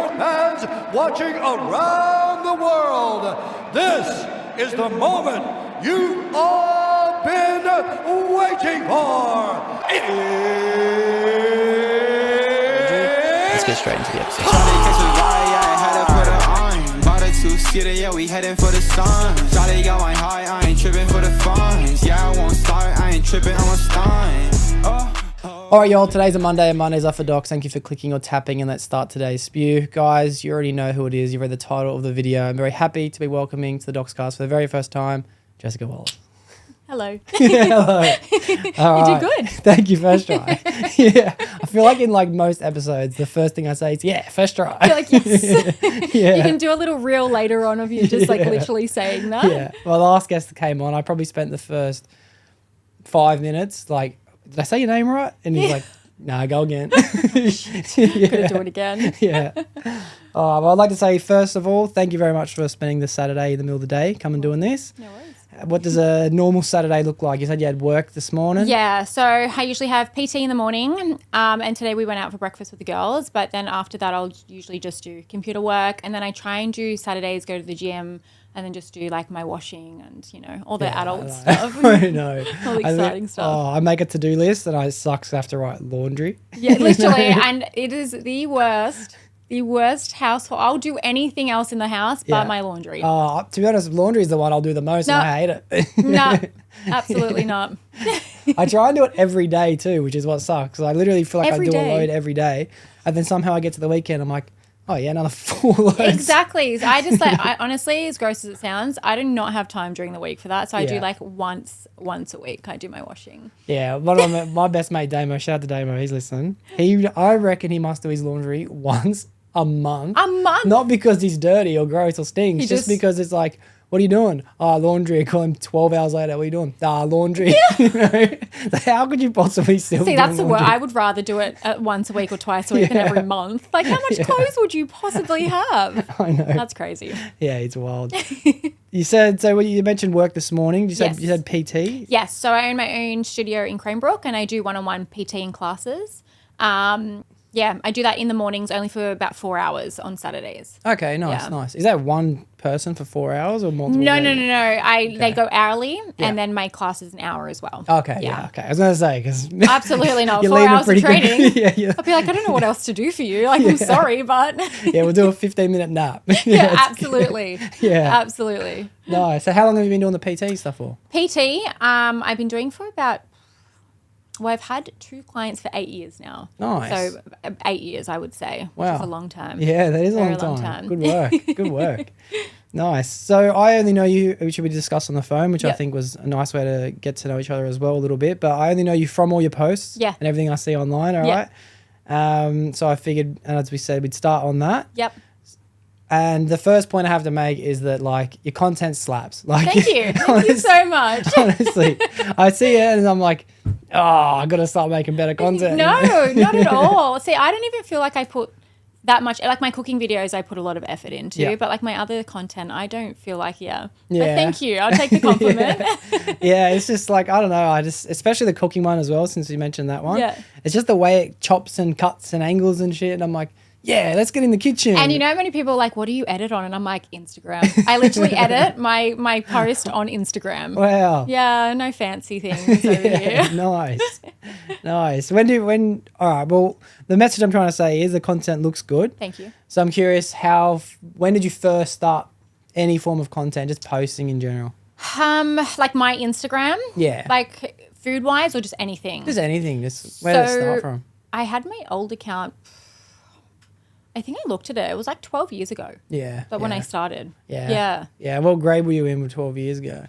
sport fans watching around the world. This is the moment you've all been waiting for. Let's get straight into the episode. Yeah, we heading for the sun. Shawty got my high, I ain't tripping for the funds. Yeah, I won't start, I ain't tripping, I'm a stun. Alright y'all, today's a Monday and Mondays are for Docs. Thank you for clicking or tapping and let's start today's spew. Guys, you already know who it is. You read the title of the video. I'm very happy to be welcoming to the Doxcast for the very first time, Jessica Wallis. Hello. Hello. You did good. Thank you, first try. Yeah. I feel like in like most episodes, the first thing I say is, yeah, first try. You're like, yes. Yeah. You can do a little reel later on of you just like literally saying that. Yeah. Well, the last guest that came on, I probably spent the first 5 minutes like, did I say your name right? And he's like, nah, go again. Could have do it again. Yeah. Well, I'd like to say, first of all, thank you very much for spending this Saturday in the middle of the day, coming doing this. No worries. What does a normal Saturday look like? You said you had work this morning. Yeah, so I usually have PT in the morning, and today we went out for breakfast with the girls, but then after that I'll usually just do computer work, and then I try and do Saturdays, go to the gym, and then just do like my washing and, you know, all the adult stuff. I know. All the exciting stuff. Oh, I make a to-do list and I sucks have to write laundry. Yeah, literally, and it is the worst household. I'll do anything else in the house but my laundry. To be honest, laundry is the one I'll do the most and I hate it. No, absolutely not. I try and do it every day too, which is what sucks. I literally feel like I do a load every day and then somehow I get to the weekend, I'm like, oh yeah, another 4 loads. Exactly. I just like, I honestly, as gross as it sounds, I do not have time during the week for that. So I do like once a week, I do my washing. Yeah. One of my best mate, Damo, shout out to Damo, he's listening. I reckon he must do his laundry once a month. A month? Not because he's dirty or gross or stinks, just because it's like, what are you doing? Laundry. I call him 12 hours later. What are you doing? Laundry. Yeah. You know? So how could you possibly still do that's the laundry? word. I would rather do it once a week or twice a week than every month. Like, how much clothes would you possibly have? I know. That's crazy. Yeah, it's wild. You said, so you mentioned work this morning. You said PT? Yes. So I own my own studio in Cranebrook and I do one-on-one PT in classes. Yeah, I do that in the mornings only for about 4 hours on Saturdays. Okay, nice. Is that one person for 4 hours or multiple? No. They go hourly and then my class is an hour as well. Okay, okay. I was going to say, because... Absolutely not. 4 hours of training. Yeah. I'll be like, I don't know what else to do for you. Like, I'm sorry, but... Yeah, we'll do a 15-minute nap. Yeah, absolutely. Yeah. Absolutely. Nice. So how long have you been doing the PT stuff for? PT, I've been doing for about... Well, I've had 2 clients for 8 years now. Nice. So 8 years, I would say, which is a long time. Yeah, that is a long time. Good work. Good work. Nice. So I only know you, which we discussed on the phone, which I think was a nice way to get to know each other as well a little bit. But I only know you from all your posts and everything I see online, all right? So I figured, and as we said, we'd start on that. Yep. And the first point I have to make is that, like, your content slaps. Like, Thank you. Thank you so much. Honestly, I see it and I'm like, oh, I got to start making better content. No, not at all. See, I don't even feel like I put that much, like my cooking videos I put a lot of effort into, but like my other content, I don't feel like, But thank you. I'll take the compliment. Yeah, it's just like, I don't know. Especially the cooking one as well, since you mentioned that one. Yeah. It's just the way it chops and cuts and angles and shit. And I'm like, yeah, let's get in the kitchen. And you know, many people are like, what do you edit on? And I'm like, Instagram. I literally edit my post on Instagram. Wow. Yeah, no fancy things over here. Nice. All right, well, the message I'm trying to say is the content looks good. Thank you. So I'm curious, when did you first start any form of content, just posting in general? Like my Instagram? Yeah. Like food-wise or just anything? Just anything. Just where did it start from? I had my old account... I think I looked at it. It was like 12 years ago. Yeah. But when I started. Yeah. What grade were you in 12 years ago?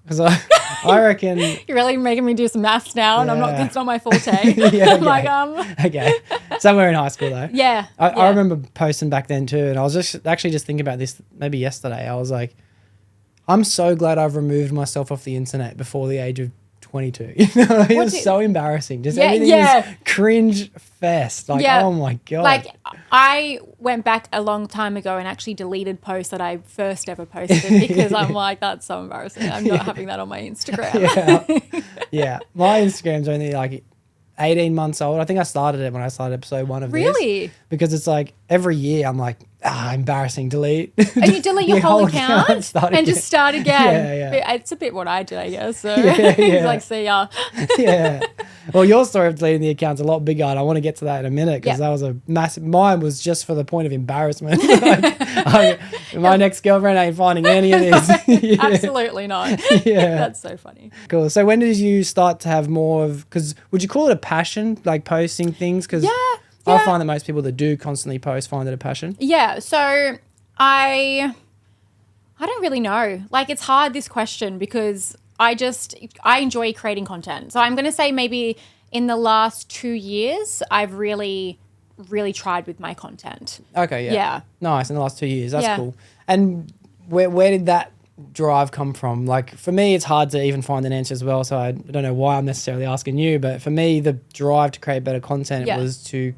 Because I reckon... You're really making me do some maths now and it's not my forte. Yeah, okay. I'm okay. Somewhere in high school though. Yeah. I remember posting back then too, and I was just thinking about this maybe yesterday. I was like, I'm so glad I've removed myself off the internet before the age of 22. You know, it was so embarrassing. Just everything was cringe fest. Like, oh my God. Like, I went back a long time ago and actually deleted posts that I first ever posted because I'm like, that's so embarrassing. I'm not having that on my Instagram. Yeah. My Instagram's only like 18 months old. I think I started it when I started episode 1 of this. Really? Because it's like every year I'm like, embarrassing, delete. And you delete your whole account and again. just start again. Yeah. It's a bit what I did, I guess. So Yeah. like, see ya. Yeah. Well, your story of deleting the account's a lot bigger, and I want to get to that in a minute because that was a massive. Mine was just for the point of embarrassment. My next girlfriend ain't finding any of this. Absolutely not. Yeah. That's so funny. Cool. So when did you start to have more of? Because would you call it a passion, like posting things? Because I find that most people that do constantly post find it a passion. Yeah. So I don't really know. Like, it's hard, this question, because I enjoy creating content. So I'm going to say maybe in the last 2 years, I've really, really tried with my content. Okay. Yeah. Nice. In the last 2 years. That's cool. And where did that drive come from? Like, for me, it's hard to even find an answer as well. So I don't know why I'm necessarily asking you, but for me, the drive to create better content was to,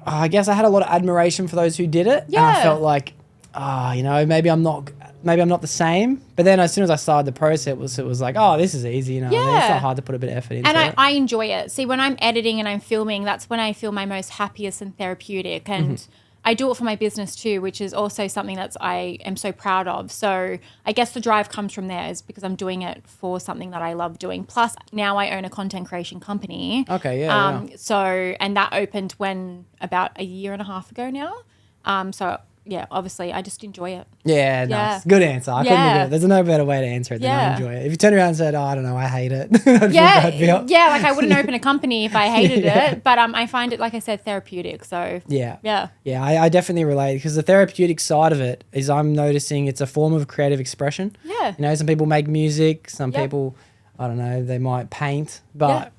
I guess I had a lot of admiration for those who did it. Yeah. And I felt like, maybe I'm not the same. But then as soon as I started the process, it was like, this is easy. You know, Yeah. it's not hard to put a bit of effort into And it. I enjoy it. See, when I'm editing and I'm filming, that's when I feel my most happiest and therapeutic. And I do it for my business too, which is also something that I am so proud of. So I guess the drive comes from there, is because I'm doing it for something that I love doing. Plus, now I own a content creation company. Okay, yeah. So, and that opened about a year and a half ago now. So yeah, obviously I just enjoy it. Yeah, nice. Good answer. I couldn't think of it. There's no better way to answer it than I enjoy it. If you turn around and said, I don't know, I hate it. Like I wouldn't open a company if I hated it, but I find it, like I said, therapeutic. So Yeah, I definitely relate, because the therapeutic side of it is I'm noticing it's a form of creative expression. Yeah. You know, some people make music, some people, I don't know, they might paint, but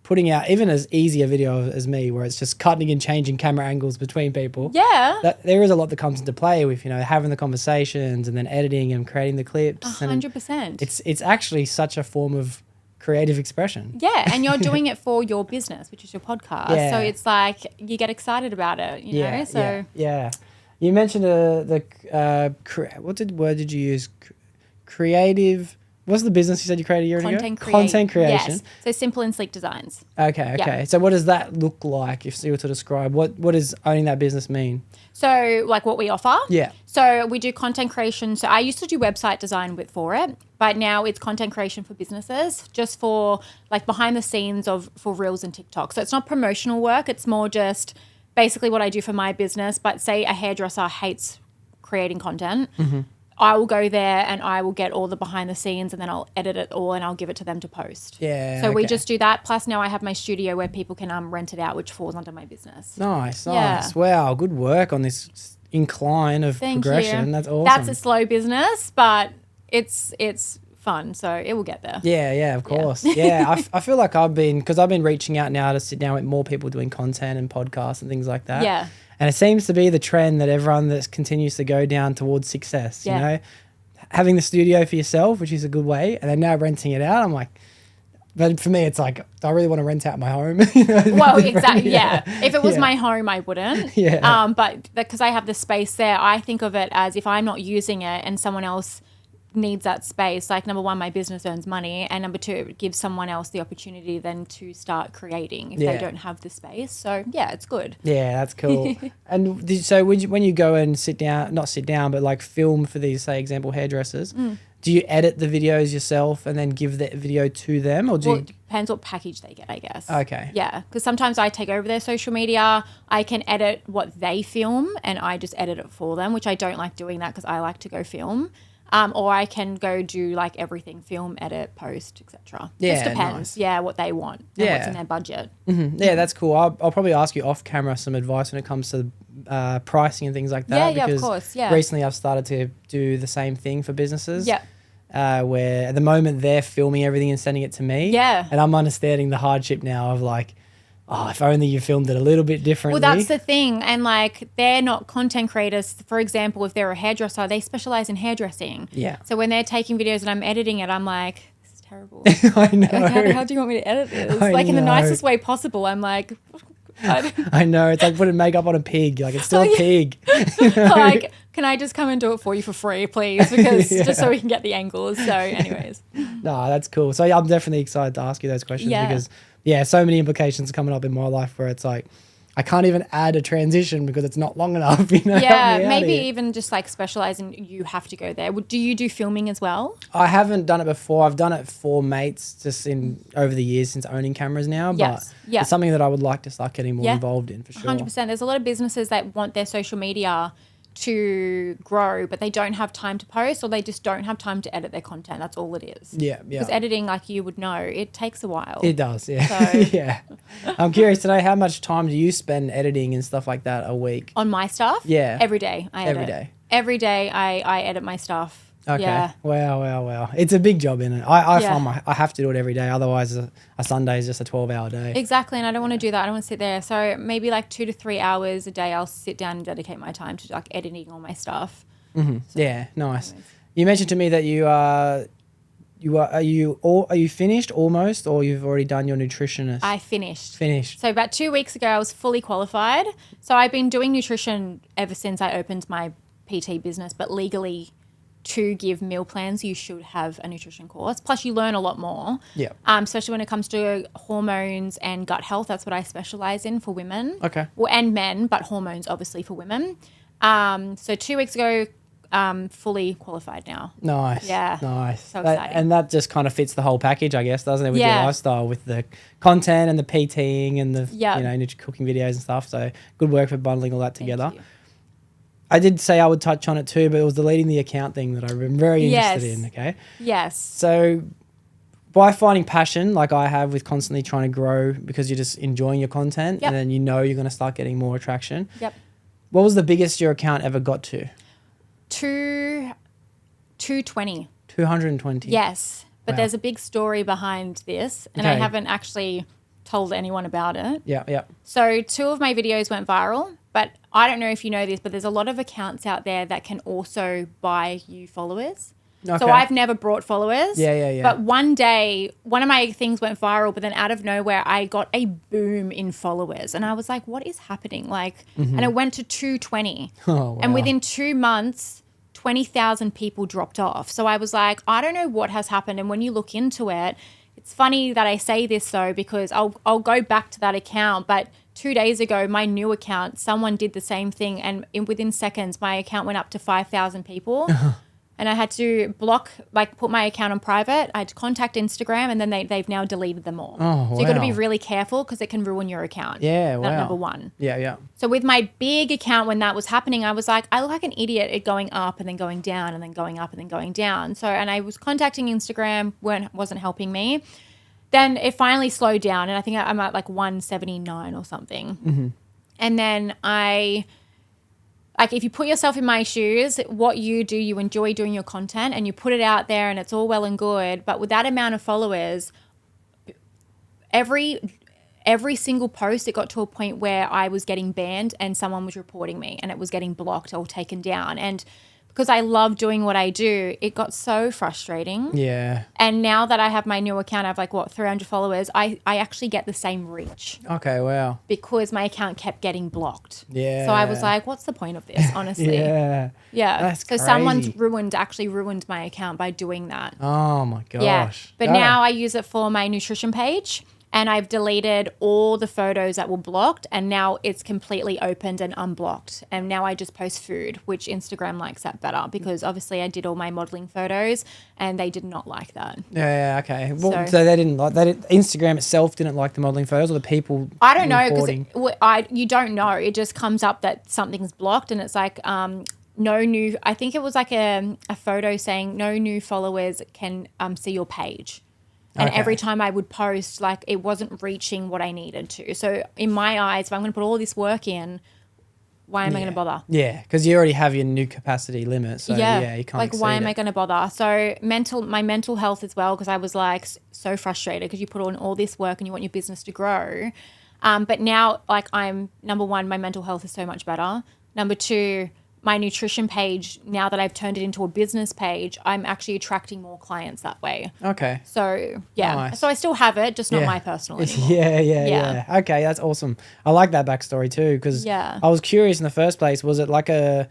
putting out even as easy a video as me, where it's just cutting and changing camera angles between people. Yeah. There is a lot that comes into play with, you know, having the conversations and then editing and creating the clips. 100%. It's actually such a form of creative expression. Yeah, and you're doing it for your business, which is your podcast. Yeah. So it's like you get excited about it, you know? So yeah. You mentioned what word did you use? Creative. What's the business you said you created a year ago? Content creation. Yes. So Simple and Sleek Designs. Okay. Yeah. So what does that look like, if you were to describe? What does owning that business mean? So like what we offer? Yeah. So we do content creation. So I used to do website design for it, but now it's content creation for businesses, just for like behind the scenes for Reels and TikTok. So it's not promotional work. It's more just basically what I do for my business. But say a hairdresser hates creating content. Mm-hmm. I will go there and I will get all the behind the scenes, and then I'll edit it all and I'll give it to them to post. Yeah. So we just do that. Plus now I have my studio where people can rent it out, which falls under my business. Nice. Yeah. Wow, good work on this incline of progression. You. That's awesome. That's a slow business, but it's fun, so it will get there. Yeah, of course. Yeah, I feel like I've been reaching out now to sit down with more people doing content and podcasts and things like that. Yeah. And it seems to be the trend that everyone that continues to go down towards success, you know, having the studio for yourself, which is a good way, and then now renting it out. I'm like, but for me, it's like, I really want to rent out my home. Well, exactly. Yeah. If it was my home, I wouldn't. Yeah. But because I have the space there, I think of it as if I'm not using it and someone else needs that space, like number one, my business earns money, and number two, it gives someone else the opportunity then to start creating if they don't have the space. So yeah, it's good. Yeah, that's cool. And so when you go and not sit down, but like film for these, say, example, hairdressers, do you edit the videos yourself and then give the video to them, or it depends what package they get, I guess. Okay. Yeah, because sometimes I take over their social media. I can edit what they film and I just edit it for them, which I don't like doing that because I like to go film. Or I can go do like everything, film, edit, post, etc. Yeah, just depends. nice. Yeah, what they want and what's in their budget. Mm-hmm. Yeah, that's cool. I'll probably ask you off camera some advice when it comes to pricing and things like that. Yeah, of course. Yeah. Recently I've started to do the same thing for businesses. Yeah. Where at the moment they're filming everything and sending it to me. Yeah. And I'm understanding the hardship now of like, if only you filmed it a little bit differently. Well, that's the thing. And like, they're not content creators. For example, if they're a hairdresser, they specialize in hairdressing. Yeah. So when they're taking videos and I'm editing it, I'm like, this is terrible. I know. Like, how the hell do you want me to edit this? I like in the know. nicest way possible. I'm like, I know. It's like putting makeup on a pig. Like, it's still a pig. You know? Like, can I just come and do it for you for free, please? Because just so we can get the angles. So anyways. No, that's cool. So I'm definitely excited to ask you those questions because, so many implications coming up in my life where it's like, I can't even add a transition because it's not long enough. You know? Yeah, maybe even just like specialize in you have to go there. Do you do filming as well? I haven't done it before. I've done it for mates just over the years since owning cameras now. But it's something that I would like to start getting more involved in for sure. 100%. There's a lot of businesses that want their social media to grow, but they don't have time to post or they just don't have time to edit their content. That's all it is. Yeah. Because editing, like you would know, it takes a while. It does, yeah. So, yeah. I'm curious today, how much time do you spend editing and stuff like that a week? On my stuff? Yeah. Every day I edit. Every day? Every day I edit my stuff. Okay. Yeah. Wow. It's a big job, isn't it? I find I have to do it every day. Otherwise, a Sunday is just a 12-hour day. Exactly. And I don't want to do that. I don't want to sit there. So maybe like 2 to 3 hours a day, I'll sit down and dedicate my time to like editing all my stuff. Mm-hmm. So, yeah. Nice. Anyways. You mentioned to me that are you finished almost, or you've already done your nutritionist? I finished. Finished. So about 2 weeks ago, I was fully qualified. So I've been doing nutrition ever since I opened my PT business, but legally to give meal plans, you should have a nutrition course. Plus, you learn a lot more. Yeah. Especially when it comes to hormones and gut health. That's what I specialize in for women. Okay. Well, and men, but hormones obviously for women. So 2 weeks ago, fully qualified now. Nice. Yeah. Nice. So exciting. And that just kind of fits the whole package, I guess, doesn't it? With your lifestyle, with the content and the PTing and the cooking videos and stuff. So good work for bundling all that together. Thank you. I did say I would touch on it too, but it was deleting the account thing that I'm very interested in, okay? Yes. So by finding passion like I have with constantly trying to grow because you're just enjoying your content and then you're going to start getting more attraction. Yep. What was the biggest your account ever got to? 220. 220? Yes. But Wow. there's a big story behind this and I haven't actually told anyone about it. Yeah. So 2 of my videos went viral, but I don't know if you know this, but there's a lot of accounts out there that can also buy you followers. Okay. So I've never brought followers. Yeah. But one day, one of my things went viral, but then out of nowhere, I got a boom in followers. And I was like, what is happening? And it went to 220. Oh, wow. And within 2 months, 20,000 people dropped off. So I was like, I don't know what has happened. And when you look into it, it's funny that I say this though, because I'll go back to that account, but 2 days ago, my new account, someone did the same thing, and within seconds, my account went up to 5,000 people. And I had to put my account on private. I had to contact Instagram, and then they've now deleted them all. Oh, so you've got to be really careful because it can ruin your account. Yeah, wow. That's number one. Yeah. So with my big account, when that was happening, I was like, I look like an idiot at going up and then going down and then going up and then going down. So, and I was contacting Instagram, wasn't helping me. Then it finally slowed down, and I think I'm at like 179 or something. Mm-hmm. And then if you put yourself in my shoes, what you do, you enjoy doing your content and you put it out there and it's all well and good. But with that amount of followers, every single post, it got to a point where I was getting banned and someone was reporting me and it was getting blocked or taken down. And because I love doing what I do, it got so frustrating. Yeah. And now that I have my new account, I have 300 followers, I actually get the same reach. Okay, wow. Because my account kept getting blocked. Yeah. So I was like, what's the point of this, honestly? Yeah. That's crazy. Someone's ruined my account by doing that. Oh my gosh. Yeah. But now I use it for my nutrition page. And I've deleted all the photos that were blocked, and now it's completely opened and unblocked. And now I just post food, which Instagram likes that better because obviously I did all my modeling photos and they did not like that. Yeah, okay. Well, so they didn't like that. Instagram itself didn't like the modeling photos, or the people. I don't know because you don't know. It just comes up that something's blocked, and it's like no new. I think it was like a photo saying no new followers can see your page. And every time I would post, it wasn't reaching what I needed to. So in my eyes, if I'm going to put all this work in, why am I going to bother? Yeah, because you already have your new capacity limit. So you can't why am I going to bother? So my mental health as well, because I was so frustrated because you put on all this work and you want your business to grow. But now I'm number one, my mental health is so much better. Number two, my nutrition page, now that I've turned it into a business page, I'm actually attracting more clients that way. Okay. So, yeah. Nice. So I still have it, just not my personal anymore. Yeah. Okay, that's awesome. I like that backstory too, because I was curious in the first place. Was it like a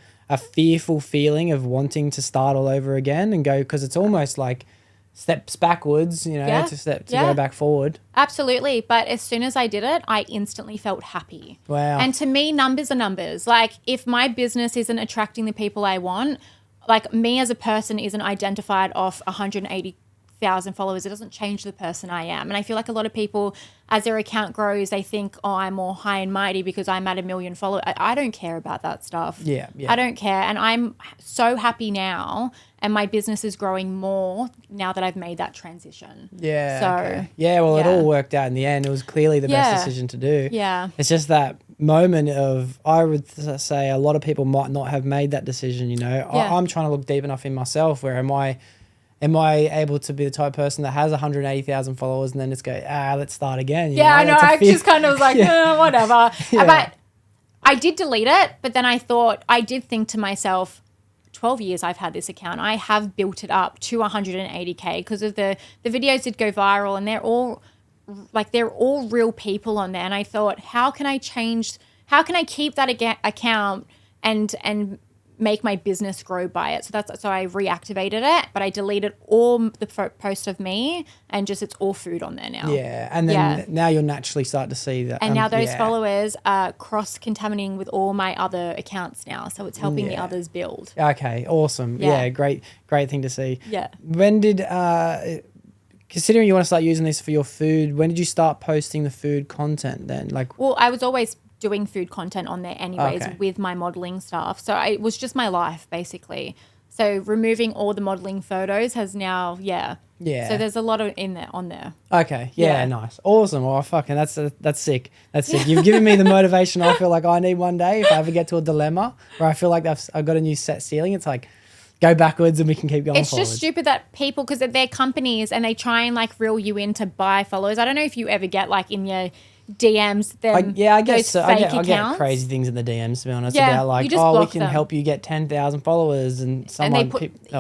fearful feeling of wanting to start all over again and go, because it's almost like steps backwards, to go back forward. Absolutely. But as soon as I did it, I instantly felt happy. Wow. And to me, numbers are numbers. Like, if my business isn't attracting the people I want, like me as a person isn't identified off 180,000 followers, it doesn't change the person I am. And I feel like a lot of people, as their account grows, they think, oh, I'm more high and mighty because I'm at 1 million followers. I don't care about that stuff. Yeah. I don't care. And I'm so happy now, and my business is growing more now that I've made that transition. Yeah. So, okay. Yeah, well, it all worked out in the end. It was clearly the best decision to do. Yeah. It's just that moment of, I would say a lot of people might not have made that decision, I'm trying to look deep enough in myself where am I able to be the type of person that has 180,000 followers and then just go, let's start again? I know. I just kind of was like, whatever. But I did delete it, but then I did think to myself, 12 years I've had this account. I have built it up to 180K because of the videos did go viral, and they're all real people on there. And I thought, how can I keep that account and make my business grow by it? So I reactivated it, but I deleted all the posts of me, and just it's all food on there now. Yeah, and then now you'll naturally start to see that. And now those followers are cross-contaminating with all my other accounts now, so it's helping the others build. Okay, awesome. Yeah, great thing to see. Yeah. When did, considering you want to start using this for your food, when did you start posting the food content then? Well, I was always doing food content on there anyways with my modeling stuff. So it was just my life basically. So removing all the modeling photos has now, So there's a lot on there. Okay. Yeah. Nice. Awesome. Oh, fucking that's sick. That's sick. You've given me the motivation I feel like I need one day if I ever get to a dilemma where I feel like I've got a new set ceiling. It's like, go backwards and we can keep going It's forwards. just stupid that people, because they're companies and they try and like reel you in to buy followers. I don't know if you ever get like in your DMs them I guess so. I get crazy things in the DMs, to be honest, Yeah, about like, you just we can them. help you get 10,000 followers, and someone and they put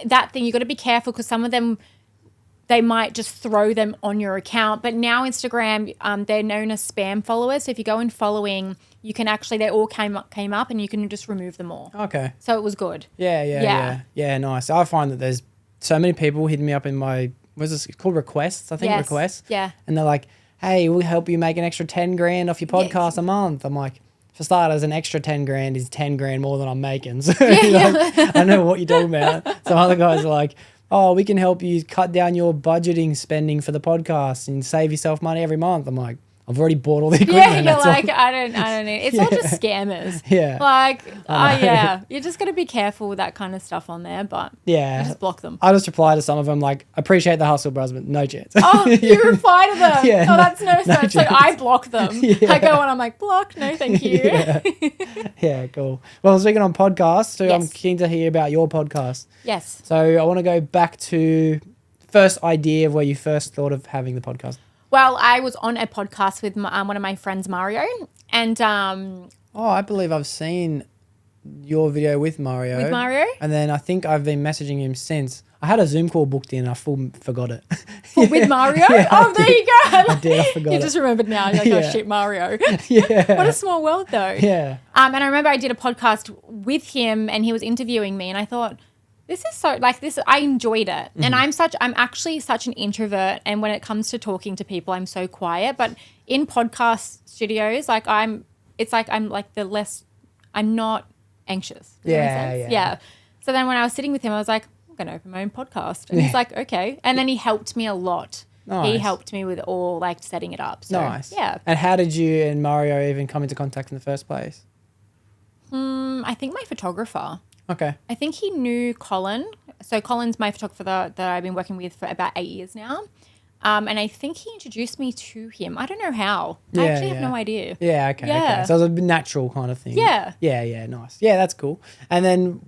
that thing. You got to be careful because some of them, they might just throw them on your account. But now Instagram, they're known as spam followers. So if you go in following, you can actually, they all came up and you can just remove them all. Okay. So it was good. Yeah, nice. I find that there's so many people hitting me up in my, what's this called, requests? I think requests. Yeah. And they're like, hey, we'll help you make an extra 10 grand off your podcast a month. I'm like, for starters, an extra 10 grand is 10 grand more than I'm making. So I don't know what you're talking about. Some other guys are like, oh, we can help you cut down your budgeting spending for the podcast and save yourself money every month. I'm like, I've already bought all the equipment. Yeah, you're like, I don't need. It's all just scammers. Yeah. Like, you're just gonna be careful with that kind of stuff on there. But you just block them. I just reply to some of them like, appreciate the hustle, bros, but no chance. Oh, you reply to them. Yeah, that's no sense. So I block them. I go on, I'm like, block, no, thank you. Yeah, cool. Well, speaking on podcasts, so I'm keen to hear about your podcast. Yes. So I want to go back to first idea of where you first thought of having the podcast. Well, I was on a podcast with one of my friends, Mario, and I believe I've seen your video with Mario. With Mario? And then I think I've been messaging him since. I had a Zoom call booked in. I forgot it. With Mario? Yeah, oh, there you go. I did. I forgot You it. just remembered now. You're like, oh, shit, Mario. Yeah. What a small world, though. Yeah. And I remember I did a podcast with him, and he was interviewing me, and I thought, this is so, like, this, I enjoyed it. And I'm actually such an introvert. And when it comes to talking to people, I'm so quiet. But in podcast studios, like, I'm not anxious. Does that make sense? Yeah. So then when I was sitting with him, I was like, I'm going to open my own podcast. And he's like, okay. And then he helped me a lot. Nice. He helped me with all, like, setting it up. So, nice. Yeah. And how did you and Mario even come into contact in the first place? I think my photographer. Okay. I think he knew Colin. So Colin's my photographer that I've been working with for about 8 years now. And I think he introduced me to him. I don't know how. I actually have no idea. Yeah, okay. Yeah. Okay. So it was a natural kind of thing. Yeah. Yeah, nice. Yeah, that's cool. And then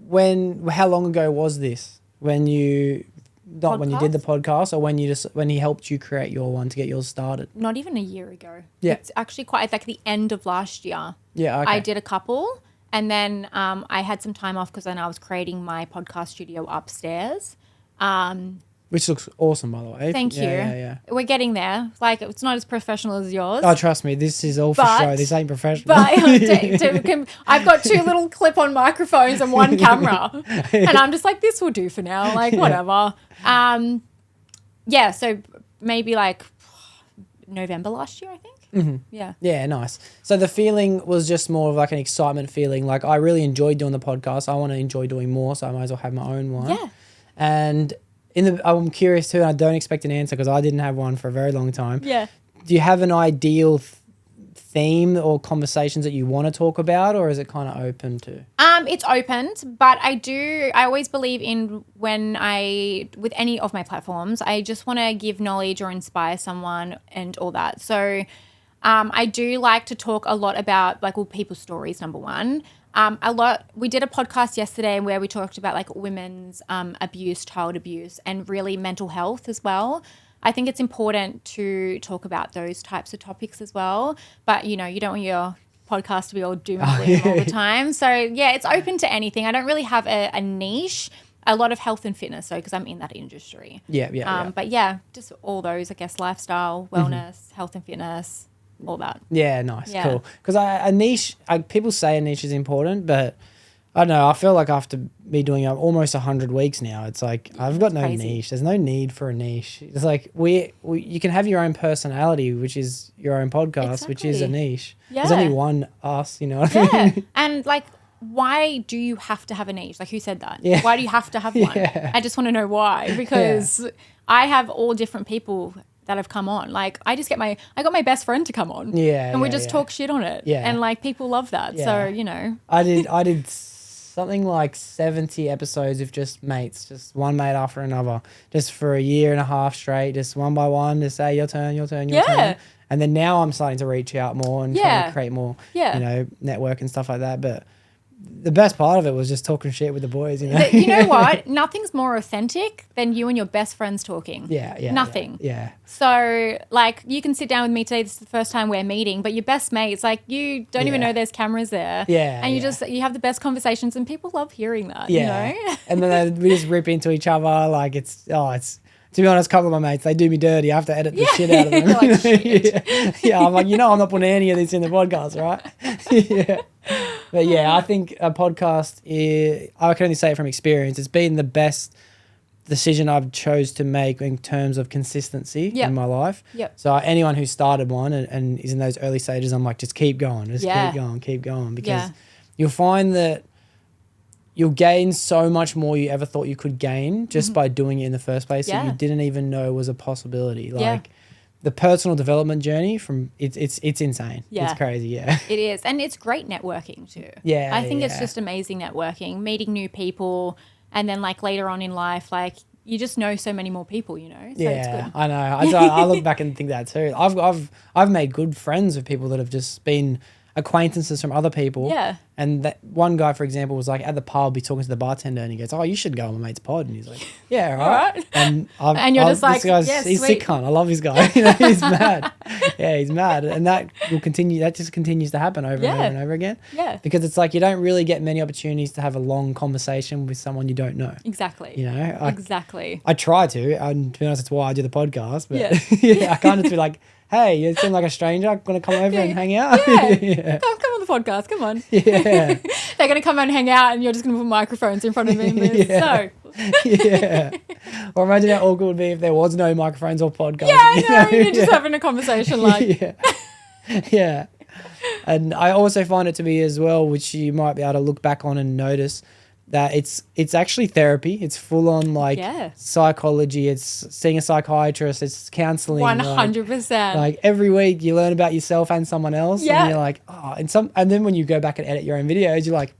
how long ago was this? When you did the podcast, or when he helped you create your one to get yours started? Not even a year ago. Yeah. It's actually quite like the end of last year. Yeah, okay. I did a couple. And then I had some time off because then I was creating my podcast studio upstairs. Which looks awesome, by the way. Thank you. Yeah. We're getting there. Like, it's not as professional as yours. Oh, trust me, this is all for show. This ain't professional. But I've got 2 little clip-on microphones and 1 camera. And I'm just like, this will do for now. Like, whatever. So maybe like November last year, I think. Mm-hmm. Yeah. Yeah, nice. So the feeling was just more of like an excitement feeling. Like, I really enjoyed doing the podcast. I want to enjoy doing more, so I might as well have my own one. Yeah. And I'm curious too, and I don't expect an answer because I didn't have one for a very long time. Yeah. Do you have an ideal theme or conversations that you want to talk about, or is it kind of open to? It's opened, but I always believe in with any of my platforms, I just want to give knowledge or inspire someone and all that. So I do like to talk a lot about people's stories, number one. We did a podcast yesterday where we talked about like women's abuse, child abuse, and really mental health as well. I think it's important to talk about those types of topics as well. But, you don't want your podcast to be all doom and gloom all the time. So, yeah, it's open to anything. I don't really have a niche. A lot of health and fitness, because I'm in that industry. Yeah. But, yeah, just all those, I guess, lifestyle, wellness, health and fitness, all that. Yeah, nice, cool. Because a niche, people say a niche is important, but I don't know. I feel like after me doing almost 100 weeks now, it's like I've got no niche. There's no need for a niche. It's like you can have your own personality, which is your own podcast, which is a niche. Yeah. There's only one us, you know what I mean? And why do you have to have a niche? Like, who said that? Yeah. Why do you have to have one? Yeah. I just want to know why, because I have all different people that have come on. Like, I got my best friend to come on. Yeah. And we just talk shit on it. Yeah. And people love that. Yeah. So, I did something like 70 episodes of just mates, just one mate after another, just for a year and a half straight, just one by one, to say your turn. And then now I'm starting to reach out more and trying to create more, network and stuff like that. But the best part of it was just talking shit with the boys, you know. You know what? Nothing's more authentic than you and your best friends talking. Yeah. Nothing. Yeah. So, you can sit down with me today. This is the first time we're meeting, but your best mates, you don't even know there's cameras there. Yeah. And you have the best conversations, and people love hearing that. Yeah. You know? And then we just rip into each other. It's to be honest, a couple of my mates, they do me dirty. I have to edit the shit out of them. Shit. Yeah, I'm like, I'm not putting any of this in the podcast, right? Yeah. But yeah, I think a podcast I can only say it from experience. It's been the best decision I've chose to make in terms of consistency in my life. Yep. So anyone who started one and is in those early stages, I'm like, just keep going. Keep going. Because you'll find that you'll gain so much more you ever thought you could gain just by doing it in the first place that you didn't even know was a possibility. The personal development journey it's insane. Yeah. It's crazy, yeah. It is. And it's great networking too. Yeah. I think it's just amazing networking, meeting new people, and then later on in life, you just know so many more people, So it's good. I know. I look back and think that too. I've made good friends with people that have just been acquaintances from other people. Yeah. And that one guy, for example, was at the pub, he's talking to the bartender and he goes, "Oh, you should go on my mate's pod." And he's like, "Yeah, right." And you're just like, he's sick cunt. I love this guy. He's mad. Yeah, he's mad. And that will continue. That just continues to happen over and over and over again. Yeah. Because it's you don't really get many opportunities to have a long conversation with someone you don't know. Exactly. Exactly. I try to. And to be honest, it's why I do the podcast. But I can't just be like, "Hey, you seem like a stranger. I'm going to come over and hang out." Yeah. Come on the podcast. Come on. Yeah. They're going to come and hang out and you're just going to put microphones in front of them. So. Yeah. Or imagine how awkward it would be if there was no microphones or podcasts. Yeah, I know. You're just having a conversation Yeah. And I also find it to be as well, which you might be able to look back on and notice, that it's actually therapy. It's full on psychology. It's seeing a psychiatrist. It's counseling. 100%. Every week you learn about yourself and someone else. Yeah. And you're like, and then when you go back and edit your own videos, you're like,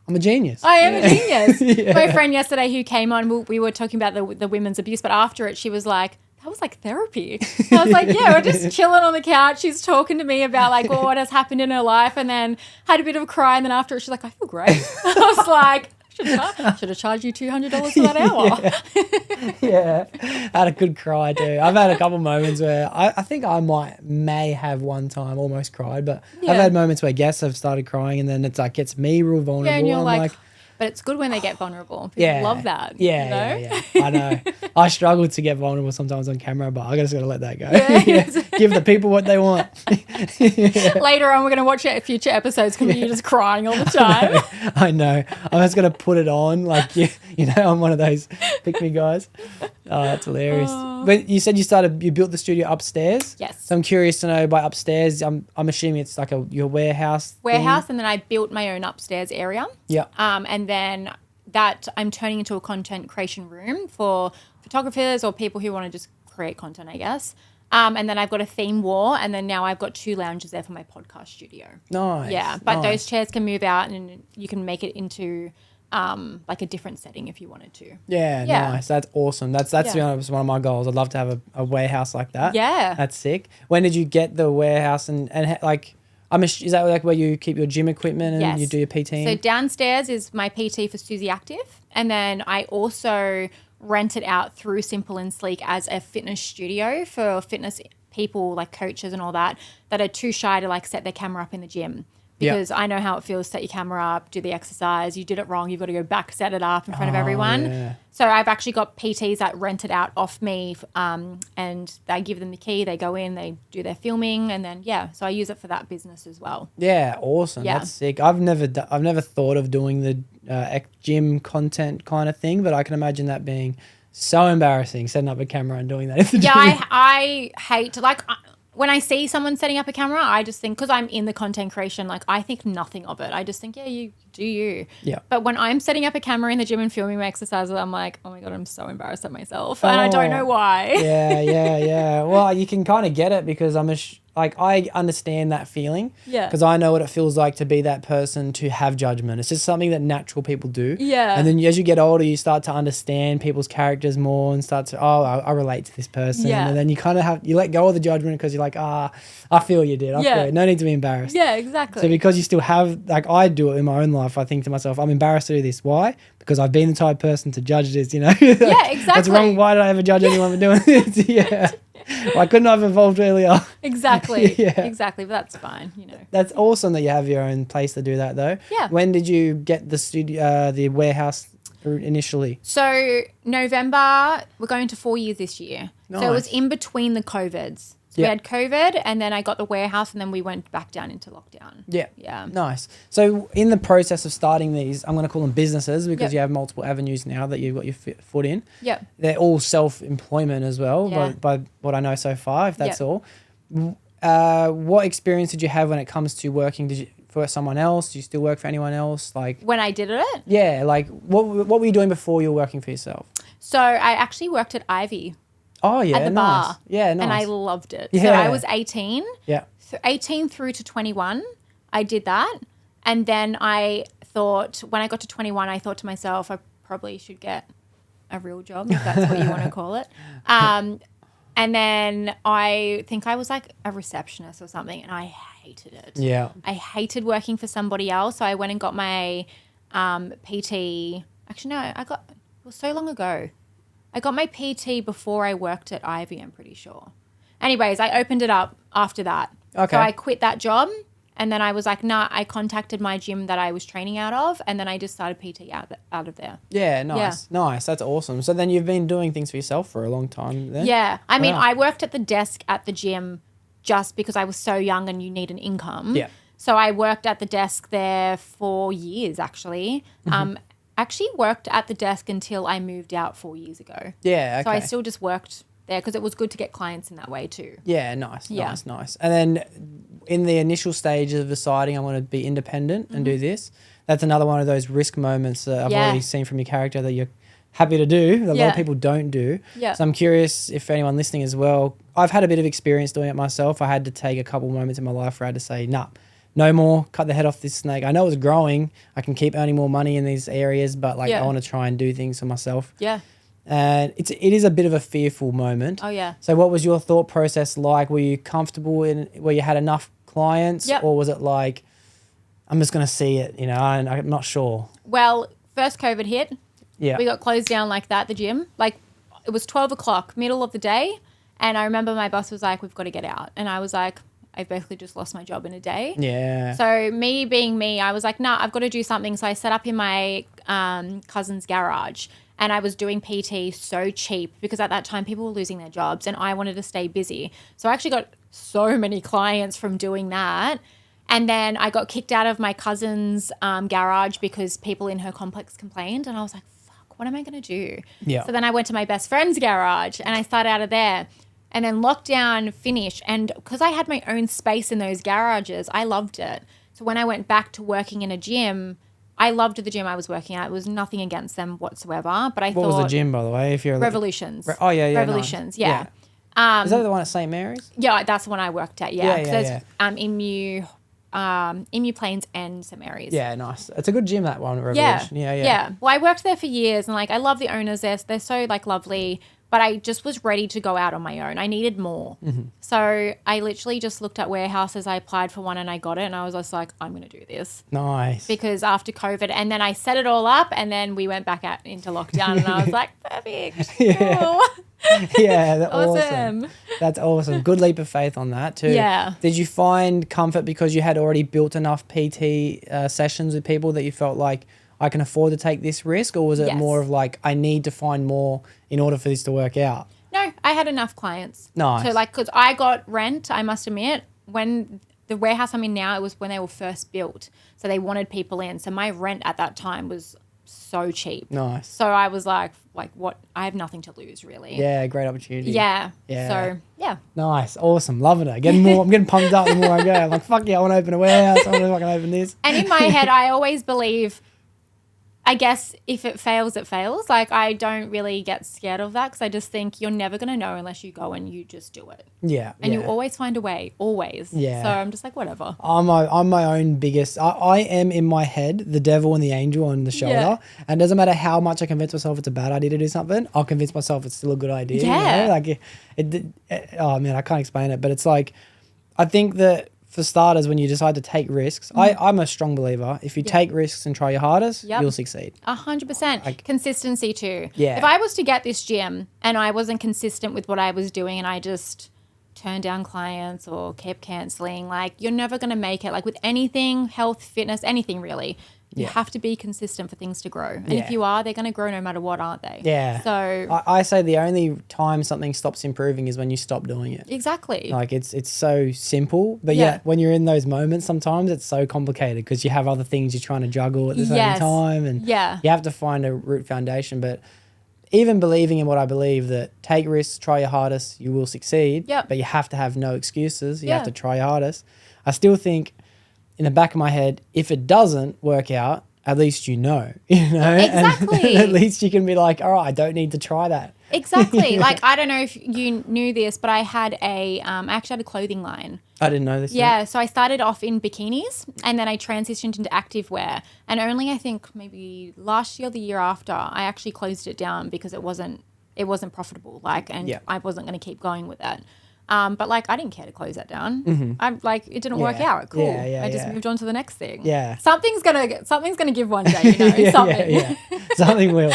I'm a genius. I am a genius. My friend yesterday who came on, we were talking about the women's abuse, but after it, she was like, that was like therapy. And I was like, yeah, we're just chilling on the couch. She's talking to me about what has happened in her life, and then had a bit of a cry, and then after it, she's like, I feel great. I was like, Should have charged you $200 for that hour. Yeah. I had a good cry too. I've had a couple moments where I think I may have one time almost cried, but I've had moments where guests have started crying and then it's like gets me real vulnerable. Yeah, and you're I'm like, but it's good when they get vulnerable. People love that. Yeah. I know. I struggle to get vulnerable sometimes on camera, but I just got to let that go. Yeah. Give the people what they want. Later on, we're going to watch future episodes because you're just crying all the time. I know. I'm just going to put it on like, you know, I'm one of those pick-me guys. Oh, that's hilarious. But you said you built the studio upstairs? Yes. So I'm curious to know, by upstairs, I'm assuming it's like your warehouse thing? And then I built my own upstairs area. Yeah. And then that I'm turning into a content creation room for photographers or people who want to just create content, I guess. And then I've got a theme wall, and then now I've got 2 lounges there for my podcast studio. Nice. Yeah, but those chairs can move out and you can make it into like a different setting if you wanted to. Yeah, nice. That's awesome. That's to be honest, one of my goals. I'd love to have a warehouse like that. Yeah. That's sick. When did you get the warehouse and like, is that like where you keep your gym equipment and you do your PT? So downstairs is my PT for Susie Active, and then I also rent it out through Simple and Sleek as a fitness studio for fitness people like coaches and all that are too shy to like set their camera up in the gym. Because I know how it feels, set your camera up, do the exercise, you did it wrong, you've got to go back, set it up in front of everyone. Yeah. So I've actually got PTs that rent it out off me and I give them the key, they go in, they do their filming, and then, so I use it for that business as well. Yeah, awesome. Yeah. That's sick. I've never thought of doing the gym content kind of thing, but I can imagine that being so embarrassing, setting up a camera and doing that in the gym. I hate, like... When I see someone setting up a camera, I just think, because I'm in the content creation, like I think nothing of it. I just think, you do you. Yeah. But when I'm setting up a camera in the gym and filming my exercises, I'm like, oh my God, I'm so embarrassed at myself. And I don't know why. Yeah. Well, you can kind of get it because I understand that feeling. Yeah. Because I know what it feels like to be that person to have judgment. It's just something that natural people do. Yeah. And then as you get older, you start to understand people's characters more and start to, I relate to this person. Yeah. And then you kind of you let go of the judgment because you're like, I feel you, dude. I feel you. No need to be embarrassed. Yeah, exactly. So because you still have, like I do it in my own life, I think to myself, I'm embarrassed to do this. Why? Because I've been the type of person to judge this, you know? Yeah, exactly. That's wrong. Why did I ever judge anyone for doing this? Yeah. Why couldn't I have evolved earlier? Exactly. Exactly. But that's fine, you know. That's awesome that you have your own place to do that though. Yeah. When did you get the studio, the warehouse initially? So November, we're going to 4 years this year. Nice. So it was in between the COVIDs. So we had COVID and then I got the warehouse and then we went back down into lockdown. Yeah. Yeah. Nice. So in the process of starting these, I'm going to call them businesses because you have multiple avenues now that you've got your foot in. Yep. They're all self-employment as well by what I know so far, if that's all. What experience did you have when it comes to working for someone else? Do you still work for anyone else? Like when I did it? Yeah. Like what were you doing before you were working for yourself? So I actually worked at Ivy. Oh, yeah. At the bar. Yeah, nice. And I loved it. Yeah. So I was 18. Yeah. 18 through to 21, I did that. And then I thought, when I got to 21, I thought to myself, I probably should get a real job, if that's what you want to call it. And then I think I was like a receptionist or something, and I hated it. Yeah. I hated working for somebody else. So I went and got my PT. Actually, no, it was so long ago. I got my PT before I worked at Ivy, I'm pretty sure. Anyways, I opened it up after that. Okay. So I quit that job and then I was like, nah, I contacted my gym that I was training out of and then I just started PT out of there. Yeah, nice. Yeah. Nice. That's awesome. So then you've been doing things for yourself for a long time then? Yeah. I mean, I worked at the desk at the gym just because I was so young and you need an income. Yeah. So I worked at the desk there for years actually. Actually worked at the desk until I moved out 4 years ago. Yeah, okay. So I still just worked there because it was good to get clients in that way too. Yeah, nice. And then in the initial stage of deciding I want to be independent and do this, that's another one of those risk moments that I've already seen from your character that you're happy to do. A lot of people don't do. Yeah. So I'm curious if anyone listening as well, I've had a bit of experience doing it myself. I had to take a couple moments in my life where I had to say, nah, no more, cut the head off this snake. I know it's growing. I can keep earning more money in these areas, but I want to try and do things for myself. Yeah. And it is a bit of a fearful moment. Oh, yeah. So what was your thought process like? Were you comfortable where you had enough clients or was it like, I'm just going to see it, and I'm not sure? Well, first COVID hit. Yeah. We got closed down like that, the gym. Like it was 12 o'clock, middle of the day. And I remember my boss was like, we've got to get out. And I was like, I basically just lost my job in a day. Yeah. So me being me, I was like, nah, I've got to do something. So I set up in my cousin's garage and I was doing PT so cheap because at that time people were losing their jobs and I wanted to stay busy. So I actually got so many clients from doing that. And then I got kicked out of my cousin's garage because people in her complex complained. And I was like, fuck, what am I going to do? Yeah. So then I went to my best friend's garage and I started out of there. And then lockdown finished. And because I had my own space in those garages, I loved it. So when I went back to working in a gym, I loved the gym I was working at. It was nothing against them whatsoever. But I thought... What was the gym, by the way? If you're Revolutions. Nice. Revolutions, yeah. Is that the one at St. Mary's? Yeah, that's the one I worked at, yeah. Yeah. Emu Plains and St. Mary's. Yeah, nice. It's a good gym, that one, Revolution. Yeah. Well, I worked there for years and like I love the owners there. They're so like lovely. But I just was ready to go out on my own. I needed more. Mm-hmm. So I literally just looked at warehouses. I applied for one and I got it. And I was just like, I'm going to do this. Nice. Because after COVID, and then I set it all up and then we went back out into lockdown and I was like, perfect. Yeah. Cool. Yeah, that's Awesome. That's awesome. Good leap of faith on that too. Yeah. Did you find comfort because you had already built enough PT sessions with people that you felt like, I can afford to take this risk? Or was it more of like, I need to find more in order for this to work out? No, I had enough clients. Nice. So like, because I got rent, I must admit, when the warehouse I'm in now, it was when they were first built. So they wanted people in. So my rent at that time was so cheap. Nice. So I was like what? I have nothing to lose really. Yeah, great opportunity. Yeah. Yeah. So yeah. Nice. Awesome. Loving it. I'm getting pumped up the more I go. I'm like, fuck yeah, I want to open a warehouse. I want to fucking open this. And in my head, I always believe, I guess if it fails, it fails. Like I don't really get scared of that because I just think you're never going to know unless you go and you just do it. Yeah. And you always find a way, always. Yeah. So I'm just like, whatever. I'm my own biggest, I am in my head, the devil and the angel on the shoulder. Yeah. And it doesn't matter how much I convince myself it's a bad idea to do something, I'll convince myself it's still a good idea. Yeah. You know? Like oh man, I can't explain it, but it's like, I think that for starters, when you decide to take risks, I'm a strong believer. If you take risks and try your hardest, you'll succeed. 100%. Consistency too. Yeah. If I was to get this gym and I wasn't consistent with what I was doing and I just turned down clients or kept canceling, like you're never going to make it. Like with anything, health, fitness, anything really, you have to be consistent for things to grow. And if you are, they're going to grow no matter what, aren't they? Yeah. So I say the only time something stops improving is when you stop doing it. exactly. Like it's so simple, but yet when you're in those moments, sometimes it's so complicated because you have other things you're trying to juggle at the same time, and you have to find a root foundation. But even believing in what I believe, that take risks, try your hardest, you will succeed. But you have to have no excuses. You have to try your hardest. I still think in the back of my head, if it doesn't work out, at least you know. Exactly. And at least you can be like, all right, I don't need to try that. Exactly. Like, I don't know if you knew this, but I had I actually had a clothing line. I didn't know this. Yeah. So I started off in bikinis and then I transitioned into activewear. And only I think maybe last year or the year after, I actually closed it down because it wasn't profitable. I wasn't going to keep going with that. But like, I didn't care to close that down. I'm like, it didn't work out. Cool. I just moved on to the next thing. Yeah. Something's gonna give one day, something. Something will.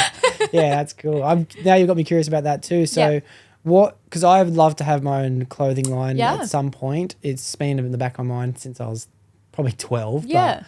Yeah, that's cool. Now you've got me curious about that too. So because I would love to have my own clothing line at some point. It's been in the back of my mind since I was probably 12. Yeah.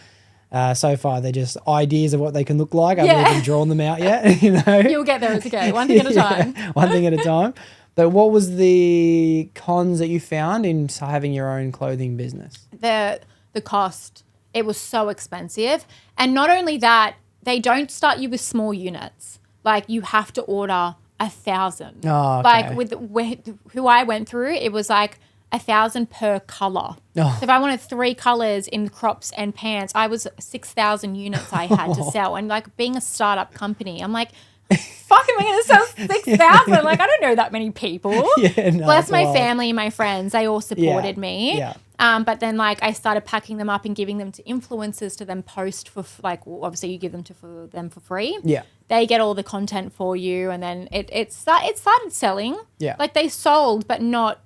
But so far, they're just ideas of what they can look like. I haven't even drawn them out yet, You'll get there, it's okay. One thing at a time. One thing at a time. But what was the cons that you found in having your own clothing business? The cost. It was so expensive. And not only that, they don't start you with small units. Like you have to order 1,000. Oh, okay. Like with who I went through, it was like 1,000 per color. Oh. So if I wanted 3 colors in crops and pants, I was 6,000 units I had to sell. And like being a startup company, I'm like, fuck, am I going to sell 6,000? Like, I don't know that many people. Bless my family, my friends. They all supported me. Yeah. But then, like, I started packing them up and giving them to influencers to then post for, obviously you give them to them for free. Yeah. They get all the content for you. And then it started selling. Yeah. Like, they sold, but not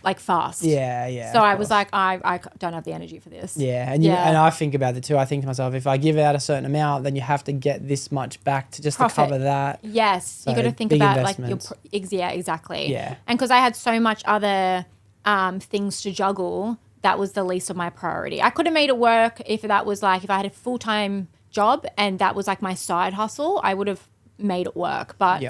like fast. Yeah. So I was like, I don't have the energy for this. Yeah, and I think about it too. I think to myself, if I give out a certain amount, then you have to get this much back to just to cover that. Yes, so you got to think about like your exactly. Yeah, and because I had so much other things to juggle, that was the least of my priority. I could have made it work if that was like if I had a full-time job and that was like my side hustle, I would have made it work. But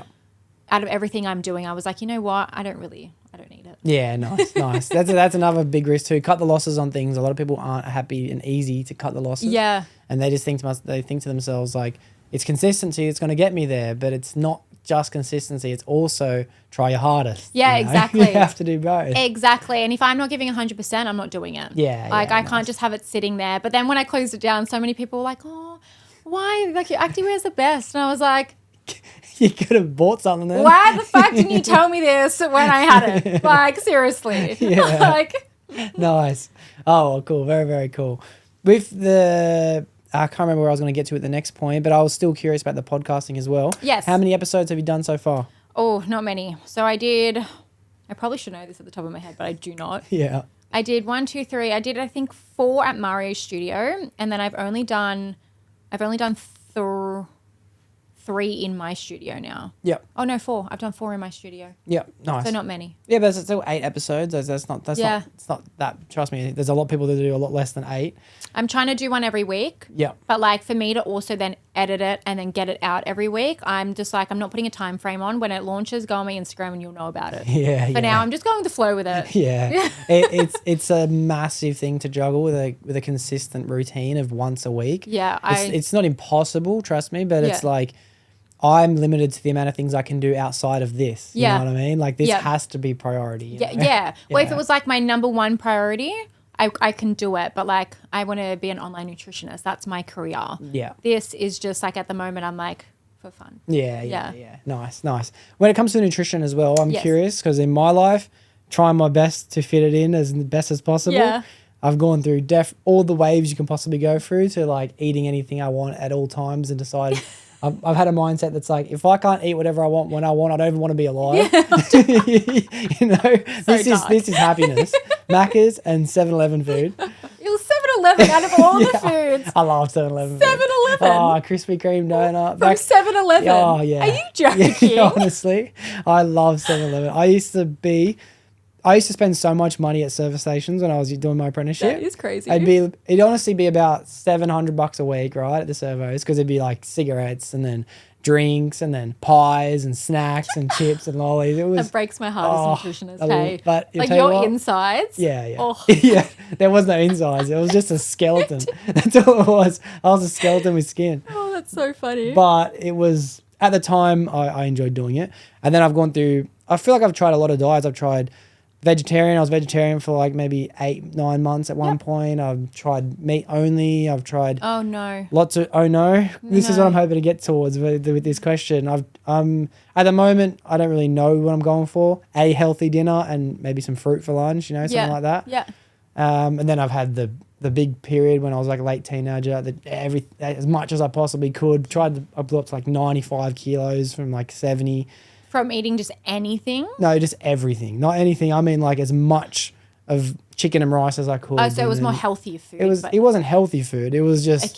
out of everything I'm doing, I was like, you know what, I don't need it. Yeah, nice. That's another big risk too. Cut the losses on things. A lot of people aren't happy and easy to cut the losses. Yeah, and they just think to themselves like, it's consistency. It's going to get me there, but it's not just consistency. It's also try your hardest. Yeah, exactly. You have to do both. Exactly. And if I'm not giving 100%, I'm not doing it. Yeah. Like I can't just have it sitting there. But then when I closed it down, so many people were like, oh, why? Like your activewear is the best. And I was like, you could have bought something then. Why the fuck didn't you tell me this when I had it? Like, seriously. Yeah. Like, nice. Oh, well, cool. Very, very cool. With I can't remember where I was going to get to at the next point, but I was still curious about the podcasting as well. Yes. How many episodes have you done so far? Oh, not many. So I probably should know this at the top of my head, but I do not. Yeah. I did 1, 2, 3. I did, I think, 4 at Mario's studio. And then I've only done 3 in my studio now. Yep. Oh no, 4. I've done 4 in my studio. Yep. Nice. So not many. Yeah, but it's still 8 episodes. It's not that. Trust me, there's a lot of people that do a lot less than 8. I'm trying to do one every week. Yeah. But like for me to also then edit it and then get it out every week, I'm just like, I'm not putting a time frame on. When it launches, go on my Instagram and you'll know about it. Yeah. For now, I'm just going with the flow with it. Yeah. It's a massive thing to juggle with a consistent routine of once a week. Yeah. It's not impossible, trust me, but it's like, I'm limited to the amount of things I can do outside of this. You know what I mean? Like this has to be priority. You know? Yeah. Well, if it was like my number one priority, I can do it. But like I want to be an online nutritionist. That's my career. Yeah. This is just like at the moment I'm like for fun. Yeah. Nice. When it comes to nutrition as well, I'm curious because in my life, trying my best to fit it in as best as possible. Yeah. I've gone through all the waves you can possibly go through to like eating anything I want at all times and decided I've had a mindset that's like, if I can't eat whatever I want when I want, I don't even want to be alive. Yeah. You know, this is happiness. Macca's and 7-Eleven food. It was 7-Eleven out of all the foods. I love 7-Eleven. 7-Eleven. Oh, Krispy Kreme donut. From 7-Eleven. Oh, yeah. Are you joking? Yeah, honestly, I love 7-Eleven. I used to spend so much money at service stations when I was doing my apprenticeship. That is crazy. It'd honestly be about $700 a week, right, at the servos, because it'd be like cigarettes and then drinks and then pies and snacks and chips and lollies. That breaks my heart as a nutritionist. Hey, but like your insides. Yeah. Oh. Yeah, there was no insides. It was just a skeleton. That's all it was. I was a skeleton with skin. Oh, that's so funny. But it was at the time I enjoyed doing it, and then I've gone through. I feel like I've tried a lot of diets. I've tried vegetarian. I was vegetarian for like maybe 8-9 months at one point. I've tried meat only. I've tried lots of This is what I'm hoping to get towards with this question. At the moment I don't really know what I'm going for. A healthy dinner and maybe some fruit for lunch, something like that. Yeah. And then I've had the big period when I was like a late teenager that as much as I possibly could I blew up to like 95 kilos from like 70. From eating just anything? No, just everything. Not anything. I mean, like as much of chicken and rice as I could. Oh, so it was more healthier food. It wasn't healthy food. It was just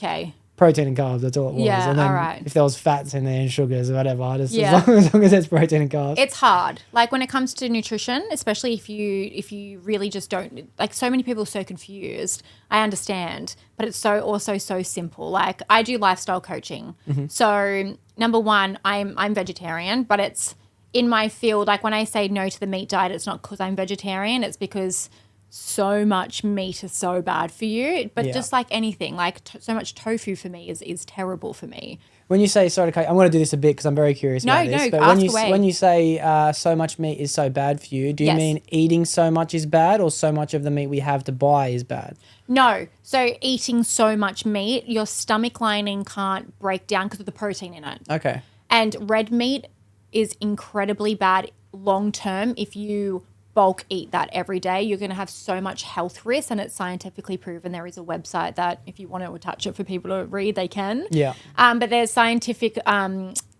protein and carbs. That's all it was. Yeah, and then all right. if there was fats in there and sugars or whatever, as long as it's protein and carbs. It's hard. Like when it comes to nutrition, especially if you really just don't, like so many people are so confused. I understand, but it's also so simple. Like I do lifestyle coaching. Mm-hmm. So number one, I'm vegetarian, but it's in my field. Like when I say no to the meat diet, it's not because I'm vegetarian. It's because so much meat is so bad for you. But just like anything, like so much tofu for me is terrible for me. When you say, sorry, I'm going to do this a bit because I'm very curious about this. But when you say so much meat is so bad for you, do you mean eating so much is bad or so much of the meat we have to buy is bad? No. So eating so much meat, your stomach lining can't break down because of the protein in it. Okay. And red meat is incredibly bad long term. If you bulk eat that every day, you're going to have so much health risk, and it's scientifically proven. There is a website that if you want to attach it for people to read, they can. Yeah. But there's scientific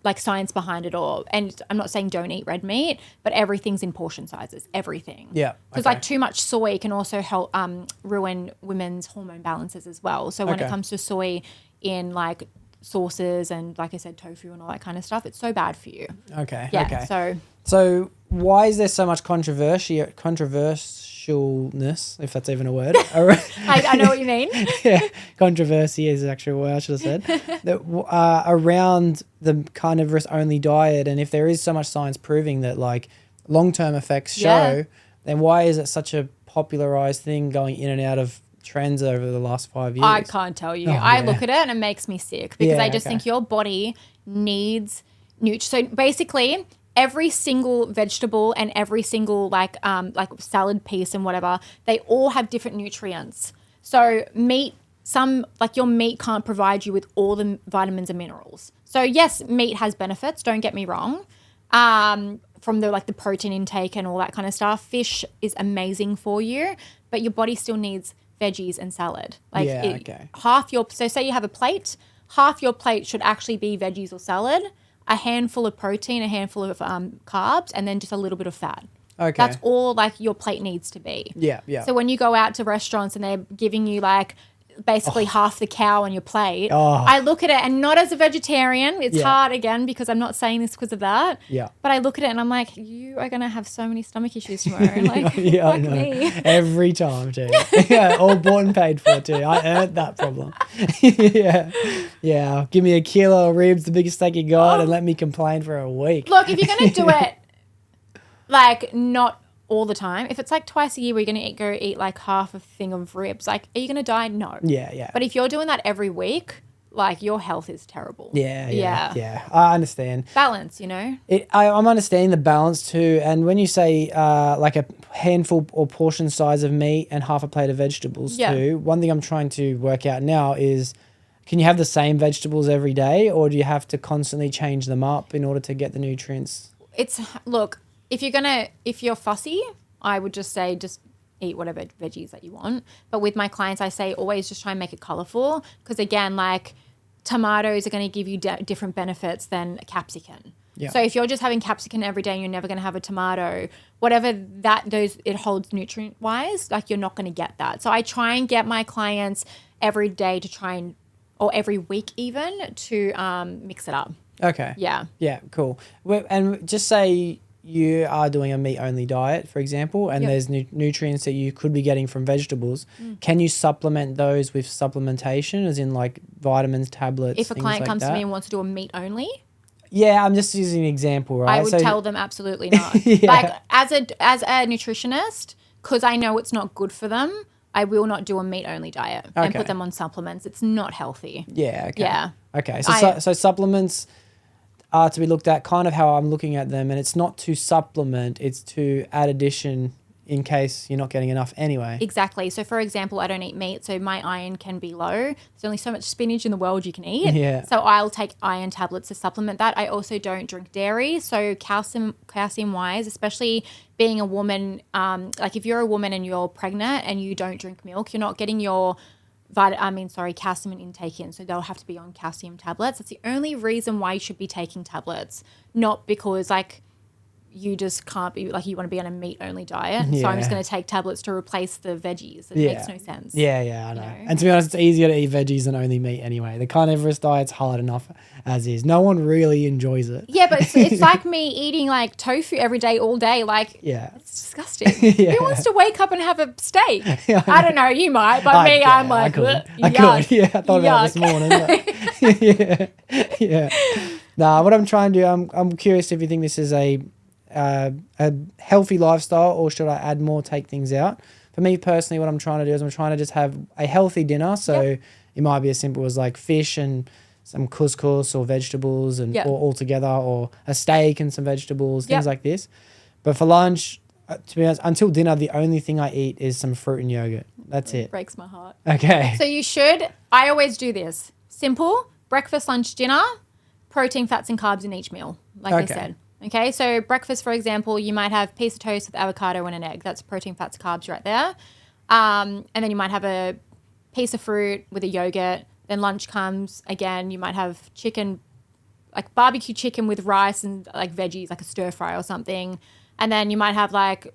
like science behind it all. And I'm not saying don't eat red meat, but everything's in portion sizes, everything. Yeah. Because like too much soy can also help ruin women's hormone balances as well. So when it comes to soy in like sauces and like I said, tofu and all that kind of stuff, it's so bad for you. Okay. Yeah. Okay. So why is there so much controversialness, if that's even a word? I know what you mean. Yeah, controversy is the actual word I should have said. That around the carnivorous only diet, and if there is so much science proving that like long-term effects show, then why is it such a popularized thing going in and out of trends over the last 5 years? I can't tell you. I look at it and it makes me sick because I just think your body needs So basically, every single vegetable and every single like salad piece and whatever, they all have different nutrients. So meat, your meat can't provide you with all the vitamins and minerals. So yes, meat has benefits. Don't get me wrong. From the protein intake and all that kind of stuff, fish is amazing for you, but your body still needs veggies and salad. So say you have a plate, half your plate should actually be veggies or salad, a handful of protein, a handful of carbs, and then just a little bit of fat. Okay. That's all like your plate needs to be. Yeah, yeah. So when you go out to restaurants and they're giving you like basically half the cow on your plate, I look at it, and not as a vegetarian, it's hard again because I'm not saying this because of that. Yeah. But I look at it and I'm like, you are going to have so many stomach issues tomorrow. Like, I know. me. Every time too. Yeah, all bought and paid for too. I earned that problem. Yeah. Give me a kilo of ribs, the biggest steak you got, and let me complain for a week. Look, if you're going to do it, like not all the time. If it's like twice a year where you're going to go eat like half a thing of ribs, like are you going to die? No. Yeah. But if you're doing that every week, like your health is terrible. Yeah. I understand. Balance, you know? I'm understanding the balance too. And when you say like a handful or portion size of meat and half a plate of vegetables too, one thing I'm trying to work out now is, can you have the same vegetables every day, or do you have to constantly change them up in order to get the nutrients? Look, if you're fussy, I would just say just eat whatever veggies that you want. But with my clients, I say always just try and make it colorful, because again, like tomatoes are going to give you different benefits than capsicum. Yeah. So if you're just having capsicum every day and you're never going to have a tomato, whatever it holds nutrient wise, like you're not going to get that. So I try and get my clients every day or every week even to mix it up. Okay. Yeah. Yeah. Cool. And just say you are doing a meat-only diet, for example, and there's nutrients that you could be getting from vegetables. Can you supplement those with supplementation, as in like vitamins, tablets, if a client comes that? to me and wants to do a meat-only? Yeah, I'm just using an example, right? I would tell them absolutely not. Like as a nutritionist, because I know it's not good for them, I will not do a meat-only diet and put them on supplements. It's not healthy. Yeah. Okay. Yeah. Okay. So supplements are to be looked at kind of how I'm looking at them, and it's not to supplement, it's to add addition in case you're not getting enough anyway. Exactly. So for example, I don't eat meat, so my iron can be low. There's only so much spinach in the world you can eat. Yeah. So I'll take iron tablets to supplement that. I also don't drink dairy. So calcium wise, especially being a woman, like if you're a woman and you're pregnant and you don't drink milk, you're not getting your calcium intake in, so they'll have to be on calcium tablets. That's the only reason why you should be taking tablets, not because like you just can't be like you want to be on a meat-only diet. So I'm just going to take tablets to replace the veggies. It makes no sense. Yeah, I know. And to be honest, it's easier to eat veggies than only meat anyway. The carnivorous diet's hard enough as is. No one really enjoys it. Yeah, but it's like me eating like tofu every day, all day. Like, it's disgusting. Who wants to wake up and have a steak? I don't know. You might, but I'm like, I could. Yeah, I thought about it this morning. Yeah. Nah, what I'm trying to do, I'm curious if you think this is a healthy lifestyle, or should I add more, take things out? For me personally, what I'm trying to do is I'm trying to just have a healthy dinner. So it might be as simple as like fish and some couscous or vegetables and or all together, or a steak and some vegetables, things like this. But for lunch, to be honest, until dinner, the only thing I eat is some fruit and yogurt. That's it. Breaks my heart. Okay. So I always do this. Simple, breakfast, lunch, dinner, protein, fats and carbs in each meal, like I said. Okay, so breakfast, for example, you might have a piece of toast with avocado and an egg. That's protein, fats, carbs right there. And then you might have a piece of fruit with a yogurt. Then lunch comes, again, you might have chicken, like barbecue chicken with rice and like veggies, like a stir fry or something. And then you might have like,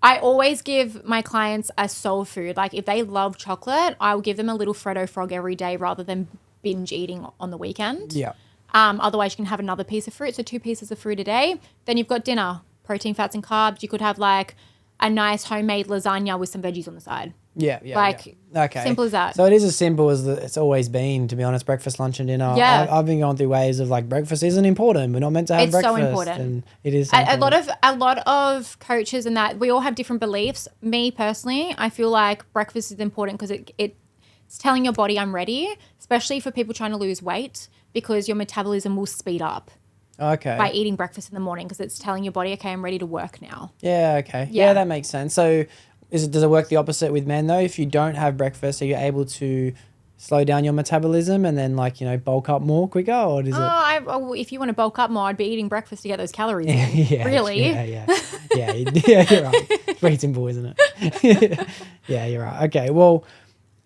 I always give my clients a soul food. Like if they love chocolate, I will give them a little Freddo Frog every day rather than binge eating on the weekend. Yeah. Otherwise, you can have another piece of fruit. So 2 pieces of fruit a day. Then you've got dinner, protein, fats, and carbs. You could have like a nice homemade lasagna with some veggies on the side. Yeah. Like, okay. simple as that. So it is as simple as it's always been, to be honest, breakfast, lunch and dinner. Yeah. I've been going through waves of like breakfast isn't important. We're not meant to have breakfast. It's so important. And it is A lot of coaches and that, we all have different beliefs. Me personally, I feel like breakfast is important because it's telling your body I'm ready, especially for people trying to lose weight, because your metabolism will speed up. Okay. By eating breakfast in the morning, because it's telling your body, okay, I'm ready to work now. Yeah, okay. Yeah. Yeah, that makes sense. So does it work the opposite with men though? If you don't have breakfast, are you able to slow down your metabolism and then like, bulk up more quicker, or does it? If you want to bulk up more, I'd be eating breakfast to get those calories in. Yeah, really? Yeah, you're right. It's pretty simple, isn't it? Yeah, you're right. Okay, well,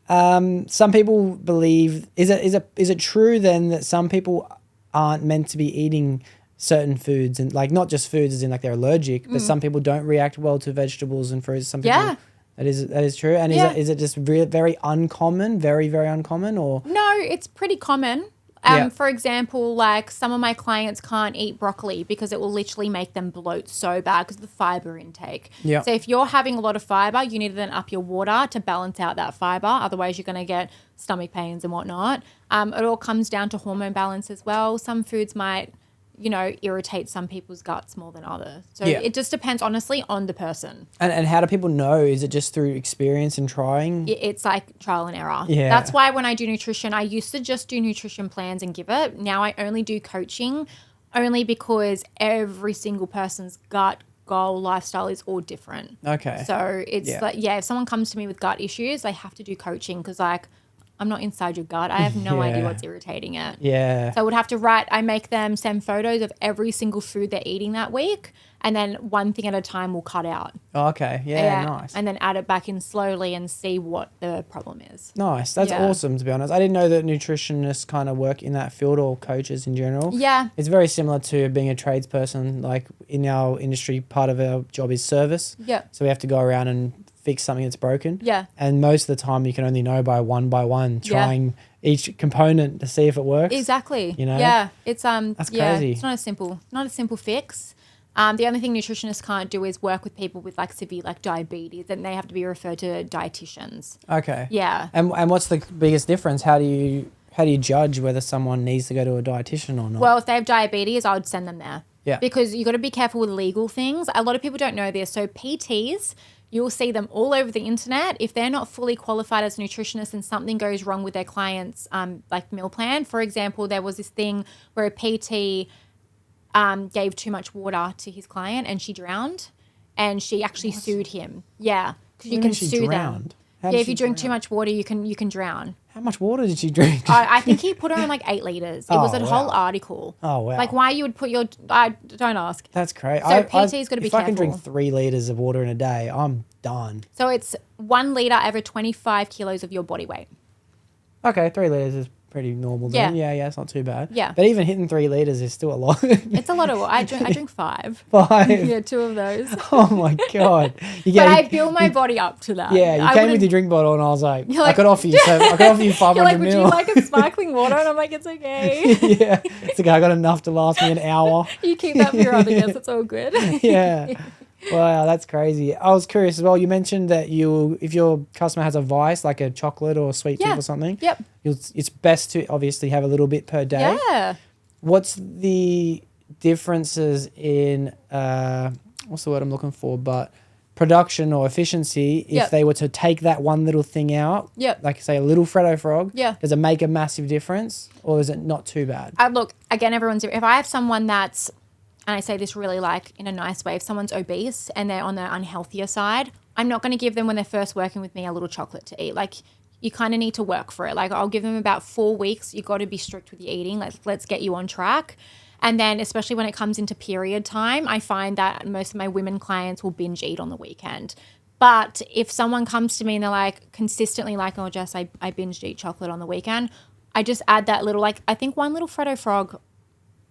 some people believe, is it true then that some people aren't meant to be eating certain foods, and like not just foods as in like they're allergic, but some people don't react well to vegetables and fruits. Some people, that is true. And is it just very uncommon, very, very uncommon, or? No, it's pretty common. For example, like some of my clients can't eat broccoli because it will literally make them bloat so bad because of the fiber intake. Yeah. So if you're having a lot of fiber, you need to then up your water to balance out that fiber. Otherwise, you're going to get stomach pains and whatnot. It all comes down to hormone balance as well. Some foods might, irritate some people's guts more than others. So it just depends, honestly, on the person. And how do people know? Is it just through experience and trying? It's like trial and error. Yeah. That's why when I do nutrition, I used to just do nutrition plans and give it. Now I only do coaching, only because every single person's gut, goal, lifestyle is all different. Okay. So it's if someone comes to me with gut issues, they have to do coaching because like, I'm not inside your gut. I have no idea what's irritating it. Yeah. So I would have to I make them send photos of every single food they're eating that week. And then one thing at a time we'll cut out. Oh, okay. Yeah, nice. And then add it back in slowly and see what the problem is. Nice. That's awesome, to be honest. I didn't know that nutritionists kind of work in that field, or coaches in general. Yeah. It's very similar to being a tradesperson. Like in our industry, part of our job is service. Yeah. So we have to go around and fix something that's broken. Yeah. And most of the time you can only know by one, trying each component to see if it works. Exactly. Yeah. It's that's crazy. It's not a simple fix. The only thing nutritionists can't do is work with people with like severe like diabetes, and they have to be referred to dietitians. Okay. Yeah. And what's the biggest difference? How do you judge whether someone needs to go to a dietitian or not? Well, if they have diabetes, I would send them there. Yeah. Because you got to be careful with legal things. A lot of people don't know this. So PTs, you'll see them all over the internet. If they're not fully qualified as a nutritionist and something goes wrong with their client's like meal plan, for example, there was this thing where a PT gave too much water to his client and she drowned, and she actually sued him. Yeah, because you can sue them. If you drink too much water, you can drown. How much water did she drink? I think he put her on like 8 liters. It was a whole article. Oh, wow. Like why you would put your, don't ask. That's crazy. So PT's got to be careful. If I can drink 3 liters of water in a day, I'm done. So it's 1 liter every 25 kilos of your body weight. Okay, 3 liters is pretty normal then. Yeah, it's not too bad. Yeah. But even hitting 3 liters is still a lot. It's a lot of water. I drink 5. 5? Yeah, 2 of those. Oh my God. But I build my body up to that. Yeah, you came with your drink bottle and I was like, I could offer you 500 You're like, ml. would you like a sparkling water? And I'm like, it's okay. Yeah. It's okay, I got enough to last me an hour. You keep that for your other guests. It's all good. Yeah. Wow, that's crazy. I was curious as well. You mentioned that if your customer has a vice, like a chocolate or a sweet tooth or something, it's best to obviously have a little bit per day. Yeah. What's the differences in, what's the word I'm looking for, but production or efficiency if they were to take that one little thing out, like say a little Freddo Frog, does it make a massive difference or is it not too bad? Look, again, if I have someone that's, and I say this really like in a nice way, if someone's obese and they're on the unhealthier side, I'm not going to give them when they're first working with me a little chocolate to eat. Like you kind of need to work for it. Like I'll give them about 4 weeks. You got to be strict with your eating. Let's get you on track. And then especially when it comes into period time, I find that most of my women clients will binge eat on the weekend. But if someone comes to me and they're like consistently like, oh, Jess, I binged eat chocolate on the weekend, I just add that little, like I think 1 little Freddo Frog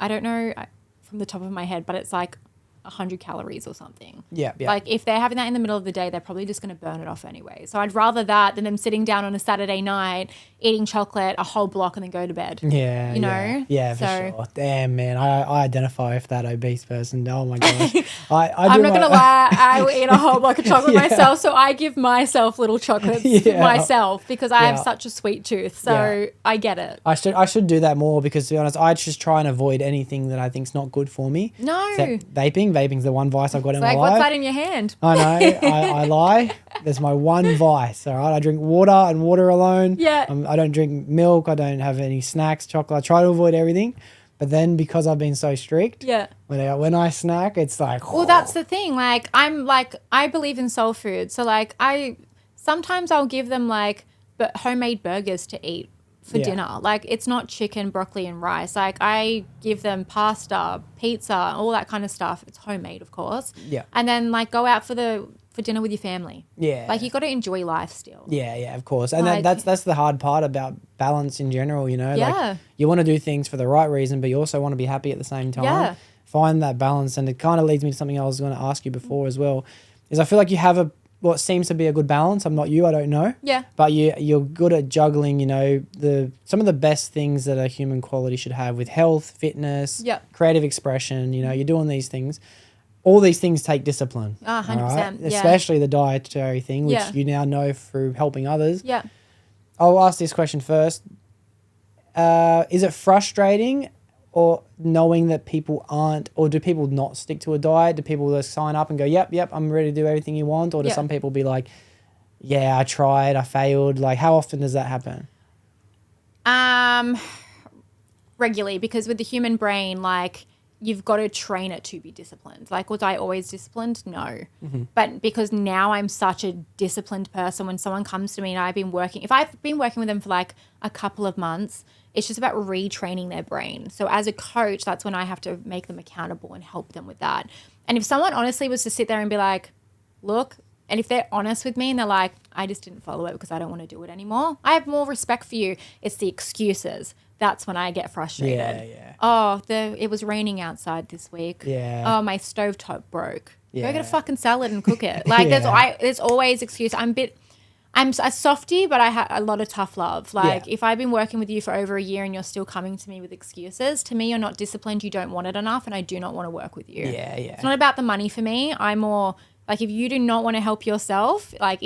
I don't know from the top of my head, but it's like 100 calories or something. Yeah. Like if they're having that in the middle of the day, they're probably just going to burn it off anyway. So I'd rather that than them sitting down on a Saturday night, eating chocolate, a whole block, and then go to bed. Yeah. You know? Yeah, for sure. Damn, man. I identify with that obese person. Oh my gosh. I'm not going to lie. I will eat a whole block of chocolate myself. So I give myself little chocolates myself because I have such a sweet tooth. So I get it. I should do that more because, to be honest, I just try and avoid anything that I think's not good for me. No. Except vaping. Vaping's the one vice I've got in my life. What's that in your hand? I know. I lie. There's my one vice. All right. I drink water and water alone. Yeah. I don't drink milk. I don't have any snacks, chocolate. I try to avoid everything. But then because I've been so strict, when I snack, it's like. Well, that's the thing. Like I believe in soul food. So like sometimes I'll give them like homemade burgers to eat for dinner. Like it's not chicken, broccoli and rice. Like I give them pasta, pizza, all that kind of stuff. It's homemade, of course. Yeah. And then like go out for dinner with your family. Yeah. Like you got to enjoy life still. Yeah, of course. And like, that's the hard part about balance in general, you know? Yeah. Like you want to do things for the right reason, but you also want to be happy at the same time. Yeah. Find that balance. And it kind of leads me to something I was going to ask you before as well, is I feel like you have what seems to be a good balance. I'm not you, I don't know. Yeah. But you're good at juggling, you know, some of the best things that a human quality should have with health, fitness, creative expression, you know, you're doing these things. All these things take discipline. 100%. Right? Especially the dietary thing, which you now know through helping others. Yeah. I'll ask this question first. Is it frustrating or knowing that people aren't, or do people not stick to a diet? Do people just sign up and go, yep, I'm ready to do everything you want? Or do some people be like, yeah, I tried, I failed? Like, how often does that happen? Regularly, because with the human brain, like, you've got to train it to be disciplined. Like, was I always disciplined? No. Mm-hmm. But because now I'm such a disciplined person, when someone comes to me and if I've been working with them for like a couple of months, it's just about retraining their brain. So as a coach, that's when I have to make them accountable and help them with that. And if someone honestly was to sit there and be like, look, and if they're honest with me and they're like, I just didn't follow it because I don't want to do it anymore, I have more respect for you. It's the excuses. That's when I get frustrated. Yeah. Oh, it was raining outside this week. Yeah. Oh, my stovetop broke. Yeah. Go get a fucking salad and cook it. Like there's always excuse. I'm a softie, but I have a lot of tough love. Like if I've been working with you for over a year and you're still coming to me with excuses, to me you're not disciplined, you don't want it enough, and I do not want to work with you. Yeah. It's not about the money for me. I'm more like, if you do not want to help yourself, like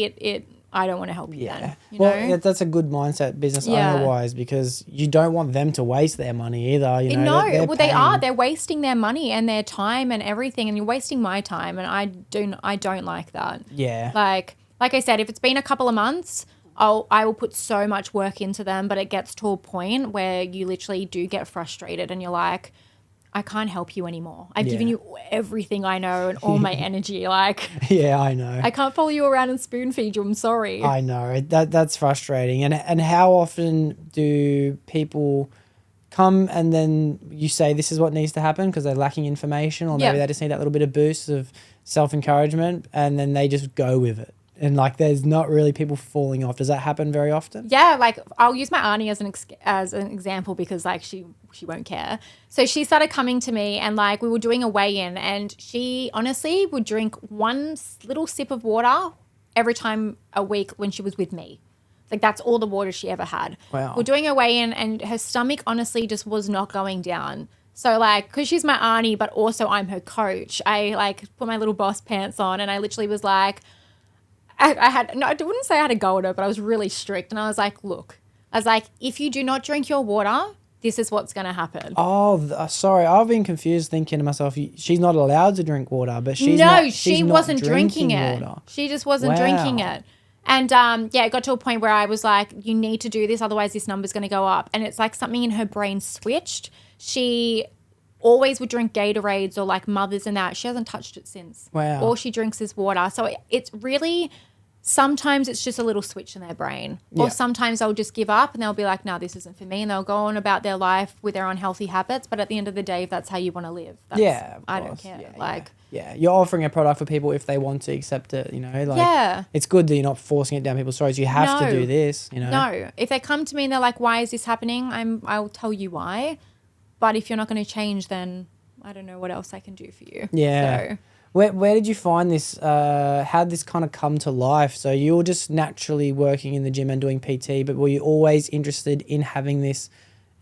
I don't want to help you then. You know? That's a good mindset business owner-wise, because you don't want them to waste their money either. You know, they are. They're wasting their money and their time and everything, and you're wasting my time, and I don't like that. Yeah. Like I said, if it's been a couple of months, I will put so much work into them, but it gets to a point where you literally do get frustrated and you're like, I can't help you anymore. I've given you everything I know and all my energy. Like, yeah, I know. I can't follow you around and spoon feed you. I'm sorry. I know. That's frustrating. And how often do people come and then you say this is what needs to happen because they're lacking information, or maybe they just need that little bit of boost of self-encouragement, and then they just go with it? And like, there's not really people falling off. Does that happen very often? Yeah, like I'll use my auntie as an example, because like she won't care. So she started coming to me, and like we were doing a weigh-in, and she honestly would drink one little sip of water every time a week when she was with me. Like that's all the water she ever had. Wow. We're doing a weigh-in, and her stomach honestly just was not going down. So like, because she's my auntie, but also I'm her coach, I like put my little boss pants on, and I literally was like, I wouldn't say I had a go at her, but I was really strict. And I was like, look, if you do not drink your water, this is what's going to happen. Oh, sorry. I've been confused thinking to myself, she's not allowed to drink water, but she wasn't drinking it. Water. She just wasn't drinking it. And it got to a point where I was like, you need to do this, otherwise this number's going to go up. And it's like something in her brain switched. She always would drink Gatorades or like Mothers and that. She hasn't touched it since. Wow. All she drinks is water. So it's really, sometimes it's just a little switch in their brain. Or sometimes they'll just give up and they'll be like, no, this isn't for me. And they'll go on about their life with their unhealthy habits. But at the end of the day, if that's how you want to live, I don't care. Yeah, you're offering a product for people if they want to accept it, you know. Like, it's good that you're not forcing it down people's throats. You have to do this, you know. No, if they come to me and they're like, why is this happening? I'll tell you why. But if you're not going to change, then I don't know what else I can do for you. Yeah. So, where did you find this? How did this kind of come to life? So you were just naturally working in the gym and doing PT, but were you always interested in having this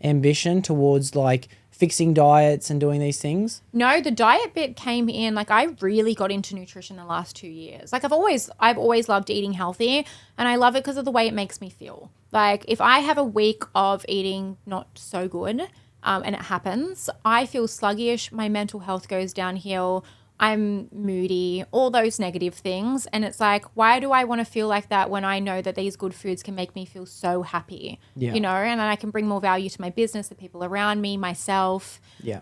ambition towards like fixing diets and doing these things? No, the diet bit came in. Like, I really got into nutrition the last 2 years. Like, I've always loved eating healthy, and I love it because of the way it makes me feel. Like, if I have a week of eating not so good, and it happens, I feel sluggish. My mental health goes downhill. I'm moody, all those negative things. And it's like, why do I want to feel like that when I know that these good foods can make me feel so happy, you know, and then I can bring more value to my business, the people around me, myself. Yeah.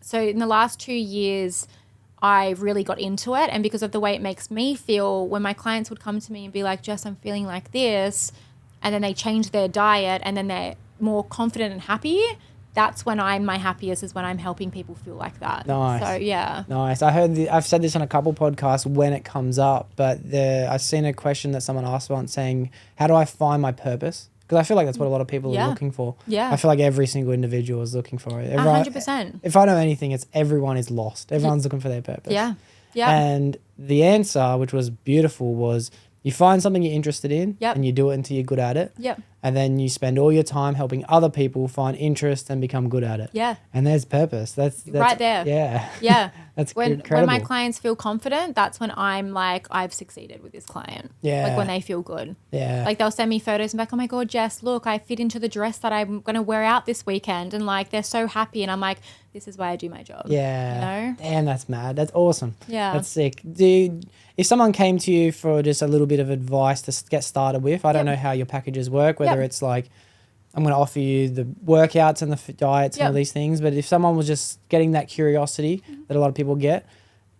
So in the last 2 years, I really got into it. And because of the way it makes me feel, when my clients would come to me and be like, Jess, I'm feeling like this, and then they change their diet and then they're more confident and happy, that's when I'm my happiest, is when I'm helping people feel like that. Nice. So, yeah. Nice. I've said this on a couple podcasts when it comes up, but I've seen a question that someone asked once saying, how do I find my purpose? Because I feel like that's what a lot of people are looking for. Yeah. I feel like every single individual is looking for it. 100%. If I know anything, it's everyone is lost. Everyone's looking for their purpose. Yeah. Yeah. And the answer, which was beautiful, was you find something you're interested in and you do it until you're good at it. Yep. And then you spend all your time helping other people find interest and become good at it. Yeah. And there's purpose. That's right there. Yeah. Yeah. That's when incredible. my clients feel confident, that's when I'm like, I've succeeded with this client. Yeah. Like when they feel good. Yeah. Like they'll send me photos and be like, oh my God, Jess, look, I fit into the dress that I'm going to wear out this weekend. And like, they're so happy. And I'm like, this is why I do my job. Yeah. You know? Damn, that's mad. That's awesome. Yeah. That's sick. If someone came to you for just a little bit of advice to get started with, I don't know how your packages work, whether it's like, I'm going to offer you the workouts and the diets and all these things. But if someone was just getting that curiosity that a lot of people get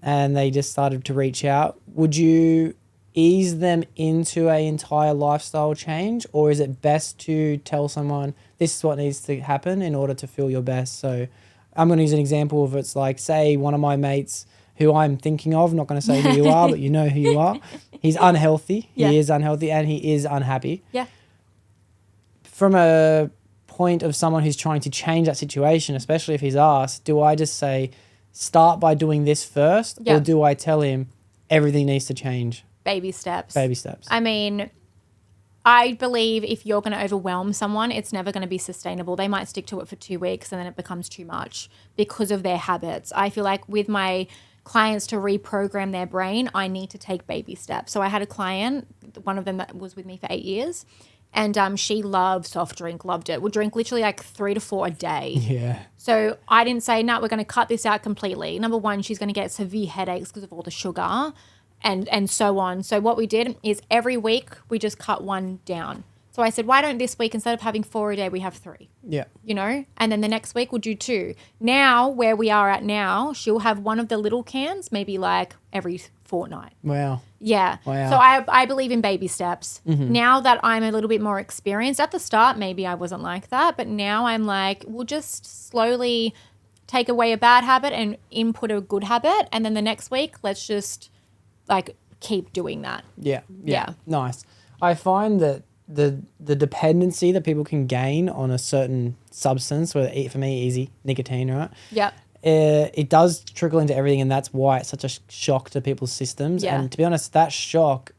and they just started to reach out, would you ease them into an entire lifestyle change, or is it best to tell someone this is what needs to happen in order to feel your best? So I'm going to use an example of, it's like, say one of my mates who I'm thinking of, not going to say who you are, but you know who you are. He's unhealthy. He is unhealthy and he is unhappy. Yeah. From a point of someone who's trying to change that situation, especially if he's asked, do I just say, start by doing this first, or do I tell him everything needs to change? Baby steps. Baby steps. I mean, I believe if you're going to overwhelm someone, it's never going to be sustainable. They might stick to it for 2 weeks and then it becomes too much because of their habits. I feel like with my clients, to reprogram their brain, I need to take baby steps. So I had a client, one of them that was with me for 8 years, and she loved soft drink, loved it. Would drink literally like 3 to 4 a day. Yeah. So I didn't say, no, we're going to cut this out completely. Number one, she's going to get severe headaches because of all the sugar and so on. So what we did is every week we just cut one down. So I said, why don't this week, instead of having 4 a day, we have 3? Yeah. You know? And then the next week we'll do 2. Now, where we are at now, she'll have one of the little cans, maybe like every fortnight. Wow. Yeah. Wow. So I believe in baby steps. Now that I'm a little bit more experienced, at the start, maybe I wasn't like that, but now I'm like, we'll just slowly take away a bad habit and input a good habit. And then the next week, let's just like keep doing that. Yeah. Yeah. Nice. I find that the dependency that people can gain on a certain substance, whether for me, easy, nicotine, right? Yep. It does trickle into everything, and that's why it's such a shock to people's systems. Yeah. And to be honest, that shock,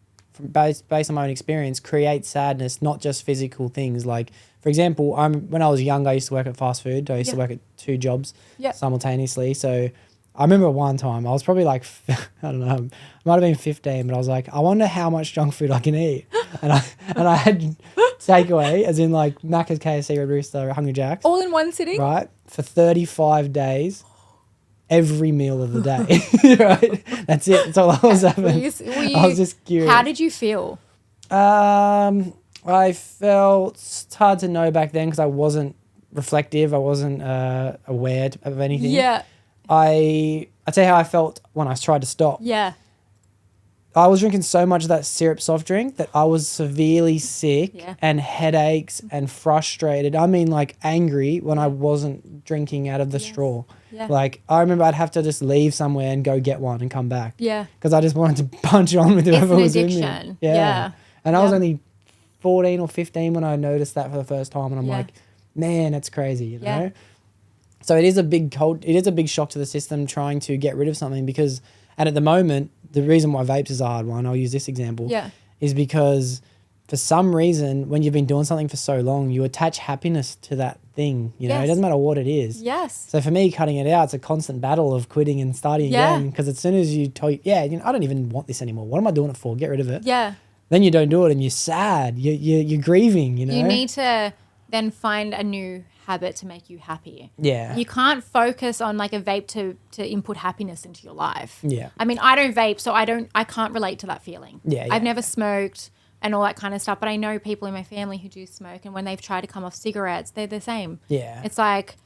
based on my own experience, creates sadness, not just physical things. Like, for example, when I was younger, I used to work at fast food. I used to work at 2 jobs simultaneously. So I remember one time I was probably like, I don't know, I might have been 15, but I was like, I wonder how much junk food I can eat. And I had takeaway, as in like Macca's, KFC, Red Rooster, Hungry Jack's. All in one sitting? Right? For 35 days. Every meal of the day, right? That's it. That's all I was having. I was just curious. How did you feel? I felt, it's hard to know back then because I wasn't reflective. I wasn't aware of anything. Yeah. I'd say how I felt when I tried to stop. Yeah. I was drinking so much of that syrup soft drink that I was severely sick and headaches and frustrated. I mean, like angry when I wasn't drinking out of the straw. Yeah. Like, I remember I'd have to just leave somewhere and go get one and come back. Yeah. Because I just wanted to punch on with whoever was in me. It's an addiction. Yeah. And I was only 14 or 15 when I noticed that for the first time. And I'm like, man, that's crazy, you know? So it is a big shock to the system trying to get rid of something because, and at the moment, the reason why vapes is a hard one, I'll use this example, is because for some reason, when you've been doing something for so long, you attach happiness to that thing. You know, it doesn't matter what it is. Yes. So for me, cutting it out, it's a constant battle of quitting and starting again. Because as soon as you tell you, I don't even want this anymore. What am I doing it for? Get rid of it. Yeah. Then you don't do it and you're sad. You're grieving, you know. You need to then find a new habit to make you happy. Yeah. You can't focus on like a vape to input happiness into your life. Yeah. I mean, I don't vape, so I can't relate to that feeling. Yeah. I've never smoked and all that kind of stuff, but I know people in my family who do smoke, and when they've tried to come off cigarettes, they're the same. Yeah. It's like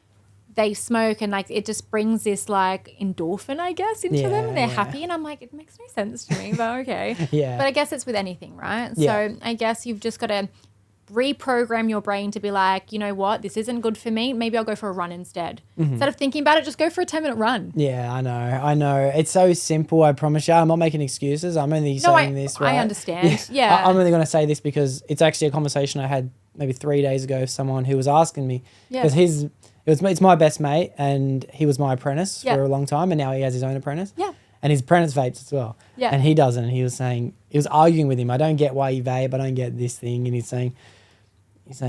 they smoke and like it just brings this like endorphin, I guess, into them, and they're happy, and I'm like, it makes no sense to me, but okay. Yeah. But I guess it's with anything, right? Yeah. So I guess you've just got to reprogram your brain to be like, you know what, this isn't good for me. Maybe I'll go for a run instead. Instead of thinking about it, just go for a 10-minute run. Yeah, I know. It's so simple, I promise you. I'm not making excuses. I'm only saying this, right? I understand. Yeah. I'm only going to say this because it's actually a conversation I had maybe 3 days ago with someone who was asking me. Because it's my best mate and he was my apprentice for a long time, and now he has his own apprentice. Yeah. And his apprentice vapes as well. Yeah. And he doesn't. And he was arguing with him. I don't get why you vape. I don't get this thing. And he's saying,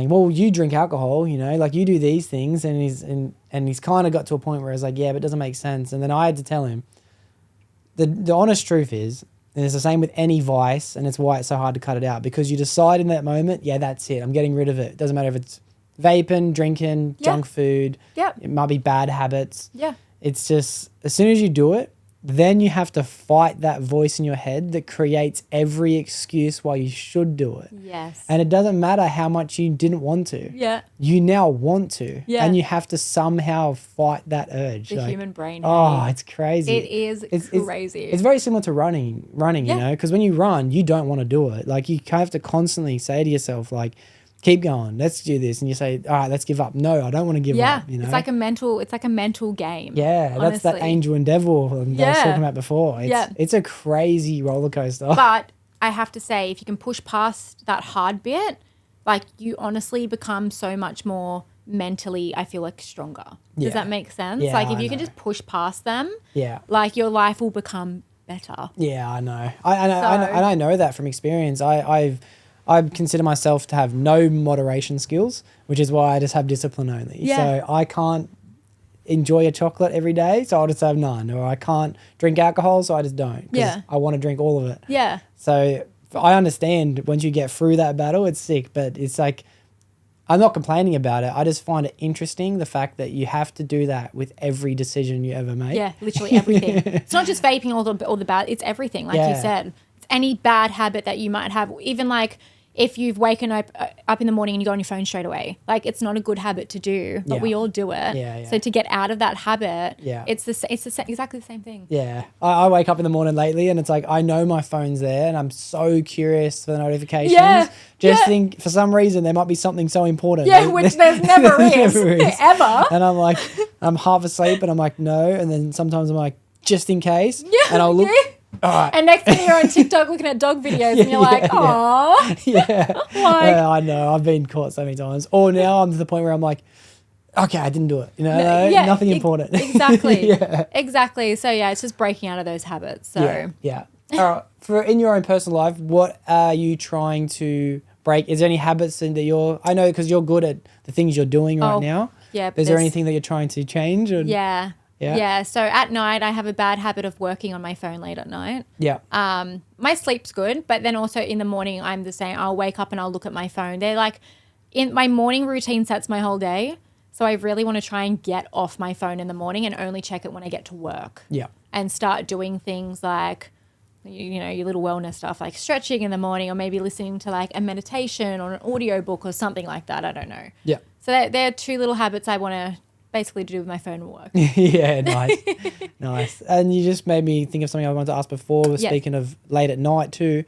well, you drink alcohol, you know, like you do these things. And he's kind of got to a point where it's like, yeah, but it doesn't make sense. And then I had to tell him the honest truth is, and it's the same with any vice, and it's why it's so hard to cut it out, because you decide in that moment, that's it. I'm getting rid of it. It doesn't matter if it's vaping, drinking, junk food. Yeah. It might be bad habits. Yeah. It's just, as soon as you do it, then you have to fight that voice in your head that creates every excuse why you should do it. Yes. And it doesn't matter how much you didn't want to. Yeah. You now want to. Yeah. And you have to somehow fight that urge. The human brain. Oh, it's crazy. It is crazy. It's very similar to running, you know, because when you run, you don't want to do it. Like, you have to constantly say to yourself, like, keep going, let's do this. And you say, all right, let's give up. No, I don't want to give up. You know? It's like a mental game. Yeah, honestly. That's that angel and devil that I was talking about before. It's a crazy roller coaster. But I have to say, if you can push past that hard bit, like, you honestly become so much more mentally, I feel like, stronger. Does that make sense? Yeah, like, if you can just push past them, like, your life will become better. Yeah, I know. I know that from experience. I consider myself to have no moderation skills, which is why I just have discipline only. Yeah. So I can't enjoy a chocolate every day, so I'll just have none. Or I can't drink alcohol, so I just don't. Yeah. I want to drink all of it. Yeah. So I understand once you get through that battle, it's sick, but it's like, I'm not complaining about it. I just find it interesting, the fact that you have to do that with every decision you ever make. Yeah, literally everything. It's not just vaping all the bad, it's everything, like you said. It's any bad habit that you might have, even like, if you've woken up in the morning and you go on your phone straight away, like, it's not a good habit to do, but we all do it. Yeah. So to get out of that habit, it's exactly the same thing. Yeah. I wake up in the morning lately and it's like, I know my phone's there and I'm so curious for the notifications. Yeah. Think for some reason there might be something so important. Yeah, which there's never is. Ever. And I'm like, I'm half asleep and I'm like, no. And then sometimes I'm like, just in case. Yeah. And I'll look. All right. And next thing you're on TikTok looking at dog videos and you're like, "Aw." I know. I've been caught so many times. Or now I'm to the point where I'm like, okay, I didn't do it. You know, nothing important. Exactly. Exactly. So it's just breaking out of those habits. So yeah. All right. For in your own personal life, what are you trying to break? Is there any habits that I know because you're good at the things you're doing right now. Yeah. Is there anything that you're trying to change? Or? Yeah. So at night, I have a bad habit of working on my phone late at night. Yeah. My sleep's good, but then also in the morning, I'm the same. I'll wake up and I'll look at my phone. They're like, in my morning routine sets my whole day. So I really want to try and get off my phone in the morning and only check it when I get to work. Yeah. And start doing things like, you know, your little wellness stuff, like stretching in the morning, or maybe listening to like a meditation or an audio book or something like that. I don't know. Yeah. So they're two little habits I want to basically do with my phone and work. Yeah, nice. Nice. And you just made me think of something I wanted to ask before. Speaking of late at night too,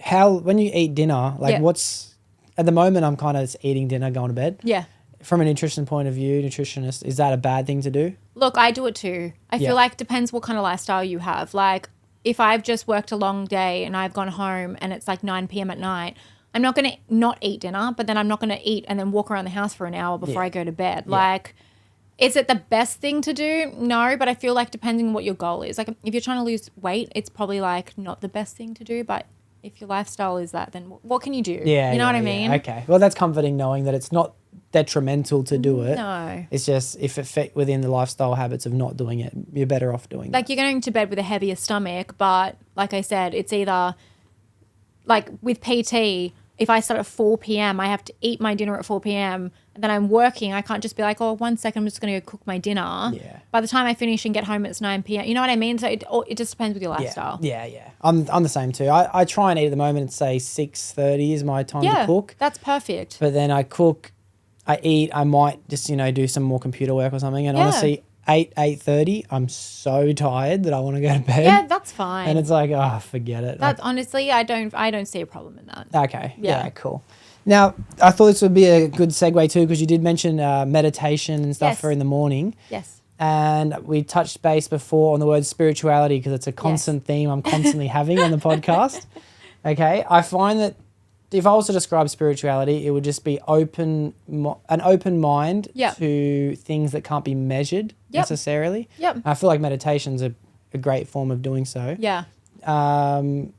when you eat dinner, like what's, at the moment I'm kind of eating dinner, going to bed. Yeah. From a nutrition point of view, nutritionist, is that a bad thing to do? Look, I do it too. I feel like it depends what kind of lifestyle you have. Like, if I've just worked a long day and I've gone home and it's like 9 p.m. at night, I'm not going to not eat dinner, but then I'm not going to eat and then walk around the house for an hour before I go to bed. Yeah. Like, Is it the best thing to do? No, but I feel like depending on what your goal is. Like if you're trying to lose weight, it's probably like not the best thing to do. But if your lifestyle is that, then what can you do? Yeah. You know what I mean? Yeah. Okay. Well, that's comforting knowing that it's not detrimental to do it. No. It's just if it fit within the lifestyle habits of not doing it, you're better off doing Like you're going to bed with a heavier stomach, but like I said, it's either like with PT, if I start at 4 p.m., I have to eat my dinner at 4 p.m. and then I'm working. I can't just be like, oh, 1 second, I'm just going to go cook my dinner. Yeah. By the time I finish and get home, it's 9 p.m. You know what I mean? So it just depends with your lifestyle. Yeah. I'm the same too. I try and eat at the moment and say 6:30 is my time to cook. That's perfect. But then I cook, I eat, I might just, do some more computer work or something. And honestly, 8:30, I'm so tired that I want to go to bed. Yeah, that's fine. And it's like, oh, forget it. That's honestly, I don't see a problem in that. Okay. Yeah, cool. Now, I thought this would be a good segue too, because you did mention meditation and stuff for in the morning. Yes. And we touched base before on the word spirituality because it's a constant theme I'm constantly having on the podcast. Okay. I find that if I was to describe spirituality, it would just be an open mind to things that can't be measured necessarily. Yep. I feel like meditation's a great form of doing so. Yeah.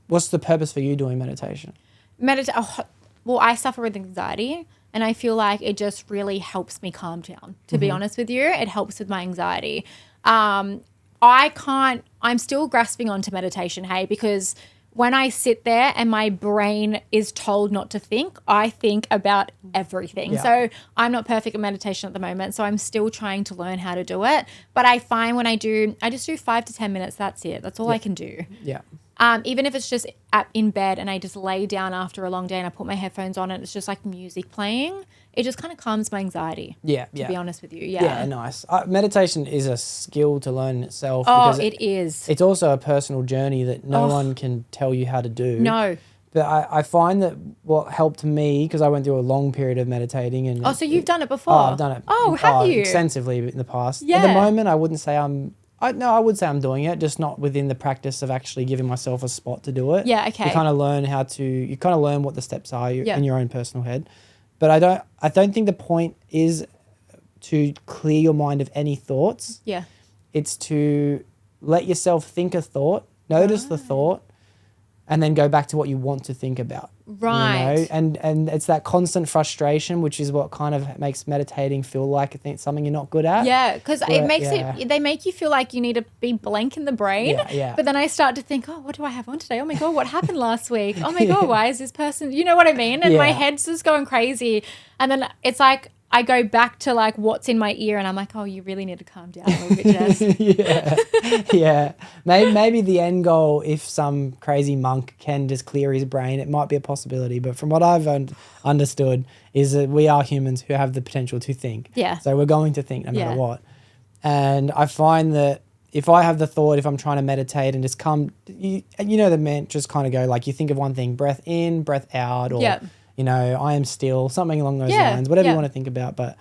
What's the purpose for you doing meditation? Well, I suffer with anxiety, and I feel like it just really helps me calm down, to be honest with you. It helps with my anxiety. I'm still grasping onto meditation, hey, because when I sit there and my brain is told not to think, I think about everything. Yeah. So I'm not perfect at meditation at the moment, so I'm still trying to learn how to do it. But I find when I just do 5 to 10 minutes, that's it. That's all I can do. Yeah. Even if it's just in bed and I just lay down after a long day and I put my headphones on and it's just like music playing, it just kind of calms my anxiety. Yeah. To be honest with you. Yeah. Yeah, nice. Meditation is a skill to learn in itself. Oh, it is. It's also a personal journey that no one can tell you how to do. No. But I find that what helped me, because I went through a long period of meditating. And so you've done it before? Oh, I've done it. Oh, have you? Extensively in the past. Yeah. At the moment, I wouldn't say I would say I'm doing it, just not within the practice of actually giving myself a spot to do it. Yeah, okay. You kind of learn what the steps are in your own personal head. But I don't think the point is to clear your mind of any thoughts. Yeah. It's to let yourself think a thought, notice the thought, and then go back to what you want to think about. Right. And it's that constant frustration, which is what kind of makes meditating feel like something you're not good at. Yeah, because they make you feel like you need to be blank in the brain. Yeah. But then I start to think, oh, what do I have on today? Oh my God, what happened last week? Oh my God, why is this person, you know what I mean? And my head's just going crazy. And then it's like, I go back to like what's in my ear and I'm like, oh, you really need to calm down a little bit, Jess. Yeah. Maybe the end goal, if some crazy monk can just clear his brain, it might be a possibility. But from what I've understood is that we are humans who have the potential to think. Yeah. So we're going to think no matter what. And I find that if I have the thought, if I'm trying to meditate and just the mantras kind of go like you think of one thing, breath in, breath out, or I am still, something along those lines, whatever you want to think about. But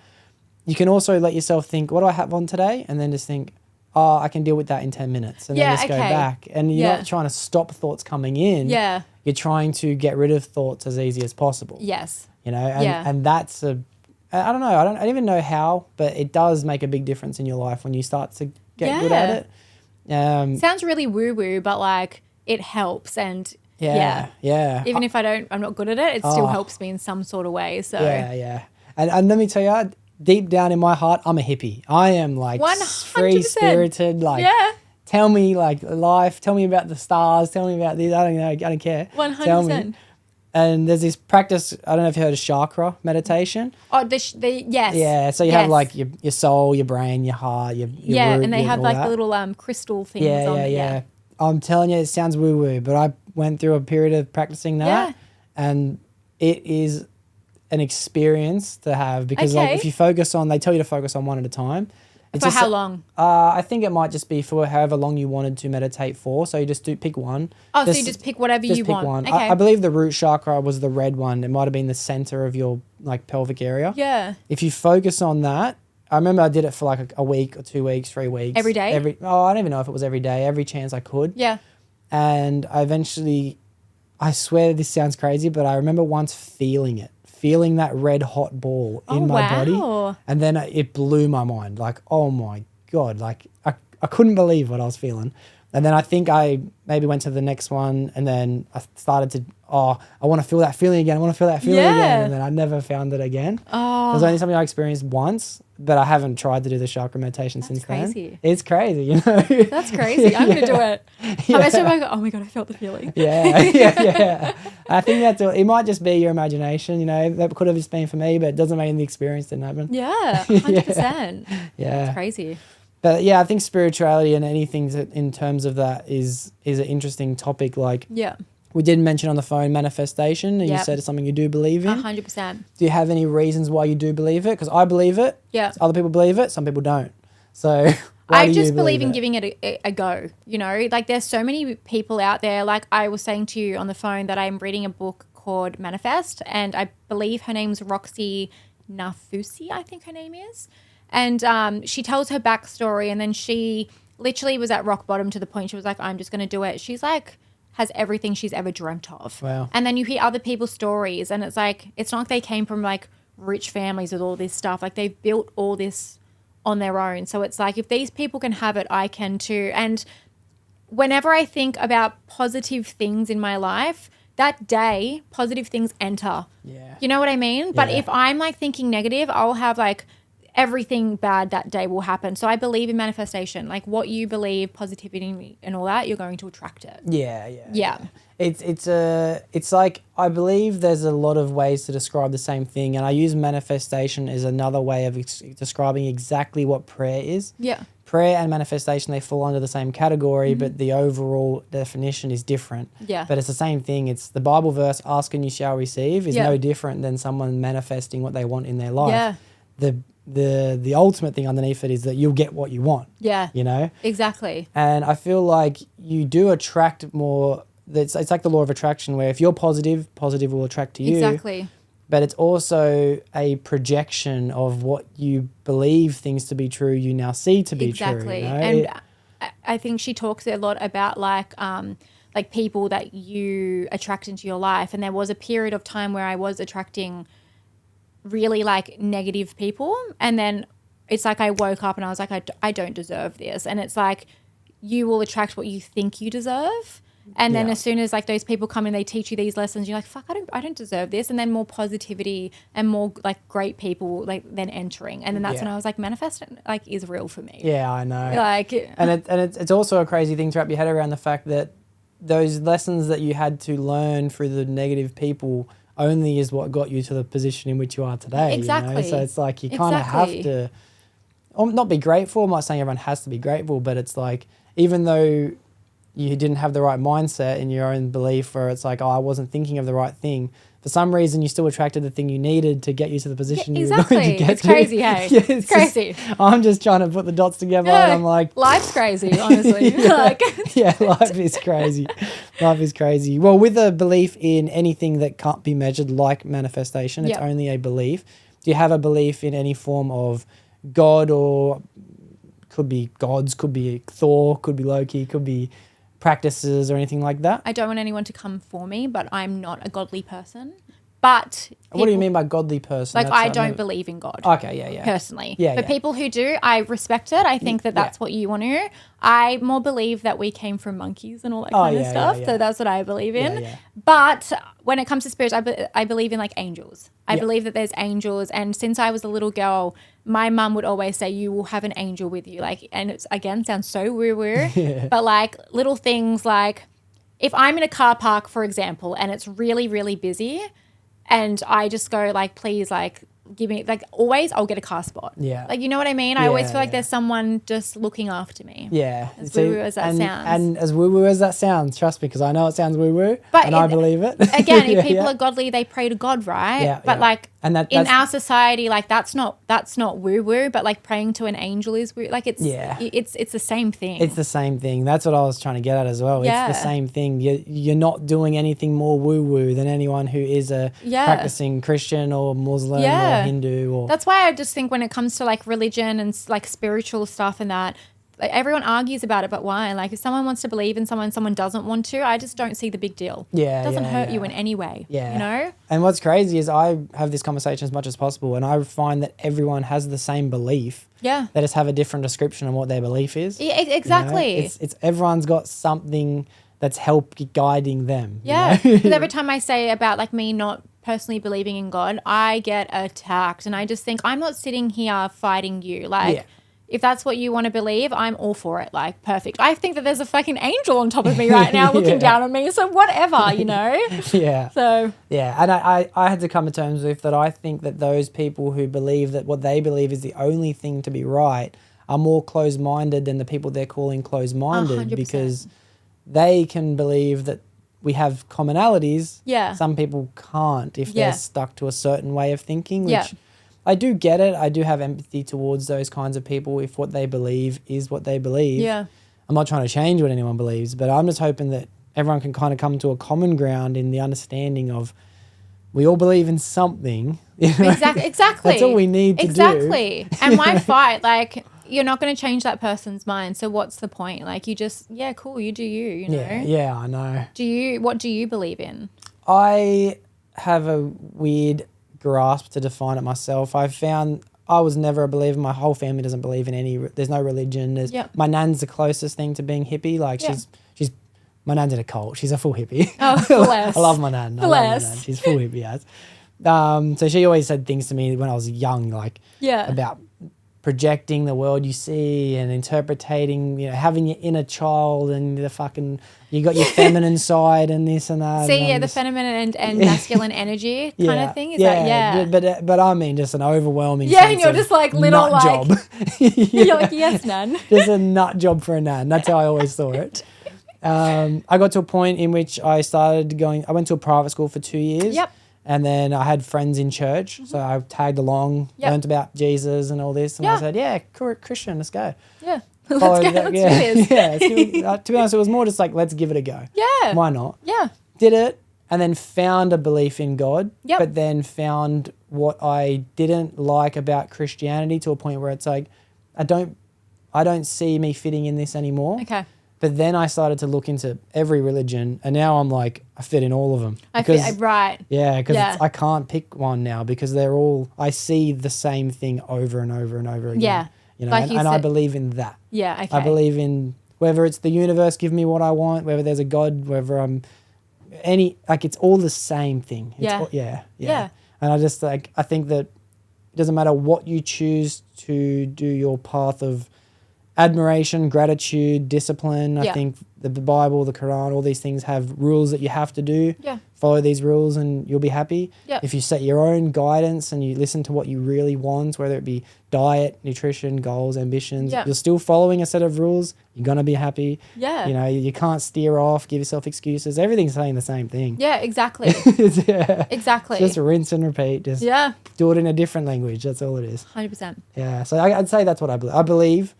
you can also let yourself think, what do I have on today? And then just think, oh, I can deal with that in 10 minutes. And then just go back. And you're not trying to stop thoughts coming in. Yeah. You're trying to get rid of thoughts as easy as possible. Yes. And that's I don't know. I don't even know how, but it does make a big difference in your life when you start to get good at it. Sounds really woo-woo, but like it helps. And yeah. even if I'm not good at it, it still helps me in some sort of way. So yeah. And let me tell you, deep down in my heart, I'm a hippie. I am like 100%. free-spirited. Like, tell me like life. Tell me about the stars. Tell me about this. I don't know. I don't care. 100%. Tell me. And there's this practice. I don't know if you heard of chakra meditation. Oh, yes. Yeah. So you have like your soul, your brain, your heart, your root, and they have like that. the little crystal things on it. Yeah. I'm telling you, it sounds woo-woo, but I went through a period of practicing that, and it is an experience to have because like if you focus on, they tell you to focus on one at a time. For how long? I think it might just be for however long you wanted to meditate for. So you just pick one. Oh, so you just pick whatever you want. One. Okay. I believe the root chakra was the red one. It might have been the center of your like pelvic area. Yeah. If you focus on that, I remember I did it for like a week or 2 weeks, 3 weeks. Every day? I don't even know if it was every day, every chance I could. Yeah. And I eventually, I swear this sounds crazy, but I remember once feeling that red hot ball in my body. And then it blew my mind. Like, oh my God, like I couldn't believe what I was feeling. And then I think I maybe went to the next one and then I started to, I want to feel that feeling again. And then I never found it again. Oh. It was only something I experienced once, but I haven't tried to do the chakra meditation since then. It's crazy, you know. That's crazy. I'm going to do it. Yeah. I'm actually like, oh my God, I felt the feeling. Yeah. I think it might just be your imagination, you know. That could have just been for me, but it doesn't mean the experience didn't happen. Yeah, 100%. Yeah. That's crazy. But yeah, I think spirituality and anything in terms of that is an interesting topic. Like, we did mention on the phone manifestation, and you said it's something you do believe in. 100%. Do you have any reasons why you do believe it? Because I believe it. Yeah. Other people believe it. Some people don't. So I just believe in giving it a go. You know, like there's so many people out there. Like I was saying to you on the phone that I'm reading a book called Manifest, and I believe her name's Roxy Nafusi, I think her name is. And she tells her backstory, and then she literally was at rock bottom to the point she was like, I'm just going to do it. She's like, has everything she's ever dreamt of. Wow. And then you hear other people's stories, and it's like, it's not like they came from like rich families with all this stuff. Like they've built all this on their own. So it's like, if these people can have it, I can too. And whenever I think about positive things in my life, that day, positive things enter. Yeah. You know what I mean? But if I'm like thinking negative, I'll have like everything bad that day will happen. So I believe in manifestation. Like what you believe, positivity and all that, you're going to attract it. Yeah. It's like, I believe there's a lot of ways to describe the same thing, and I use manifestation as another way of describing exactly what prayer is. Yeah. Prayer and manifestation, they fall under the same category, but the overall definition is different. Yeah. But it's the same thing. It's the Bible verse, ask and you shall receive, is no different than someone manifesting what they want in their life. Yeah. The ultimate thing underneath it is that you'll get what you want. Yeah. You know? Exactly. And I feel like you do attract more. It's like the law of attraction, where if you're positive will attract to you. Exactly. But it's also a projection of what you believe things to be true, you now see to be true. Exactly. You know? And I think she talks a lot about like people that you attract into your life. And there was a period of time where I was attracting really like negative people, and then it's like I woke up and I was like, I don't deserve this. And it's like you will attract what you think you deserve. And then as soon as like those people come in, they teach you these lessons, you're like, fuck, I don't deserve this. And then more positivity and more like great people like then entering. And then that's when I was like, manifesting like is real for me. Yeah, I know. Like, and it's also a crazy thing to wrap your head around, the fact that those lessons that you had to learn through the negative people only is what got you to the position in which you are today. Exactly. You know? So it's like you kind of have to not be grateful. I'm not saying everyone has to be grateful, but it's like, even though you didn't have the right mindset in your own belief, where it's like, I wasn't thinking of the right thing, for some reason you still attracted the thing you needed to get you to the position you were going to get It's crazy, hey? Yeah, it's crazy. I'm just trying to put the dots together, and I'm like, life's crazy, honestly. Life is crazy. Life is crazy. Well, with a belief in anything that can't be measured, like manifestation, it's only a belief. Do you have a belief in any form of God, or could be gods, could be Thor, could be Loki, could be practices or anything like that? I don't want anyone to come for me, but I'm not a godly person. But what do you mean by godly person? Like, I don't believe in God. Okay, yeah. Personally. Yeah, but people who do, I respect it. I think that's what you want to. I more believe that we came from monkeys and all that kind of stuff. So that's what I believe in. Yeah. But when it comes to spirits, I believe in like angels. I believe that there's angels. And since I was a little girl, my mum would always say, you will have an angel with you. Like, and it's, again, sounds so woo-woo. But like little things like, if I'm in a car park, for example, and it's really, really busy, and I just go like, please, like, give me, like, always I'll get a car spot. Yeah. Like, you know what I mean? I always feel like there's someone just looking after me. Yeah. As woo-woo as that sounds. And as woo-woo as that sounds, trust me, because I know it sounds woo-woo, and I believe it. Again, if people are godly, they pray to God, right? Yeah. But like, and in our society, like that's not woo-woo, but like praying to an angel is woo. Like it's the same thing. It's the same thing. That's what I was trying to get at as well. Yeah. It's the same thing. You're not doing anything more woo-woo than anyone who is a practicing Christian or Muslim or Hindu. Or that's why I just think when it comes to like religion and like spiritual stuff and that, Like, everyone argues about it, but why? Like, if someone wants to believe in someone doesn't want to, I just don't see the big deal. Yeah, it doesn't hurt you in any way. Yeah, you know. And what's crazy is I have this conversation as much as possible, and I find that everyone has the same belief. Yeah. They just have a different description on what their belief is. Yeah, exactly. You know? It's everyone's got something that's guiding them. Yeah. You know? Because every time I say about like me not personally believing in God, I get attacked, and I just think I'm not sitting here fighting you. Like, if that's what you want to believe, I'm all for it. Like, perfect. I think that there's a fucking angel on top of me right now looking down on me. So whatever, you know? Yeah. So. Yeah. And I had to come to terms with that. I think that those people who believe that what they believe is the only thing to be right are more closed-minded than the people they're calling closed-minded 100%. because they can believe that we have commonalities. Yeah. Some people can't if they're stuck to a certain way of thinking, which... Yeah. I do get it. I do have empathy towards those kinds of people if what they believe is what they believe. Yeah. I'm not trying to change what anyone believes, but I'm just hoping that everyone can kind of come to a common ground in the understanding of we all believe in something. You know? Exactly. That's all we need to do. Exactly. And why fight? Like, you're not going to change that person's mind. So what's the point? Like, you just, cool, you do you know? Yeah, I know. What do you believe in? I have a weird grasp to define it myself. I found I was never a believer. My whole family doesn't believe in any. There's no religion. My nan's the closest thing to being hippie. Like she's my nan's in a cult. She's a full hippie. Oh, bless. I love my nan. Bless. She's full hippie. Yes. So she always said things to me when I was young, like about projecting the world you see and interpreting, you know, having your inner child and the fucking, you got your feminine side and this and that. See, the feminine and masculine energy kind of thing. Is that, But I mean, just an overwhelming and you're just like little nut like, job. You're like, yes, nan. Just a nut job for a nan. That's how I always saw it. I got to a point in which I went to a private school for 2 years. Yep. And then I had friends in church, so I tagged along, learned about Jesus and all this, and I said, Christian, let's go. Yeah. Let's do this. To be honest, it was more just like, let's give it a go. Yeah. Why not? Yeah. Did it, and then found a belief in God, but then found what I didn't like about Christianity to a point where it's like, I don't see me fitting in this anymore. Okay. But then I started to look into every religion, and now I'm like, I fit in all of them. Right. Yeah, because I can't pick one now because they're all, I see the same thing over and over and over again. Yeah. You know, like and I believe in that. Yeah, okay. I believe in whether it's the universe give me what I want, whether there's a God, whether I'm it's all the same thing. Yeah. And I just I think that it doesn't matter what you choose to do your path of admiration, gratitude, discipline. I think the Bible, the Quran, all these things have rules that you have to do. Yeah. Follow these rules and you'll be happy. Yeah. If you set your own guidance and you listen to what you really want, whether it be diet, nutrition, goals, ambitions, you're still following a set of rules, you're going to be happy. Yeah. You know, you can't steer off, give yourself excuses. Everything's saying the same thing. Yeah, exactly. Exactly. Just rinse and repeat. Just do it in a different language. That's all it is. 100%. Yeah. So I'd say that's what I believe. I believe.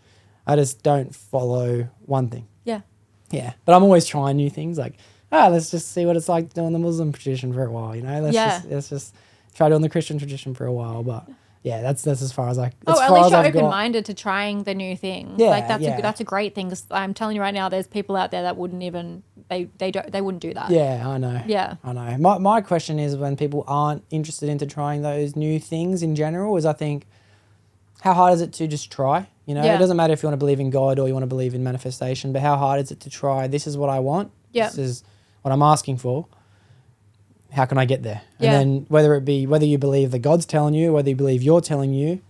I just don't follow one thing. Yeah. Yeah. But I'm always trying new things like, let's just see what it's like doing the Muslim tradition for a while, you know? Let's just try doing the Christian tradition for a while. But yeah, that's as far as I... at least you're open-minded to trying the new thing. Yeah, like that's a great thing because I'm telling you right now, there's people out there that wouldn't even... They wouldn't do that. Yeah, I know. Yeah. I know. My question is when people aren't interested into trying those new things in general is I think, how hard is it to just try? You know, it doesn't matter if you want to believe in God or you want to believe in manifestation, but how hard is it to try? This is what I want. Yeah. This is what I'm asking for. How can I get there? Yeah. And then whether you believe that God's telling you, whether you believe you're telling you,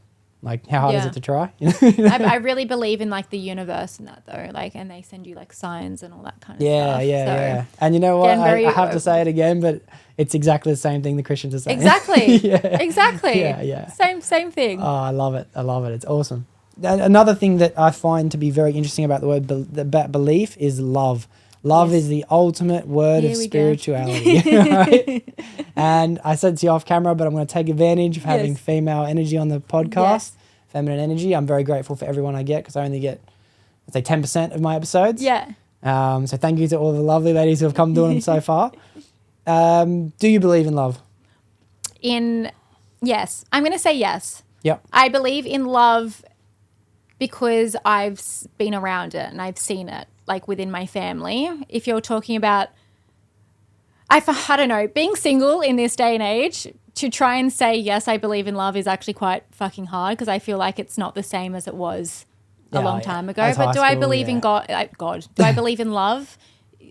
like how hard is it to try? I really believe in like the universe and that though, like, and they send you like signs and all that kind of stuff. Yeah. And you know what? I have to say it again, but it's exactly the same thing the Christians are saying. Exactly. Exactly. Yeah. Same thing. Oh, I love it. It's awesome. Another thing that I find to be very interesting about the word belief is love. Love is the ultimate word of spirituality. Right? And I said to you off camera, but I'm going to take advantage of having female energy on the podcast, feminine energy. I'm very grateful for everyone I get because I only get, let's say, 10% of my episodes. Yeah. So thank you to all the lovely ladies who have come doing them so far. Do you believe in love? Yes. I'm going to say yes. Yep. I believe in love because I've been around it and I've seen it like within my family. If you're talking about, I don't know, being single in this day and age, to try and say, yes, I believe in love is actually quite fucking hard because I feel like it's not the same as it was a long time ago. As but do high I school, believe in God? Do I believe in love?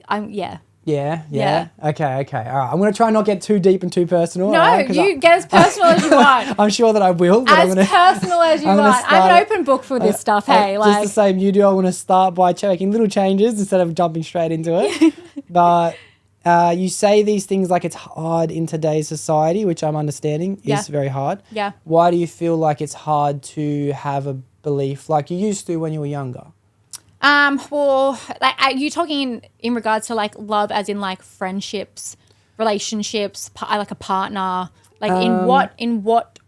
Yeah. Yeah. Okay. All right. I'm going to try and not get too deep and too personal. No, right? you get as personal as you want. I'm sure that I will. But As personal as you want. I'm an open book for this stuff, hey. Just the same you do, I want to start by making little changes instead of jumping straight into it. But you say these things like it's hard in today's society, which I'm understanding is very hard. Yeah. Why do you feel like it's hard to have a belief like you used to when you were younger? Well, like, are you talking in regards to like love, as in like friendships, relationships, like a partner, like in what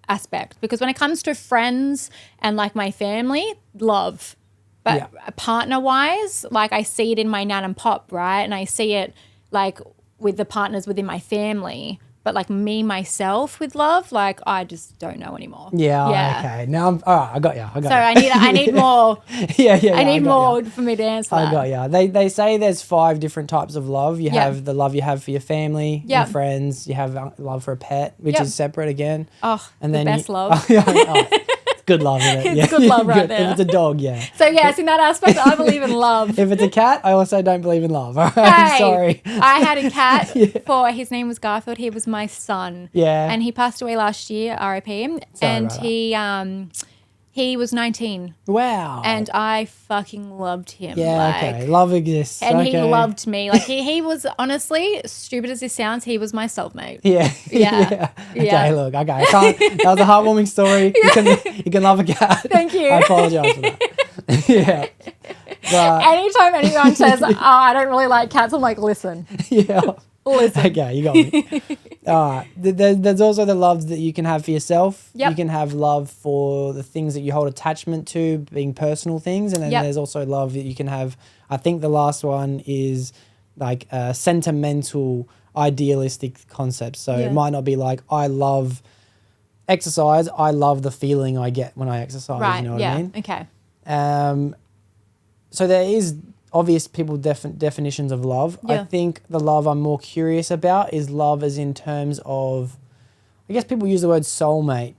aspect? Because when it comes to friends and like my family, love, but partner wise, like I see it in my nan and pop, right? And I see it like with the partners within my family. But like me, myself with love, like I just don't know anymore. Yeah. Okay. Now all right. I got you. So I need more. I need more for me to answer that. I got you. They say there's 5 different types of love. You have the love you have for your family, your friends. You have love for a pet, which is separate again. Oh, and the then best love. Good love, isn't it? It's good love right there. If it's a dog, yeah. So yes, in that aspect, I believe in love. If it's a cat, I also don't believe in love. All right, hey, sorry. I had a cat his name was Garfield. He was my son. Yeah. And he passed away last year, R.I.P. And he was 19. Wow. And I fucking loved him. Yeah, okay. Love exists. And he loved me. Like he was, honestly, stupid as this sounds, he was my soulmate. Yeah. Yeah. Okay, look, okay. That was a heartwarming story. You can love a cat. Thank you. I apologize for that. Yeah. But, anytime anyone says, oh, I don't really like cats, I'm like, listen. Yeah. Listen. Okay, you got me. There's also the love that you can have for yourself. Yep. You can have love for the things that you hold attachment to, being personal things. And then there's also love that you can have. I think the last one is like sentimental, idealistic concepts. So it might not be like, I love exercise. I love the feeling I get when I exercise. Right, you know what I mean? Okay. So there is obvious people definitions of love. Yeah. I think the love I'm more curious about is love as in terms of, I guess people use the word soulmate,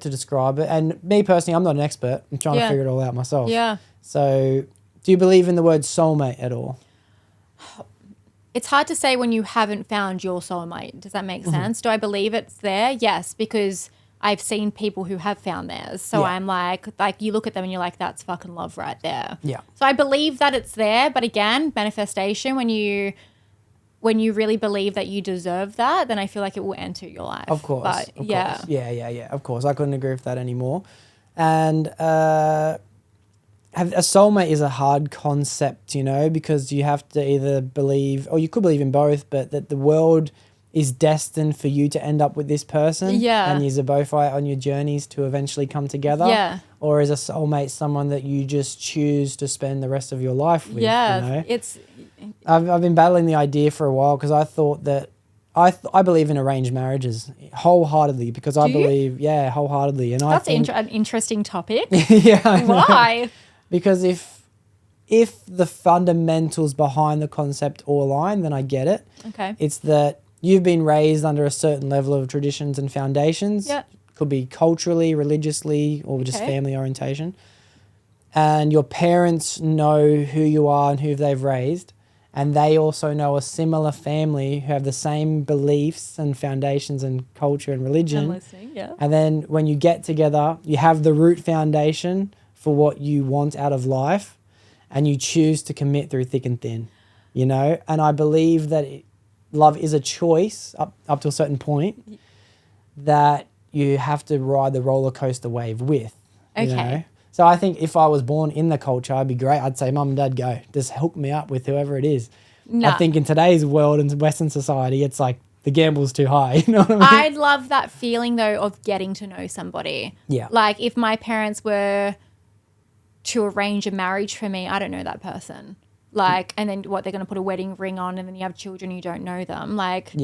to describe it. And me personally, I'm not an expert. I'm trying to figure it all out myself. Yeah. So do you believe in the word soulmate at all? It's hard to say when you haven't found your soulmate. Does that make sense? Do I believe it's there? Yes, because I've seen people who have found theirs. So I'm like you look at them and you're like, that's fucking love right there. Yeah. So I believe that it's there. But again, manifestation, when you really believe that you deserve that, then I feel like it will enter your life. Of course. But of course. Yeah. Of course. I couldn't agree with that anymore. And a soulmate is a hard concept, because you have to either believe, or you could believe in both, but that the world is destined for you to end up with this person. Yeah. And you're both on your journeys to eventually come together. Yeah. Or is a soulmate someone that you just choose to spend the rest of your life with? Yeah. I've been battling the idea for a while because I thought that I believe in arranged marriages wholeheartedly because I believe, wholeheartedly. And that's an interesting topic. Yeah. Why? Because if the fundamentals behind the concept all align, then I get it. Okay. It's that you've been raised under a certain level of traditions and foundations. Yeah. Could be culturally, religiously, or just family orientation. And your parents know who you are and who they've raised. And they also know a similar family who have the same beliefs and foundations and culture and religion. I'm listening, yeah. And then when you get together, you have the root foundation for what you want out of life and you choose to commit through thick and thin, And I believe that love is a choice up to a certain point that you have to ride the roller coaster wave with. Okay. So I think if I was born in the culture, I'd be great. I'd say, Mum and Dad, go. Just hook me up with whoever it is. No. I think in today's world and Western society, it's like the gamble's too high. You know what I mean? I'd love that feeling, though, of getting to know somebody. Yeah. Like if my parents were to arrange a marriage for me, I don't know that person. Like, and then they're going to put a wedding ring on and then you have children, you don't know them. Like,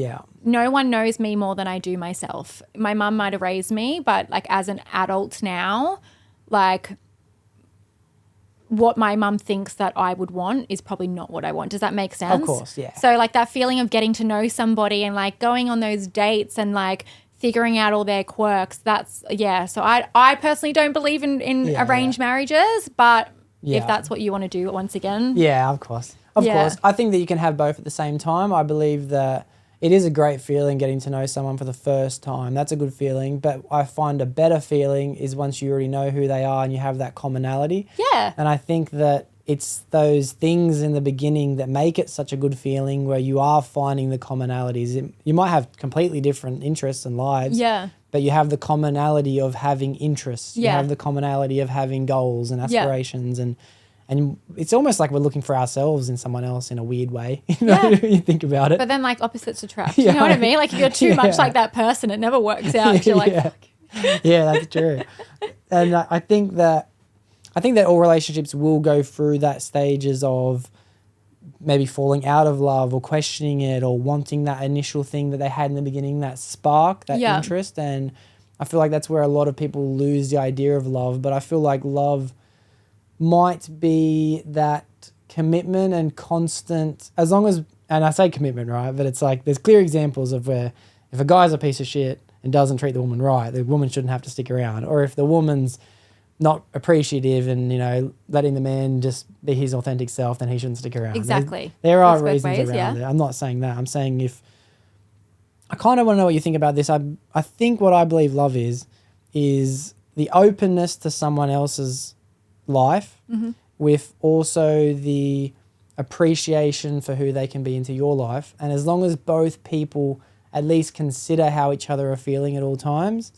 no one knows me more than I do myself. My mum might have raised me, but like as an adult now, like what my mum thinks that I would want is probably not what I want. Does that make sense? Of course, yeah. So like that feeling of getting to know somebody and like going on those dates and like figuring out all their quirks, that's, So I personally don't believe in arranged marriages, but if that's what you want to do once again. Yeah, of course. Of course. I think that you can have both at the same time. I believe that it is a great feeling getting to know someone for the first time. That's a good feeling. But I find a better feeling is once you already know who they are and you have that commonality. Yeah. And I think that it's those things in the beginning that make it such a good feeling where you are finding the commonalities. You might have completely different interests and lives. Yeah. But you have the commonality of having interests. You have the commonality of having goals and aspirations and it's almost like we're looking for ourselves in someone else in a weird way. You know, you think about it. But then like opposites attract. You know what I mean? Like if you're too much like that person, it never works out. You're like, fuck. Yeah, that's true. And I think that all relationships will go through that stages of maybe falling out of love or questioning it or wanting that initial thing that they had in the beginning, that spark, that interest. And I feel like that's where a lot of people lose the idea of love. But I feel like love might be that commitment and constant, as long as, and I say commitment, right? But it's like there's clear examples of where if a guy's a piece of shit and doesn't treat the woman right, the woman shouldn't have to stick around. Or if the woman's not appreciative and, you know, letting the man just be his authentic self, then he shouldn't stick around. Exactly. There are reasons around it. I'm not saying that. I'm saying if, I kind of want to know what you think about this. I think what I believe love is the openness to someone else's life with also the appreciation for who they can be into your life. And as long as both people at least consider how each other are feeling at all times,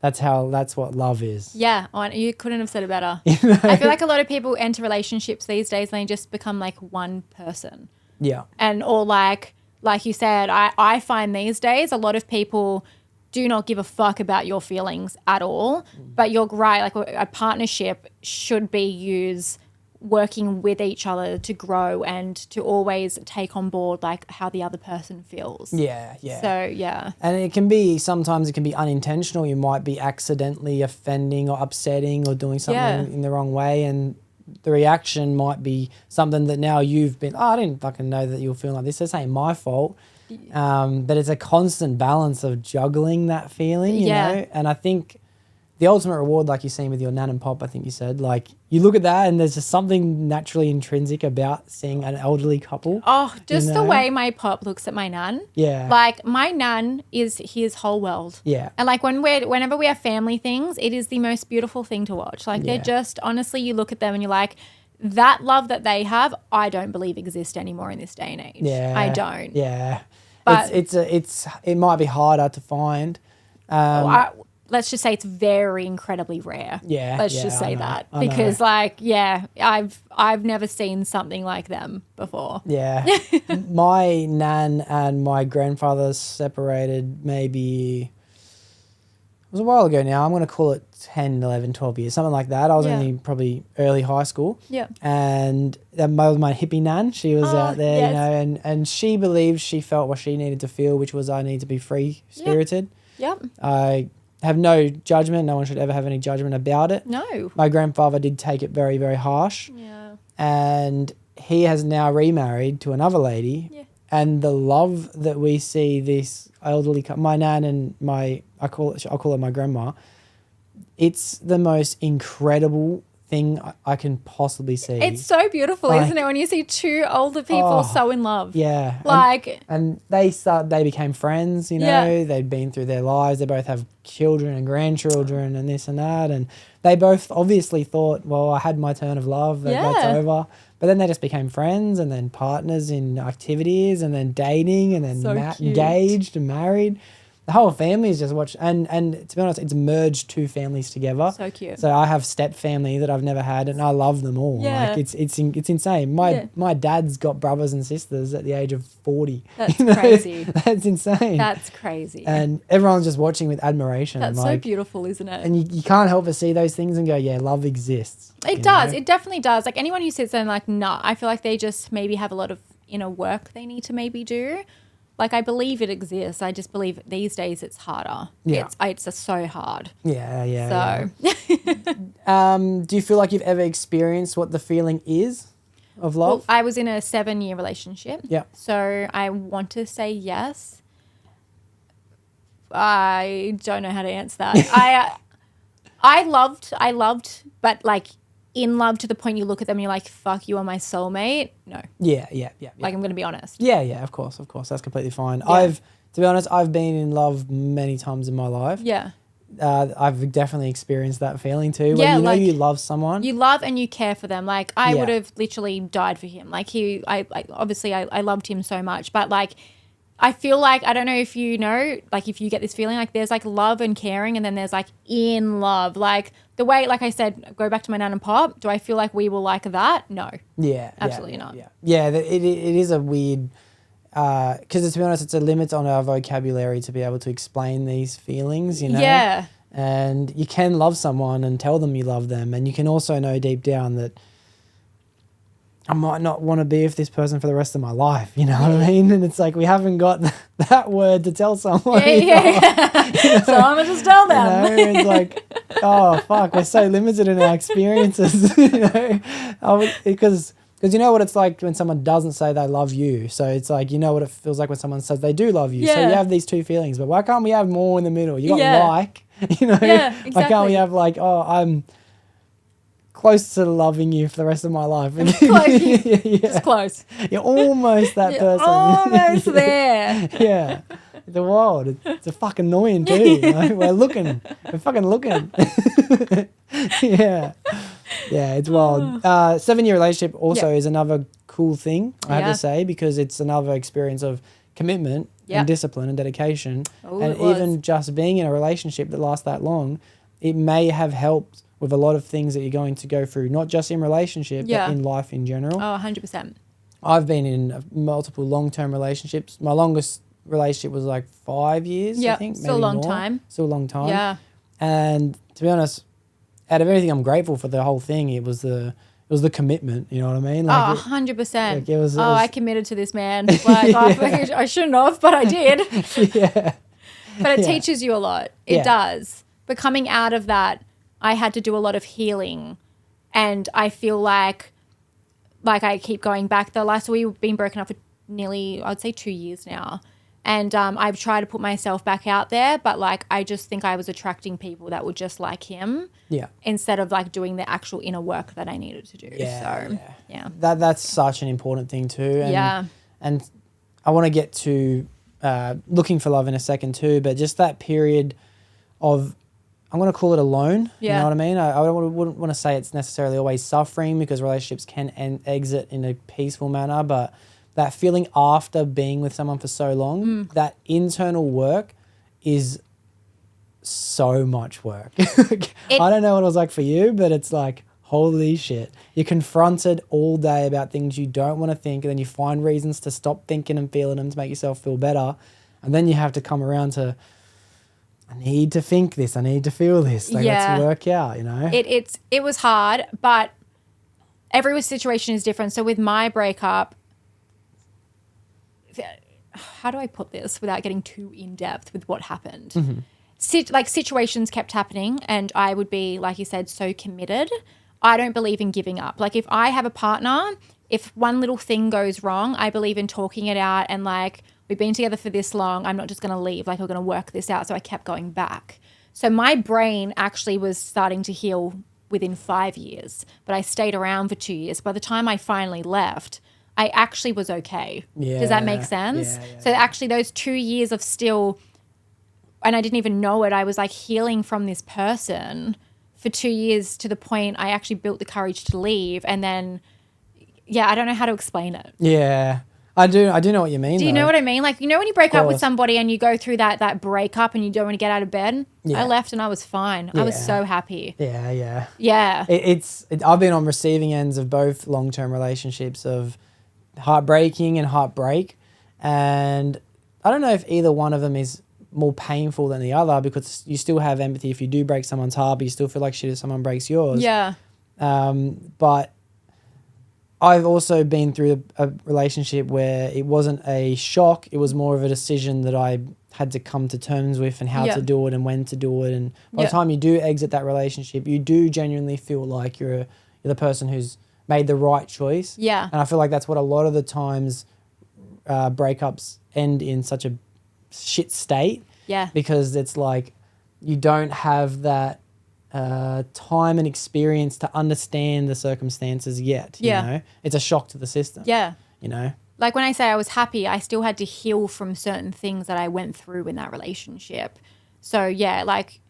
that's what love is. Yeah, you couldn't have said it better. You know? I feel like a lot of people enter relationships these days and they just become like one person. Yeah. And or like you said, I find these days a lot of people do not give a fuck about your feelings at all. But you're right, like a partnership should be used working with each other to grow and to always take on board like how the other person feels. Yeah, yeah. So, yeah. And sometimes it can be unintentional. You might be accidentally offending or upsetting or doing something in the wrong way, and the reaction might be something that now you've been, I didn't fucking know that you were feeling like this. This ain't my fault. But it's a constant balance of juggling that feeling, you know? And I think the ultimate reward, like you're seeing with your nan and pop, I think you said, like you look at that and there's just something naturally intrinsic about seeing an elderly couple. Oh, just the way my pop looks at my nan. Yeah. Like my nan is his whole world. Yeah. And like whenever we have family things, it is the most beautiful thing to watch. Like they're just, honestly, you look at them and you're like, that love that they have, I don't believe exists anymore in this day and age. Yeah. I don't. Yeah. But it might be harder to find. Let's just say it's very incredibly rare. Yeah. Let's just say that. Because I've never seen something like them before. Yeah. My nan and my grandfather separated maybe, it was a while ago now. I'm going to call it 10, 11, 12 years, something like that. I was only probably early high school. Yeah. And that was my hippie nan. She was out there, you know, and she believed she felt what she needed to feel, which was I need to be free-spirited. Yep. I have no judgment. No one should ever have any judgment about it. No. My grandfather did take it very, very harsh. Yeah. And he has now remarried to another lady. Yeah. And the love that we see this elderly my nan and I'll call her my grandma. It's the most incredible thing I can possibly see. It's so beautiful, isn't it? When you see two older people so in love. Yeah. Like, and they became friends, you know, they'd been through their lives. They both have children and grandchildren and this and that. And they both obviously thought, well, I had my turn of love. That's over. But then they just became friends and then partners in activities and then dating and then engaged and married. The whole family is just watched, and to be honest, it's merged two families together. So cute. So I have step family that I've never had, and I love them all. Yeah. Like it's insane. My dad's got brothers and sisters at the age of 40. That's crazy. That's insane. That's crazy. And everyone's just watching with admiration. That's so beautiful, isn't it? And you can't help but see those things and go, yeah, love exists. It does. It definitely does. Like anyone who sits there and like, nah, I feel like they just maybe have a lot of inner work they need to maybe do. Like, I believe it exists. I just believe these days it's harder. Yeah. It's just so hard. Yeah. So. Do you feel like you've ever experienced what the feeling is of love? Well, I was in a 7-year relationship. Yeah. So I want to say yes. I don't know how to answer that. I loved, but like in love to the point you look at them and you're like, fuck, you are my soulmate. No. Yeah. Like, I'm going to be honest. Yeah, of course. That's completely fine. Yeah. To be honest, I've been in love many times in my life. Yeah. I've definitely experienced that feeling too. Yeah, when like, you love someone. You love and you care for them. Like, I would have literally died for him. Like, I loved him so much. But like, I feel like, I don't know if you know, like if you get this feeling, like there's like love and caring and then there's like in love. Like the way, like I said, go back to my nan and pop. Do I feel like we were like that? No. Yeah. Absolutely not. Yeah, it is a weird, because to be honest, it's a limit on our vocabulary to be able to explain these feelings, you know? Yeah. And you can love someone and tell them you love them. And you can also know deep down that I might not want to be with this person for the rest of my life. You know what I mean? And it's like we haven't got that word to tell someone. Yeah. You know? So I'm going to just tell them. You know? It's like, oh, fuck, we're so limited in our experiences, you know? Because you know what it's like when someone doesn't say they love you. So it's like, you know what it feels like when someone says they do love you. Yeah. So you have these two feelings. But why can't we have more in the middle? You got like, you know? Yeah, exactly. Why can't we have like, oh, I'm close to loving you for the rest of my life. Just close. You're almost that person. Almost there. Yeah. The world. It's a fucking annoying too. You know? We're fucking looking. Yeah. Yeah, it's wild. 7-year relationship also is another cool thing, I have to say, because it's another experience of commitment and discipline and dedication. And even just being in a relationship that lasts that long, it may have helped with a lot of things that you're going to go through, not just in relationship, but in life in general. Oh, 100%. I've been in multiple long-term relationships. My longest relationship was like 5 years, I think. Still a long time. Still a long time. Yeah. And to be honest, out of everything, I'm grateful for the whole thing. It was the commitment, you know what I mean? Like 100%. Like it was, I committed to this man. Like I shouldn't have, but I did. Yeah. But it teaches you a lot. It does. But coming out of that, I had to do a lot of healing, and I feel like I keep going back. So we've been broken up for nearly, I'd say 2 years now. And I've tried to put myself back out there, but like I just think I was attracting people that were just like him. Yeah. Instead of like doing the actual inner work that I needed to do. That's such an important thing too. And, And I want to get to looking for love in a second too, but just that period of, I'm going to call it alone. You know what I mean? I wouldn't want to say it's necessarily always suffering, because relationships can exit in a peaceful manner, but that feeling after being with someone for so long, that internal work is so much work. I don't know what it was like for you, but it's like, holy shit. You're confronted all day about things you don't want to think, and then you find reasons to stop thinking and feeling them to make yourself feel better. And then you have to come around to, I need to think this, I need to feel this. Like, let's work out, you know? It was hard, but every situation is different. So with my breakup, how do I put this without getting too in depth with what happened? Mm-hmm. Situations kept happening, and I would be, like you said, so committed. I don't believe in giving up. Like if I have a partner, if one little thing goes wrong, I believe in talking it out, and like, we've been together for this long, I'm not just going to leave. Like, we're going to work this out. So I kept going back. So my brain actually was starting to heal within 5 years, but I stayed around for 2 years. By the time I finally left, I actually was okay. Yeah. Does that make sense? Yeah. So actually those 2 years of still, and I didn't even know it, I was like healing from this person for 2 years, to the point I actually built the courage to leave. And then, I don't know how to explain it. Yeah. I do know what you mean. Do you know what I mean? Like, you know when you break up with somebody and you go through that breakup and you don't want to get out of bed? Yeah. I left and I was fine. Yeah. I was so happy. Yeah. Yeah. I've been on receiving ends of both long-term relationships, of heartbreaking and heartbreak. And I don't know if either one of them is more painful than the other, because you still have empathy if you do break someone's heart, but you still feel like shit if someone breaks yours. Yeah. But I've also been through a relationship where it wasn't a shock. It was more of a decision that I had to come to terms with and how to do it and when to do it. And by the time you do exit that relationship, you do genuinely feel like you're the person who's made the right choice. Yeah. And I feel like that's what a lot of the times breakups end in such a shit state. Yeah. Because it's like you don't have that time and experience to understand the circumstances yet. You know? It's a shock to the system. Yeah. You know? Like when I say I was happy, I still had to heal from certain things that I went through in that relationship. So yeah, like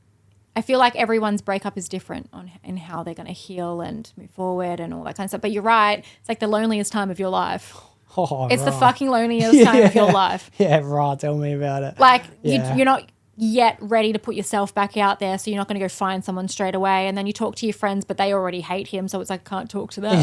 I feel like everyone's breakup is different in how they're going to heal and move forward and all that kind of stuff. But you're right. It's like the loneliest time of your life. Oh, it's the fucking loneliest time of your life. Yeah, right. Tell me about it. Like you're not yet ready to put yourself back out there, so you're not going to go find someone straight away, and then you talk to your friends but they already hate him, so it's like I can't talk to them.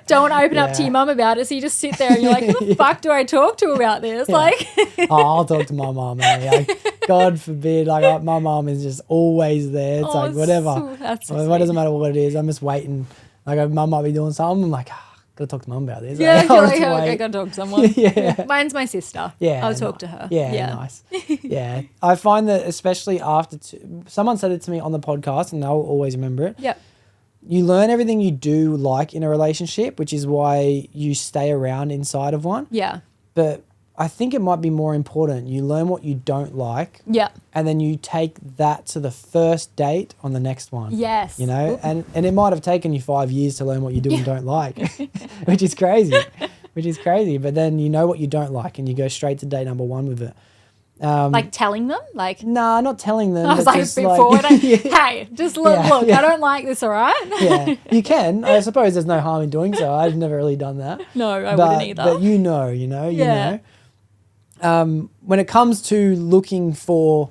Don't want to open up to your mum about it, so you just sit there and you're like, who the fuck do I talk to about this? Like I'll talk to my mum, like, God forbid, like my mum is just always there. It's like whatever, it doesn't matter what it is, I'm just waiting. Like mum might be doing something, I'm like, gotta talk to mum about this. Yeah, you're like, I gotta talk to someone. Yeah. Mine's my sister. Yeah. I'll talk to her. Yeah. Nice. Yeah. I find that especially after someone said it to me on the podcast and I'll always remember it. Yep. You learn everything you do like in a relationship, which is why you stay around inside of one. Yeah. But I think it might be more important. You learn what you don't like. Yeah. And then you take that to the first date on the next one. Yes. You know, and it might have taken you 5 years to learn what you do and don't like, which is crazy. But then you know what you don't like and you go straight to date number one with it. Like telling them? Like Nah, not telling them. I was like, just before hey, just look, I don't like this, all right? Yeah, you can. I suppose there's no harm in doing so. I've never really done that. No, I wouldn't either. But you know. When it comes to looking for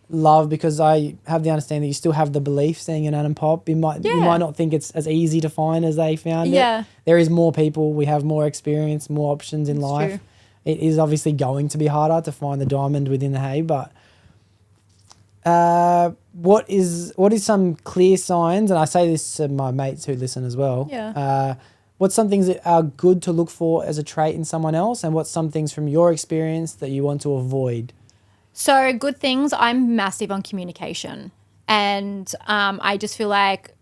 love, because I have the understanding that you still have the belief seeing an Adam Pop, you might not think it's as easy to find as they found it. There is more people, we have more experience, more options in life. True. It is obviously going to be harder to find the diamond within the hay, but what is some clear signs, and I say this to my mates who listen as well. What's some things that are good to look for as a trait in someone else, and what's some things from your experience that you want to avoid? So good things, I'm massive on communication. And I just feel like,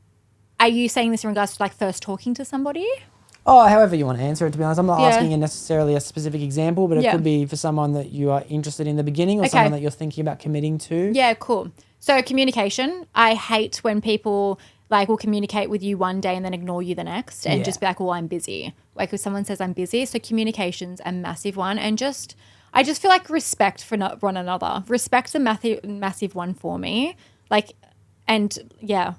are you saying this in regards to like first talking to somebody? Oh, however you want to answer it, to be honest. I'm not asking you necessarily a specific example, but it could be for someone that you are interested in the beginning or someone that you're thinking about committing to. Yeah, cool. So communication, I hate when people like will communicate with you one day and then ignore you the next and just be like, well, I'm busy. Like if someone says I'm busy, so communication's a massive one. And I just feel like respect for one another. Respect's a massive one for me. Like, and I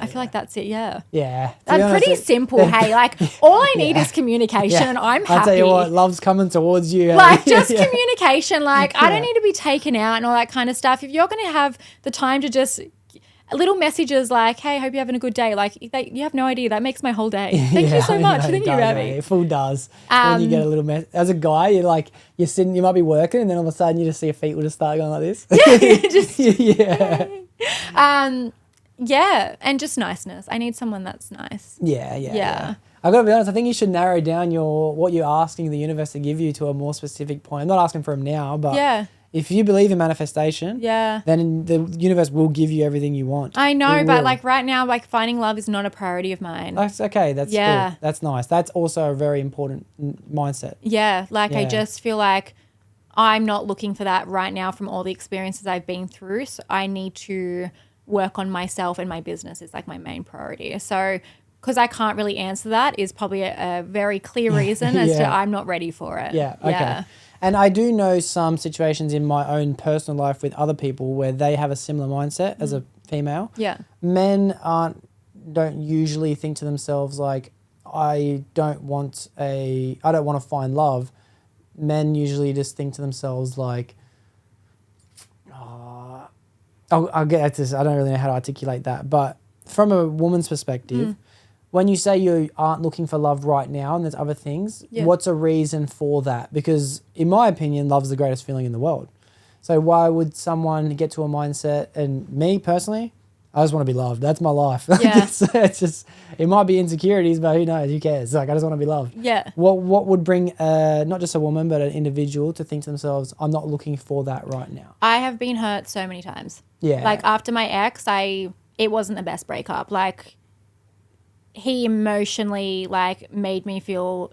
feel like that's it, Yeah. That's pretty simple, hey. Like, all I need is communication and I'm happy. I'll tell you what, love's coming towards you. Like, just communication. Like, I don't need to be taken out and all that kind of stuff. If you're going to have the time to just... little messages like, hey, hope you're having a good day. Like, you have no idea. That makes my whole day. Thank you so much. Thank you, Abby. It full does. When you get a little message. As a guy, you're sitting, you might be working and then all of a sudden you just see your feet will just start going like this. And just niceness. I need someone that's nice. Yeah. I've got to be honest, I think you should narrow down what you're asking the universe to give you to a more specific point. I'm not asking for them now, but if you believe in manifestation, then the universe will give you everything you want. I know, but like right now, like finding love is not a priority of mine. That's okay. That's cool. That's nice. That's also a very important mindset. I just feel like I'm not looking for that right now from all the experiences I've been through. So I need to work on myself, and my business is like my main priority. So because I can't really answer that is probably a very clear reason as to I'm not ready for it. Okay. And I do know some situations in my own personal life with other people where they have a similar mindset as a female. Men don't usually think to themselves like, I don't want to find love. Men usually just think to themselves like, I'll get at this. I don't really know how to articulate that. But from a woman's perspective, when you say you aren't looking for love right now and there's other things, what's a reason for that? Because in my opinion, love's the greatest feeling in the world. So why would someone get to a mindset, and me personally, I just want to be loved. That's my life. Yeah. It's just, it might be insecurities, but who knows? Who cares? Like, I just want to be loved. Yeah. What would bring not just a woman, but an individual to think to themselves, I'm not looking for that right now? I have been hurt so many times. Yeah. Like after my ex, it wasn't the best breakup. Like he emotionally like made me feel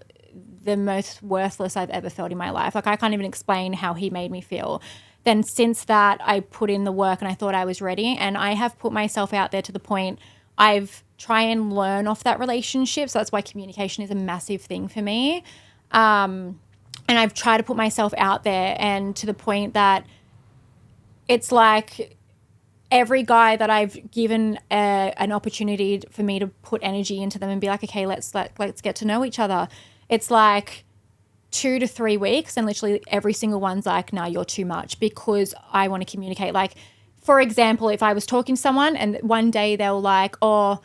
the most worthless I've ever felt in my life. Like I can't even explain how he made me feel. Then since that, I put in the work and I thought I was ready, and I have put myself out there to the point I've tried and learn off that relationship. So that's why communication is a massive thing for me. And I've tried to put myself out there, and to the point that it's like every guy that I've given an opportunity for me to put energy into them and be like, okay, let's get to know each other. It's like 2 to 3 weeks, and literally every single one's like, nah, you're too much, because I want to communicate. Like, for example, if I was talking to someone and one day they're like, I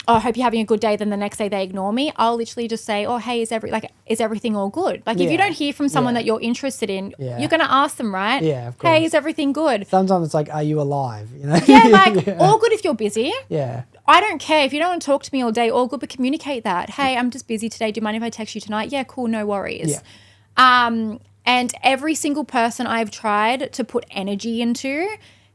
hope you're having a good day, then the next day they ignore me, I'll literally just say, oh, hey, is everything all good? Like if you don't hear from someone that you're interested in, you're going to ask them, right? Yeah, of course. Hey, is everything good? Sometimes it's like, are you alive? You know? Yeah, like all good if you're busy. Yeah. I don't care. If you don't want to talk to me all day, all good, but communicate that. Hey, I'm just busy today. Do you mind if I text you tonight? Yeah, cool, no worries. Yeah. And every single person I've tried to put energy into,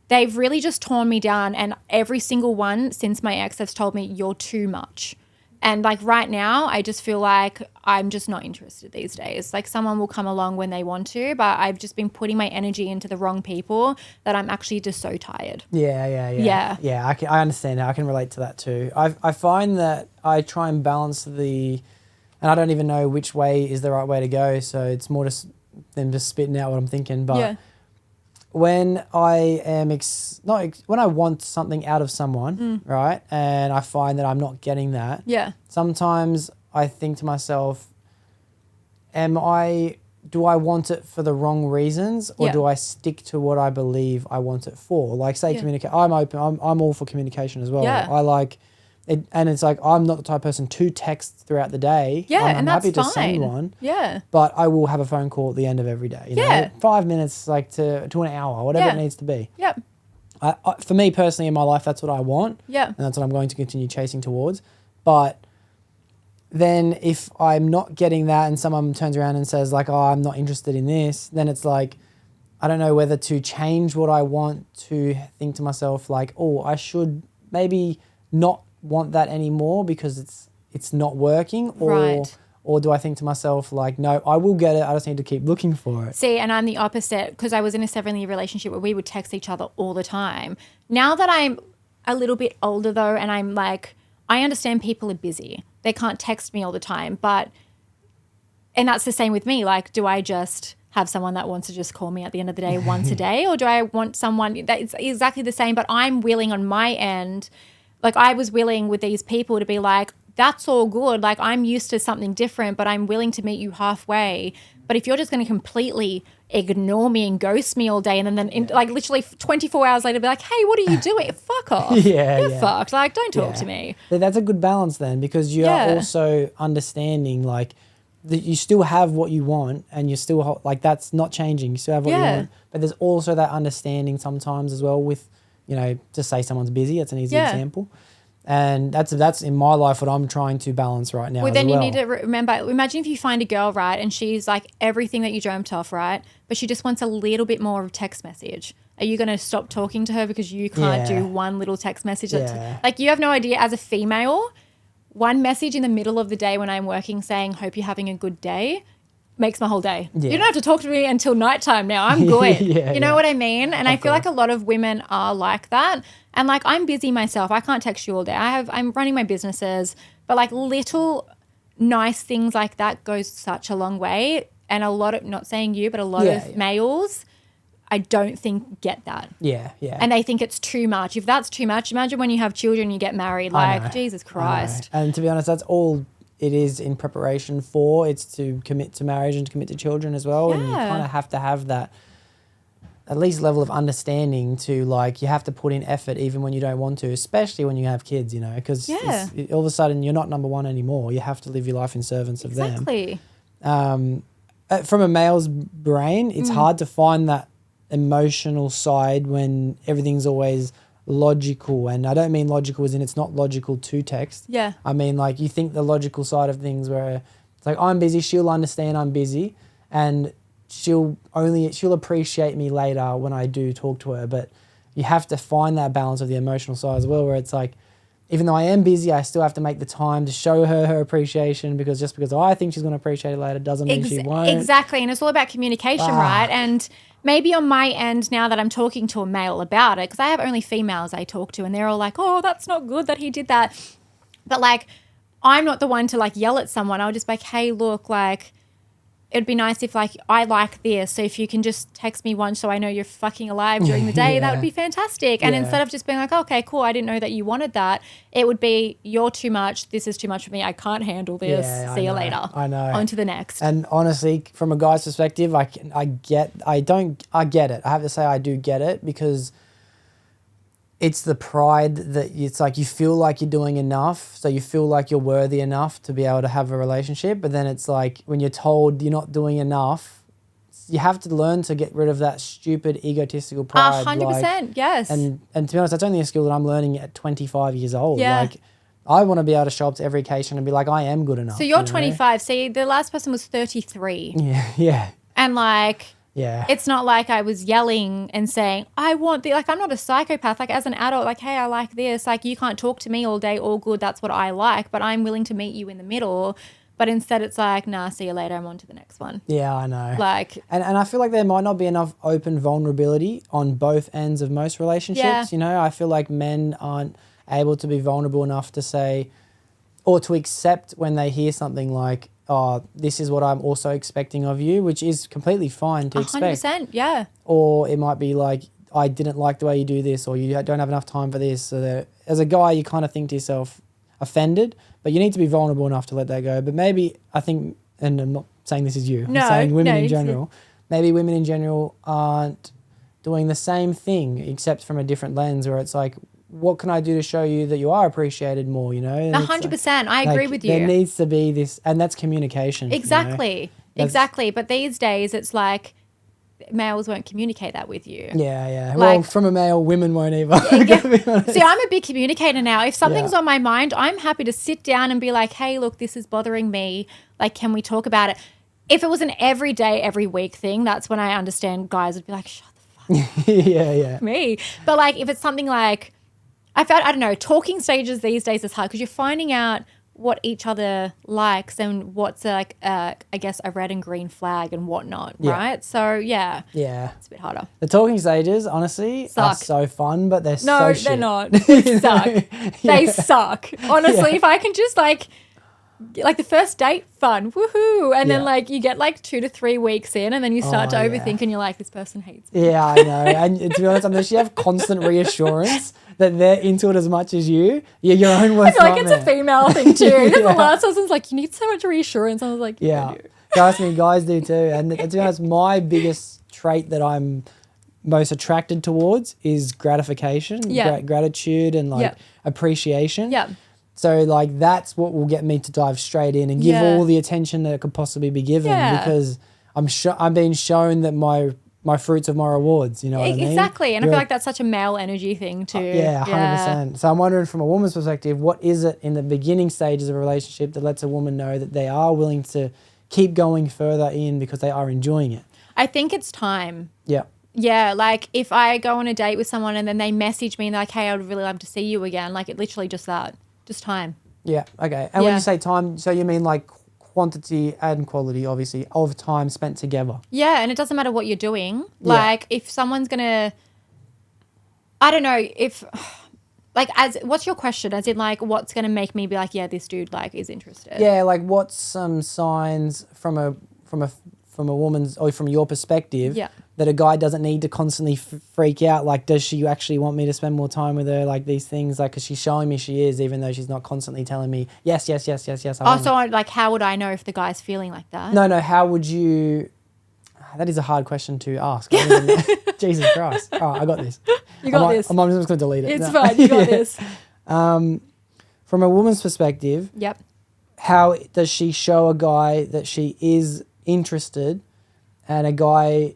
they've really just torn me down. And every single one since my ex has told me, you're too much. And like right now, I just feel like I'm just not interested these days. Like someone will come along when they want to, but I've just been putting my energy into the wrong people that I'm actually just so tired. Yeah. I understand that. I can relate to that too. I find that I try and balance and I don't even know which way is the right way to go. So it's more just than just spitting out what I'm thinking. But when I am when I want something out of someone, right, and I find that I'm not getting that, sometimes I think to myself, do I want it for the wrong reasons, or do I stick to what I believe I want it for? Like say communicate. I'm open. I'm all for communication as well. Yeah. I like it, and it's like I'm not the type of person to text throughout the day. Yeah, I'm and that's happy to fine. send one. Yeah. But I will have a phone call at the end of every day. You know? 5 minutes, like to an hour, whatever it needs to be. Yep. For me personally in my life, that's what I want. Yeah. And that's what I'm going to continue chasing towards. But then if I'm not getting that and someone turns around and says like, oh, I'm not interested in this, then it's like, I don't know whether to change what I want, to think to myself like, oh, I should maybe not want that anymore because it's not working, or do I think to myself like, no, I will get it, I just need to keep looking for it? See, and I'm the opposite, because I was in a 7-year relationship where we would text each other all the time. Now that I'm a little bit older though, and I'm like, I understand people are busy, they can't text me all the time, and that's the same with me. Like, do I just have someone that wants to just call me at the end of the day once a day, or do I want someone that's exactly the same, but I'm willing on my end. Like I was willing with these people to be like, that's all good. Like I'm used to something different, but I'm willing to meet you halfway. But if you're just going to completely ignore me and ghost me all day, and then like literally 24 hours later be like, hey, what are you doing? Fuck off. You're fucked. Like don't talk to me. That's a good balance then, because you are also understanding like that you still have what you want, and you're still like, that's not changing. You still have what you want. But there's also that understanding sometimes as well with, you know, just say someone's busy. That's an easy example. And that's in my life what I'm trying to balance right now. Well, then you need to remember, imagine if you find a girl, right, and she's like everything that you dreamt of, right, but she just wants a little bit more of a text message. Are you going to stop talking to her because you can't do one little text message? Like you have no idea, as a female, one message in the middle of the day when I'm working saying, hope you're having a good day, makes my whole day. You don't have to talk to me until nighttime now. I'm good. You know what I mean? And I feel like a lot of women are like that. And like I'm busy myself. I can't text you all day. I'm running my businesses, but like little nice things like that goes such a long way. And a lot of, not saying you, but a lot of males, I don't think get that. Yeah. And they think it's too much. If that's too much, imagine when you have children, you get married. Like Jesus Christ. And to be honest, that's all it is in preparation for. It's to commit to marriage and to commit to children as well. And you kind of have to have that at least level of understanding to like, you have to put in effort even when you don't want to, especially when you have kids, you know, because all of a sudden you're not number one anymore. You have to live your life in servants of them. Exactly. From a male's brain, it's hard to find that emotional side when everything's always logical. And I don't mean logical as in it's not logical to text. Yeah. I mean, like, you think the logical side of things where it's like, I'm busy, she'll understand I'm busy, and she'll appreciate me later when I do talk to her. But you have to find that balance of the emotional side as well, where it's like, even though I am busy, I still have to make the time to show her appreciation, because just because I think she's going to appreciate it later doesn't mean she won't. Exactly. And it's all about communication, right? And maybe on my end, now that I'm talking to a male about it, because I have only females I talk to, and they're all like, oh, that's not good that he did that. But like, I'm not the one to like yell at someone. I'll just be like, hey, look, like, it'd be nice if like I like this. So if you can just text me once so I know you're fucking alive during the day, that would be fantastic. And instead of just being like, okay, cool, I didn't know that you wanted that, it would be, you're too much. This is too much for me. I can't handle this. See you later. I know. On to the next. And honestly, from a guy's perspective, I get it. I have to say I do get it, because it's the pride that it's like you feel like you're doing enough, so you feel like you're worthy enough to be able to have a relationship. But then it's like when you're told you're not doing enough, you have to learn to get rid of that stupid egotistical pride. 100%, yes. And to be honest, that's only a skill that I'm learning at 25 years old. Yeah. Like, I want to be able to show up to every occasion and be like, I am good enough. So you're 25. See, the last person was 33. Yeah. And like... Yeah. It's not like I was yelling and saying, I want the, like, I'm not a psychopath. Like, as an adult, like, hey, I like this. Like, you can't talk to me all day, all good. That's what I like. But I'm willing to meet you in the middle. But instead it's like, nah, see you later. I'm on to the next one. Yeah, I know. Like, and I feel like there might not be enough open vulnerability on both ends of most relationships. Yeah. You know, I feel like men aren't able to be vulnerable enough to say, or to accept when they hear something like, oh, this is what I'm also expecting of you, which is completely fine to expect. 100%, yeah. Or it might be like, I didn't like the way you do this, or you don't have enough time for this. So that as a guy, you kind of think to yourself, offended, but you need to be vulnerable enough to let that go. But maybe, I think, and I'm not saying this is you, I'm saying women in general, maybe women in general aren't doing the same thing, except from a different lens, where it's like, what can I do to show you that you are appreciated more, you know? 100%. I agree with you. There needs to be this, and that's communication. Exactly. You know? Exactly. But these days it's like males won't communicate that with you. Yeah. Like, well, from a male, women won't either. See, I'm a big communicator now. If something's on my mind, I'm happy to sit down and be like, hey, look, this is bothering me. Like, can we talk about it? If it was an every day, every week thing, that's when I understand guys would be like, shut the fuck up. Yeah. Me. But like, if it's something like, I don't know, talking stages these days is hard because you're finding out what each other likes and what's like, I guess, a red and green flag and whatnot, right? So, yeah. It's a bit harder. The talking stages, honestly, are so fun, but they're so shit. No, they're not. They suck. They suck. Honestly, if I can just like the first date, fun, woohoo. And then like you get like 2 to 3 weeks in and then you start to overthink and you're like, this person hates me. Yeah, I know. And to be honest, unless you have constant reassurance that they're into it as much as you, you're your own worst I feel like it's a female thing too. The last person's like, you need so much reassurance. I was like, Trust me, guys do too. And to be honest, my biggest trait that I'm most attracted towards is gratification, gratitude and like appreciation. Yeah. So like that's what will get me to dive straight in and give all the attention that could possibly be given because I'm being shown that my fruits of my rewards, you know what I mean? Exactly. And I feel like that's such a male energy thing too. 100%. So I'm wondering from a woman's perspective, what is it in the beginning stages of a relationship that lets a woman know that they are willing to keep going further in because they are enjoying it? I think it's time. Yeah. Yeah, like if I go on a date with someone and then they message me and they're like, hey, I would really love to see you again. Like it literally just that. Just time. Yeah, okay. And when you say time, so you mean like quantity and quality, obviously, of time spent together. Yeah, and it doesn't matter what you're doing. Like if someone's going to, I don't know, if, like, what's your question? As in like, what's going to make me be like, yeah, this dude like is interested? Yeah, like what's some signs from a woman's, or from your perspective, that a guy doesn't need to constantly freak out? Like, does she actually want me to spend more time with her? Like these things, like, because she's showing me she is, even though she's not constantly telling me, yes. Like, how would I know if the guy's feeling like that? No, how would you, that is a hard question to ask. Jesus Christ. All right, I got this. You got this. I'm just going to delete it. It's fine, you got this. From a woman's perspective, how does she show a guy that she is interested, and a guy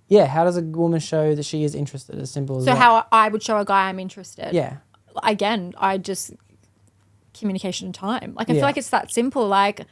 how does a woman show that she is interested? As simple as So that. how I would show a guy I'm interested. Yeah. Again, I just communication and time. Like I Yeah. feel like it's that simple. Like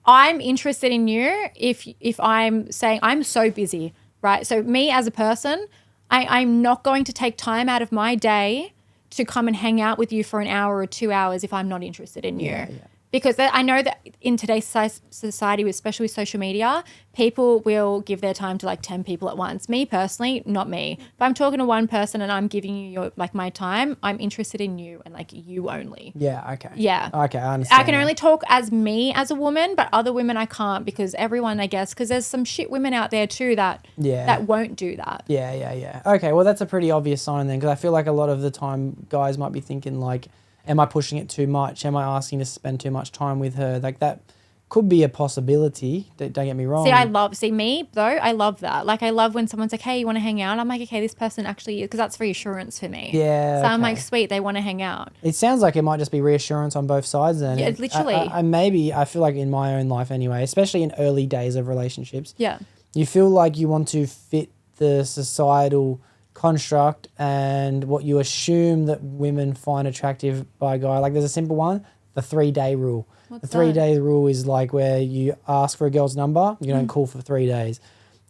I'm interested in you if I'm saying I'm so busy, right? So me as a person, I'm not going to take time out of my day to come and hang out with you for an hour or 2 hours if I'm not interested in you. Yeah. Because I know that in today's society, especially with social media, people will give their time to like 10 people at once. Me personally, not me. If I'm talking to one person and I'm giving you my time, I'm interested in you and like you only. Yeah, okay. Yeah. Okay, I understand. I can only talk as me as a woman, but other women I can't because everyone, I guess, because there's some shit women out there too that won't do that. Yeah. Okay, well, that's a pretty obvious sign then, because I feel like a lot of the time guys might be thinking like, am I pushing it too much? Am I asking to spend too much time with her? Like that could be a possibility. Don't get me wrong. See me though, I love that. Like I love when someone's like, hey, you want to hang out? I'm like, okay, this person actually, because that's reassurance for me. Yeah. So I'm like, sweet, they want to hang out. It sounds like it might just be reassurance on both sides then. Yeah, literally. I feel like in my own life anyway, especially in early days of relationships. Yeah. You feel like you want to fit the societal construct and what you assume that women find attractive by a guy. Like there's a simple one, the 3-day rule. What's the 3-day rule is like where you ask for a girl's number, you don't call for 3 days.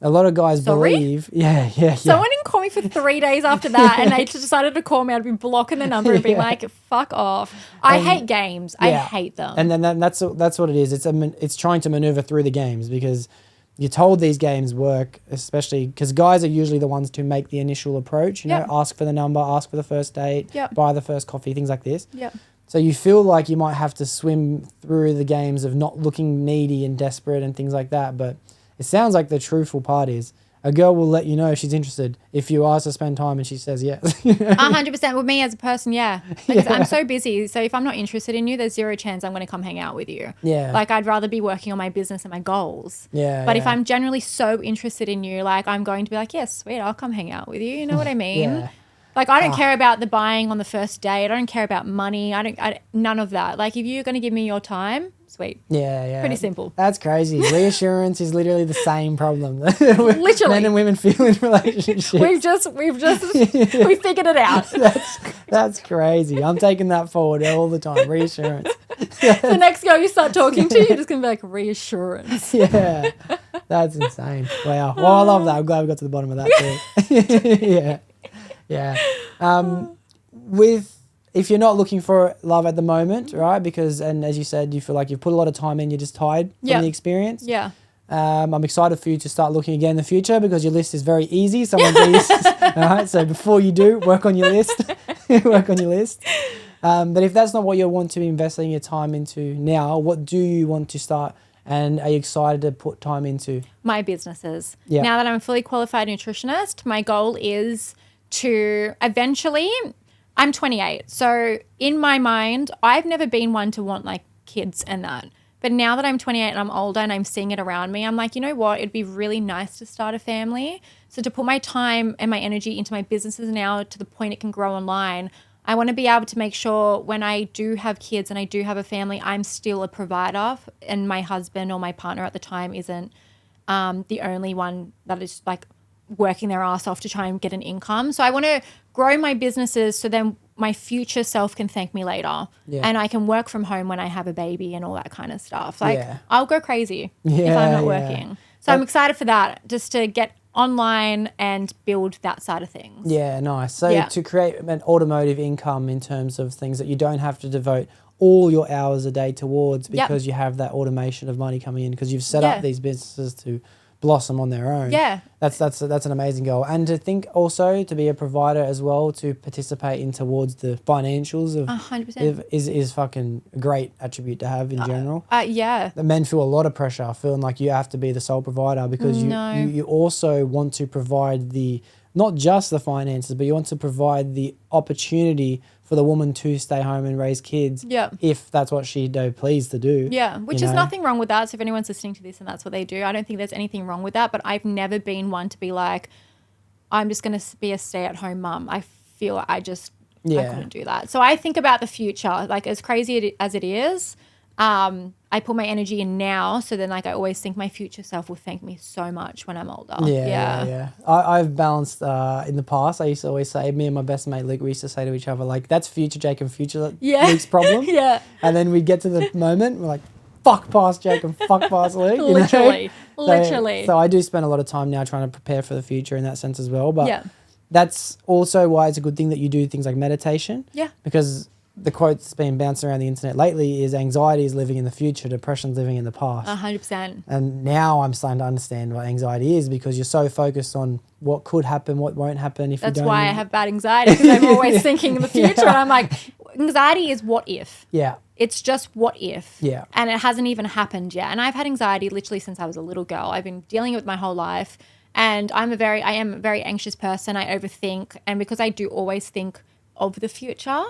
A lot of guys believe, yeah. Someone didn't call me for 3 days after that, and they decided to call me. I'd be blocking the number and be like, "Fuck off!" I hate games. I hate them. And then that's what it is. It's trying to maneuver through the games because you're told these games work, especially because guys are usually the ones to make the initial approach. You know, ask for the number, ask for the first date, buy the first coffee, things like this. Yeah. So you feel like you might have to swim through the games of not looking needy and desperate and things like that. But it sounds like the truthful part is a girl will let you know if she's interested if you ask to spend time and she says yes. 100% with me as a person, yeah. I'm so busy. So if I'm not interested in you, there's zero chance I'm going to come hang out with you. Yeah. Like I'd rather be working on my business and my goals. Yeah. But if I'm generally so interested in you, like I'm going to be like, yes, sweet, I'll come hang out with you. You know what I mean? Yeah. Like I don't care about the buying on the first date. I don't care about money. None of that. Like if you're going to give me your time, sweet. Yeah. Pretty simple. That's crazy. Reassurance is literally the same problem that Literally. men and women feel in relationships. We figured it out. That's crazy. I'm taking that forward all the time. Reassurance. The next girl you start talking to, you're just going to be like, reassurance. Yeah. That's insane. Wow. Well, I love that. I'm glad we got to the bottom of that too. Yeah. If you're not looking for love at the moment, right? Because, and as you said, you feel like you've put a lot of time in, you're just tired from the experience. Yeah. I'm excited for you to start looking again in the future because your list is very easy. All right. So before you do, work on your list. But if that's not what you want to be investing your time into now, what do you want to start? And are you excited to put time into? My businesses. Yeah. Now that I'm a fully qualified nutritionist, my goal is to eventually, I'm 28. So in my mind, I've never been one to want like kids and that. But now that I'm 28 and I'm older and I'm seeing it around me, I'm like, you know what? It'd be really nice to start a family. So to put my time and my energy into my businesses now to the point it can grow online, I want to be able to make sure when I do have kids and I do have a family, I'm still a provider and my husband or my partner at the time isn't the only one that is like working their ass off to try and get an income. So I want to grow my businesses so then my future self can thank me later. Yeah. And I can work from home when I have a baby and all that kind of stuff. Like I'll go crazy if I'm not working. So I'm excited for that, just to get online and build that side of things. Yeah, nice. So to create an automotive income in terms of things that you don't have to devote all your hours a day towards because you have that automation of money coming in because you've set up these businesses to blossom on their own. Yeah. That's an amazing goal. And to think also to be a provider as well, to participate in towards the financials of 100% is fucking a great attribute to have in general. Yeah. The men feel a lot of pressure, feeling like you have to be the sole provider because you also want to provide not just the finances, but you want to provide the opportunity for the woman to stay home and raise kids if that's what she'd pleased to do. Yeah, which is nothing wrong with that. So if anyone's listening to this and that's what they do, I don't think there's anything wrong with that. But I've never been one to be like, I'm just going to be a stay-at-home mum. I feel I couldn't do that. So I think about the future, like as crazy as it is, I put my energy in now, so then like I always think my future self will thank me so much when I'm older. Yeah. I've balanced in the past. I used to always say, me and my best mate Luke, we used to say to each other, like, that's future Jake and future Luke's problem. Yeah. And then we'd get to the moment, we're like, fuck past Jake and fuck past Luke. Literally. So I do spend a lot of time now trying to prepare for the future in that sense as well. But that's also why it's a good thing that you do things like meditation. Yeah. Because the quote that's been bouncing around the internet lately is anxiety is living in the future, depression is living in the past. 100%. And now I'm starting to understand what anxiety is, because you're so focused on what could happen, what won't happen if you don't. That's why I have bad anxiety, because I'm always thinking in the future. And I'm like, anxiety is what if. Yeah. It's just what if. Yeah. And it hasn't even happened yet. And I've had anxiety literally since I was a little girl. I've been dealing with it my whole life. And I am a very anxious person. I overthink. And because I do always think of the future,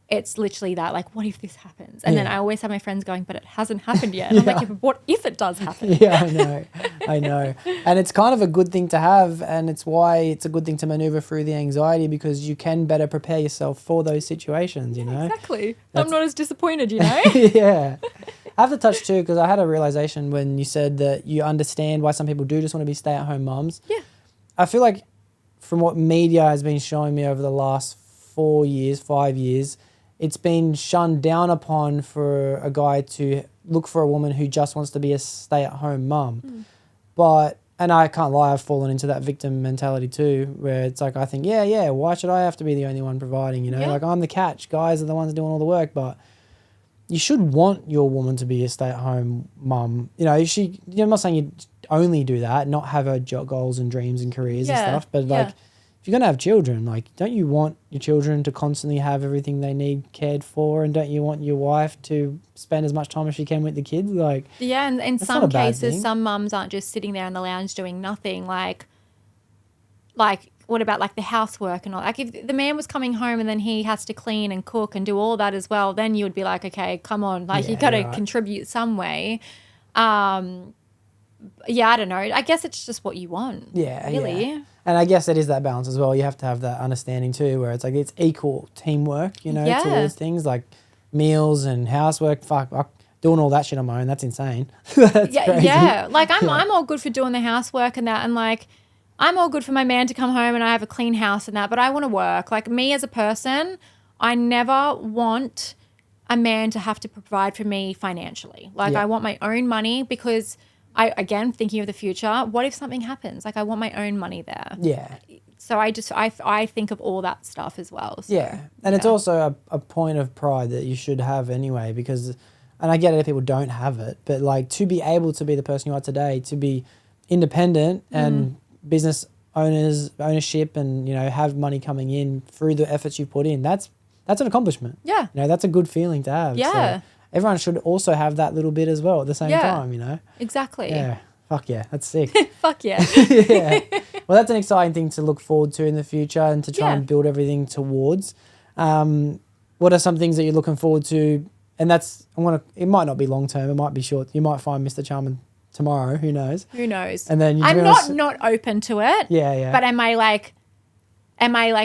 it's literally that, like, what if this happens? And then I always have my friends going, but it hasn't happened yet. And I'm like, what if it does happen? Yeah, I know. And it's kind of a good thing to have, and it's why it's a good thing to maneuver through the anxiety, because you can better prepare yourself for those situations, you know? Exactly. I'm not as disappointed, you know? Yeah. I have to touch too, because I had a realization when you said that you understand why some people do just want to be stay-at-home mums. Yeah. I feel like from what media has been showing me over the last 5 years, it's been shunned down upon for a guy to look for a woman who just wants to be a stay-at-home mum. And I can't lie, I've fallen into that victim mentality too, where it's like, I think, why should I have to be the only one providing, you know? Like, I'm the catch, guys are the ones doing all the work, but you should want your woman to be a stay-at-home mum. You know, I'm not saying you only do that, not have her goals and dreams and careers and stuff, but like, if you're going to have children, like, don't you want your children to constantly have everything they need cared for? And don't you want your wife to spend as much time as she can with the kids? Like, yeah, and in some cases, some mums aren't just sitting there in the lounge doing nothing. Like, what about like the housework and all? Like, if the man was coming home and then he has to clean and cook and do all that as well, then you would be like, okay, come on, like, you got to contribute some way. I don't know. I guess it's just what you want. Yeah, really. Yeah. And I guess it is that balance as well. You have to have that understanding too, where it's like it's equal teamwork, you know, towards things like meals and housework. Doing all that shit on my own, that's insane. That's crazy. Yeah. Like, I'm all good for doing the housework and that, and like, I'm all good for my man to come home and I have a clean house and that, but I want to work. Like, me as a person, I never want a man to have to provide for me financially. Like, I want my own money, because again, thinking of the future, what if something happens? Like, I want my own money there. Yeah. So I think of all that stuff as well. So, and it's also a point of pride that you should have anyway, because, and I get it if people don't have it, but like, to be able to be the person you are today, to be independent and business ownership and, you know, have money coming in through the efforts you put in, that's an accomplishment. Yeah. You know, that's a good feeling to have. Yeah. So everyone should also have that little bit as well at the same time, you know? Exactly. Yeah. Fuck yeah. That's sick. Fuck yeah. Yeah. Well, that's an exciting thing to look forward to in the future and to try and build everything towards. What are some things that you're looking forward to? And it might not be long term. It might be short. You might find Mr. Charming tomorrow. Who knows? Who knows? And then I'm not open to it. Yeah, yeah. But am I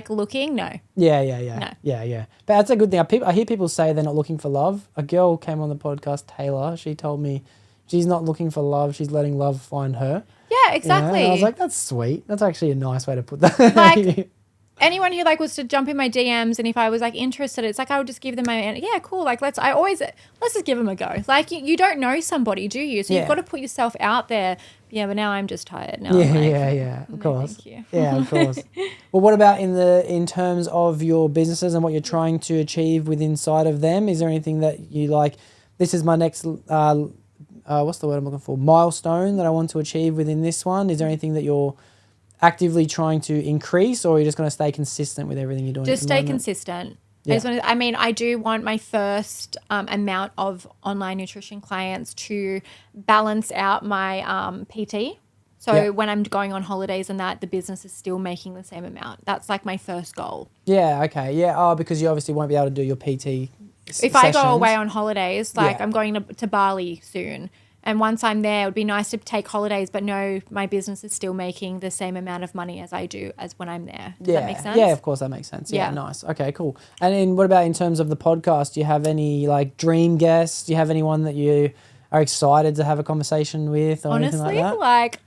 looking? No. Yeah. No. Yeah. But that's a good thing. I hear people say they're not looking for love. A girl came on the podcast, Taylor. She told me she's not looking for love. She's letting love find her. Yeah, exactly. You know? I was like, that's sweet. That's actually a nice way to put that. Like, anyone who like was to jump in my DMs, and if I was like interested, it's like I would just give them cool. Like, let's just give them a go. Like, you don't know somebody, do you? So you've got to put yourself out there. Yeah, but now I'm just tired. Now of course. Thank you. Yeah, of course. Well, what about in terms of your businesses and what you're trying to achieve inside of them? Is there anything that you like? This is my next what's the word I'm looking for? Milestone that I want to achieve within this one. Is there anything that you're actively trying to increase, or are you just going to stay consistent with everything you're doing? Just stay consistent. Yeah. I do want my first amount of online nutrition clients to balance out my PT. So when I'm going on holidays and that, the business is still making the same amount. That's like my first goal. Yeah, okay. Yeah, because you obviously won't be able to do your PT if I go away on holidays, like I'm going to Bali soon, And once I'm there, it would be nice to take holidays, but no, my business is still making the same amount of money as I do as when I'm there. Does that make sense? Yeah, of course that makes sense. Yeah, nice. Okay, cool. And then what about in terms of the podcast? Do you have any like dream guests? Do you have anyone that you are excited to have a conversation with or anything like that? Like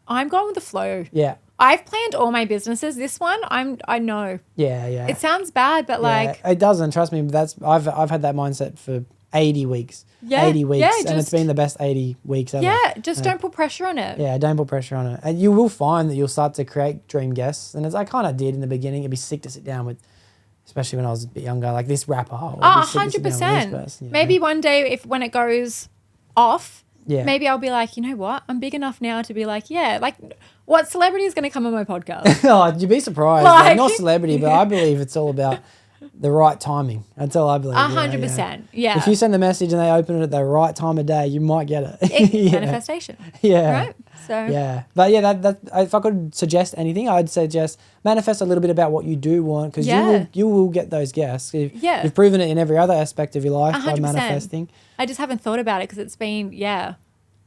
I'm going with the flow. Yeah. I've planned all my businesses. This one, I know. Yeah, yeah. It sounds bad, but like it doesn't. Trust me. I've had that mindset for 80 weeks. Yeah, 80 weeks, yeah, and it's been the best 80 weeks ever. Yeah, just don't put pressure on it. Yeah, don't put pressure on it. And you will find that you'll start to create dream guests. And as I kind of did in the beginning, it'd be sick to sit down with, especially when I was a bit younger, like this rapper. 100%. Maybe one day when it goes off, maybe I'll be like, you know what? I'm big enough now to be like, like what celebrity is going to come on my podcast? Oh, you'd be surprised. Like, not celebrity, but I believe it's all about the right timing. That's all I believe. 100%. Yeah. If you send the message and they open it at the right time of day, you might get it. Manifestation. Yeah. Right? So. Yeah. But yeah, that if I could suggest anything, I'd suggest manifest a little bit about what you do want, because you will get those guests. You've proven it in every other aspect of your life 100%. By manifesting. I just haven't thought about it because it's been, Yeah,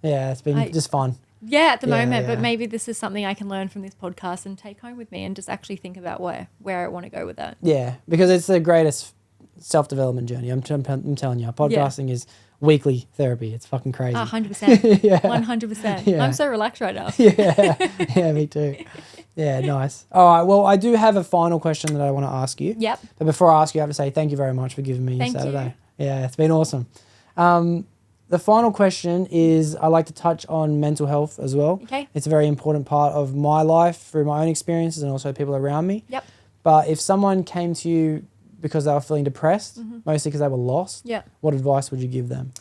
it's been just fun. Yeah, at the moment, but maybe this is something I can learn from this podcast and take home with me and just actually think about where I want to go with that. Yeah, because it's the greatest self-development journey. I'm telling you, podcasting is weekly therapy. It's fucking crazy. 100%. 100%. Yeah. I'm so relaxed right now. Yeah, me too. Yeah, nice. All right, well, I do have a final question that I want to ask you. Yep. But before I ask you, I have to say thank you very much for giving me Saturday. Yeah, it's been awesome. The final question is I like to touch on mental health as well. Okay. It's a very important part of my life through my own experiences and also people around me. Yep. But if someone came to you because they were feeling depressed, mostly because they were lost, what advice would you give them?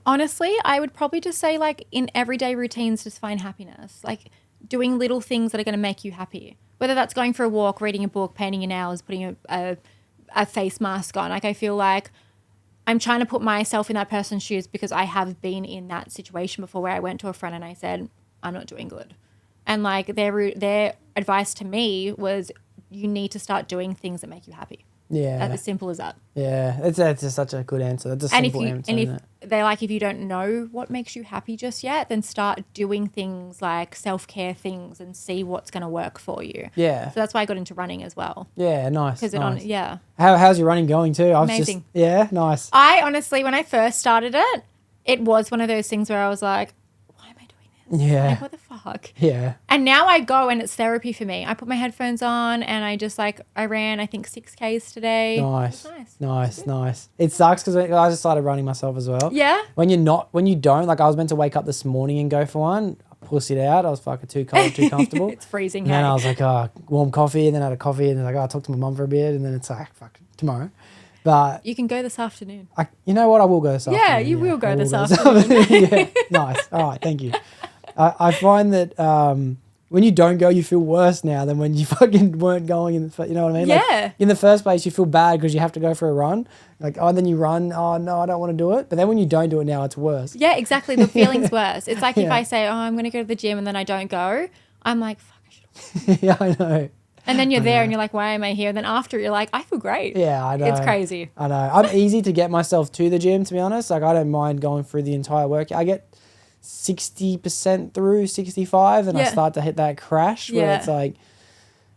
Honestly, I would probably just say like in everyday routines, just find happiness. Like doing little things that are going to make you happy. Whether that's going for a walk, reading a book, painting your nails, putting a face mask on. Like I feel like I'm trying to put myself in that person's shoes because I have been in that situation before where I went to a friend and I said, I'm not doing good. And like their advice to me was you need to start doing things that make you happy. Yeah. That's as simple as that. Yeah. It's just such a good answer. That's a simple answer. And if they're like, if you don't know what makes you happy just yet, then start doing things like self-care things and see what's going to work for you. Yeah. So that's why I got into running as well. Yeah, nice. Because How's your running going too? Amazing. Yeah, nice. I honestly, when I first started it was one of those things where I was like, why am I doing this? Yeah. Like, what the fuck? Yeah. And now I go and it's therapy for me. I put my headphones on and I just I ran, I think 6Ks today. Nice. It sucks because I just started running myself as well. Yeah. When you don't, like I was meant to wake up this morning and go for one. I pussied out. I was fucking too cold, too comfortable. It's freezing. And then I was like, warm coffee. And then I had a coffee and then I talked to my mum for a bit. And then it's like, fuck, tomorrow. But you can go this afternoon. You know what? I will go this afternoon. Yeah, you will go this afternoon. Yeah, nice. All right, thank you. I find that when you don't go, you feel worse now than when you fucking weren't going. You know what I mean? Yeah. Like, in the first place, you feel bad because you have to go for a run. Like, then you run. Oh, no, I don't want to do it. But then when you don't do it now, it's worse. Yeah, exactly. The feeling's worse. It's like if I say, I'm going to go to the gym and then I don't go, I'm like, fuck, I should have. Yeah, I know. And then you're there and you're like, why am I here? And then after you're like, I feel great. Yeah, I know. It's crazy. I know. I'm easy to get myself to the gym, to be honest. Like, I don't mind going through the entire workout. I get 60% through, 65, and I start to hit that crash where it's like,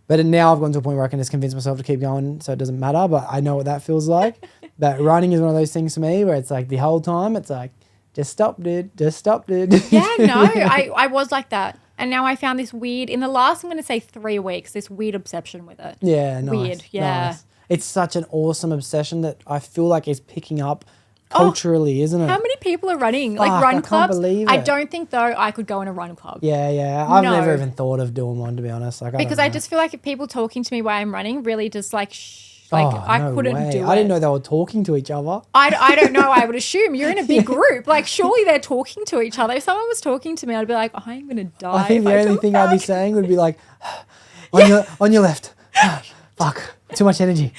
but now I've gone to a point where I can just convince myself to keep going so it doesn't matter, but I know what that feels like. But running is one of those things for me where it's like the whole time it's like, just stop, dude. Yeah, no, I was like that. And now I found this weird, in the last, I'm going to say 3 weeks, this weird obsession with it. Yeah, nice. Weird, yeah. Nice. It's such an awesome obsession that I feel like is picking up culturally, isn't it? How many people are running? Like run clubs? I can't believe it. I don't think, though, I could go in a run club. Yeah. I've never even thought of doing one, to be honest. Because I just feel like if people talking to me while I'm running really just like, I couldn't do it. I didn't know they were talking to each other. I don't know. I would assume you're in a big group. Like, surely they're talking to each other. If someone was talking to me, I'd be like, I'm going to die. I think the only thing I'd be saying would be like, on your left. Fuck, too much energy.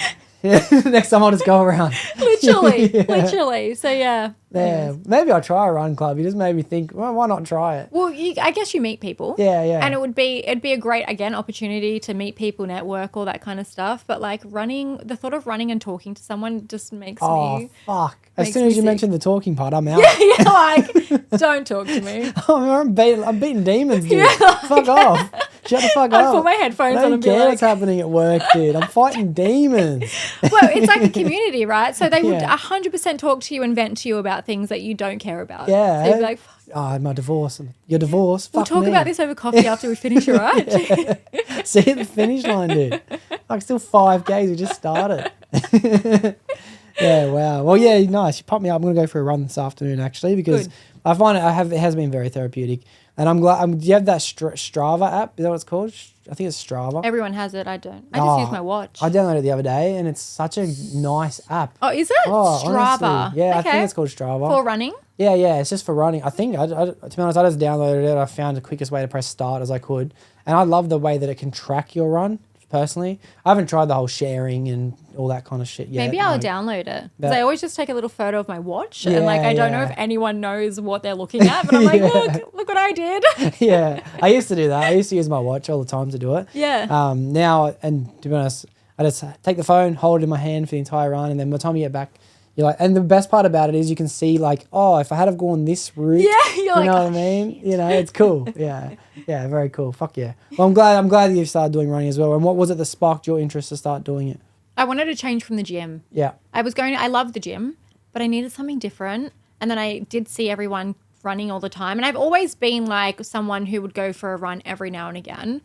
Next time I'll just go around. literally. So yeah, maybe I'll try a run club. You just made me think, well, why not try it? Well, I guess you meet people. Yeah. And it'd be a great, again, opportunity to meet people, network, all that kind of stuff. But like the thought of running and talking to someone just makes me. Oh, fuck. As soon as you mentioned the talking part, I'm out. Yeah, like, don't talk to me. I'm beating demons, dude. Fuck off. Shut the fuck up. I'd put my headphones on and be like... I don't care what's happening at work, dude. I'm fighting demons. Well, it's like a community, right? So they would 100% talk to you and vent to you about things that you don't care about. Yeah. So you'd be like... Oh, my divorce. Your divorce. We'll talk about this over coffee after we finish, all right? See at the finish line, dude. Like still 5Ks. We just started. Yeah, wow. Well, yeah, nice. You popped me up. I'm going to go for a run this afternoon, actually, because I find it has been very therapeutic. And I'm glad. Do you have that Strava app? Is that what it's called? I think it's Strava. Everyone has it. I don't. I just use my watch. I downloaded it the other day, and it's such a nice app. Oh, is it? Strava. Honestly. Yeah, okay. I think it's called Strava. For running? Yeah. It's just for running. I think, to be honest, I just downloaded it. I found the quickest way to press start as I could. And I love the way that it can track your run. Personally, I haven't tried the whole sharing and all that kind of shit yet. Maybe I'll download it, because I always just take a little photo of my watch, and like I don't know if anyone knows what they're looking at, but I'm like, look what I did. Yeah, I used to do that. I used to use my watch all the time to do it. Yeah. Now, and to be honest, I just take the phone, hold it in my hand for the entire run, and then by the time you get back, you're like, and the best part about it is you can see like, oh, if I had have gone this route, you know what I mean? Shit. You know, it's cool. Yeah, very cool. Fuck yeah. Well, I'm glad that you've started doing running as well. And what was it that sparked your interest to start doing it? I wanted to change from the gym. Yeah. I loved the gym, but I needed something different. And then I did see everyone running all the time. And I've always been like someone who would go for a run every now and again.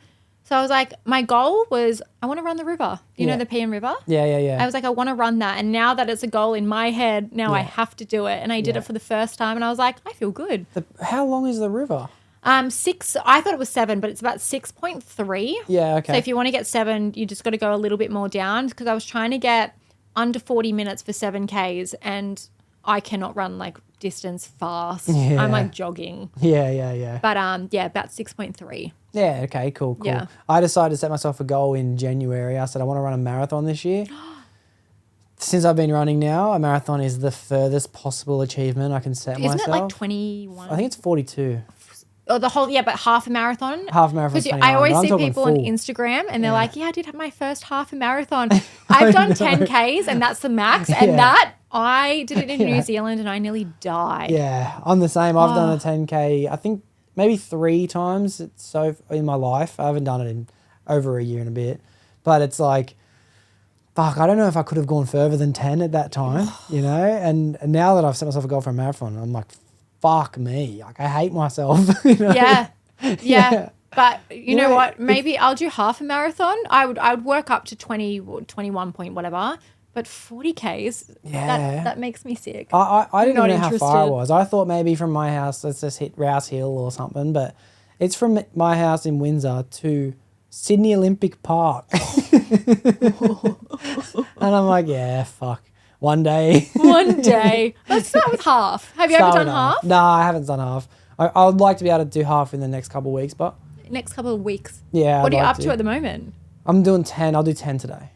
So I was like, my goal was I want to run the river. You know the PM River? Yeah. I was like, I want to run that. And now that it's a goal in my head, now I have to do it. And I did it for the first time. And I was like, I feel good. How long is the river? 6. I thought it was 7, but it's about 6.3. Yeah, okay. So if you want to get 7, you just got to go a little bit more down, because I was trying to get under 40 minutes for 7Ks, and I cannot run like distance fast. Yeah. I'm like jogging. Yeah. But about 6.3. Yeah, okay, cool. Yeah. I decided to set myself a goal in January. I said I want to run a marathon this year. Since I've been running now, a marathon is the furthest possible achievement I can set myself. Isn't it like 21? I think it's 42. Oh, but half a marathon? Half a marathon. Because I always see people on Instagram and they're like, I did have my first half a marathon. I've done 10Ks and that's the max. And that, I did it in New Zealand and I nearly died. Yeah, I'm the same. I've done a 10K, I think maybe 3 times in my life. I haven't done it in over a year and a bit. But it's like, fuck, I don't know if I could have gone further than 10 at that time, you know? And now that I've set myself a goal for a marathon, I'm like, fuck me. Like, I hate myself. You know? Yeah. But you know what? Maybe I'll do half a marathon. I would work up to 20 or 21 point whatever. But 40Ks, that makes me sick. I didn't know how far it was. I thought maybe from my house, let's just hit Rouse Hill or something. But it's from my house in Windsor to Sydney Olympic Park. And I'm like, yeah, fuck. One day. Let's start with half. Have you ever done half? No, I haven't done half. I would like to be able to do half in the next couple of weeks, but... Next couple of weeks? Yeah. What are you up to at the moment? I'm doing 10. I'll do 10 today.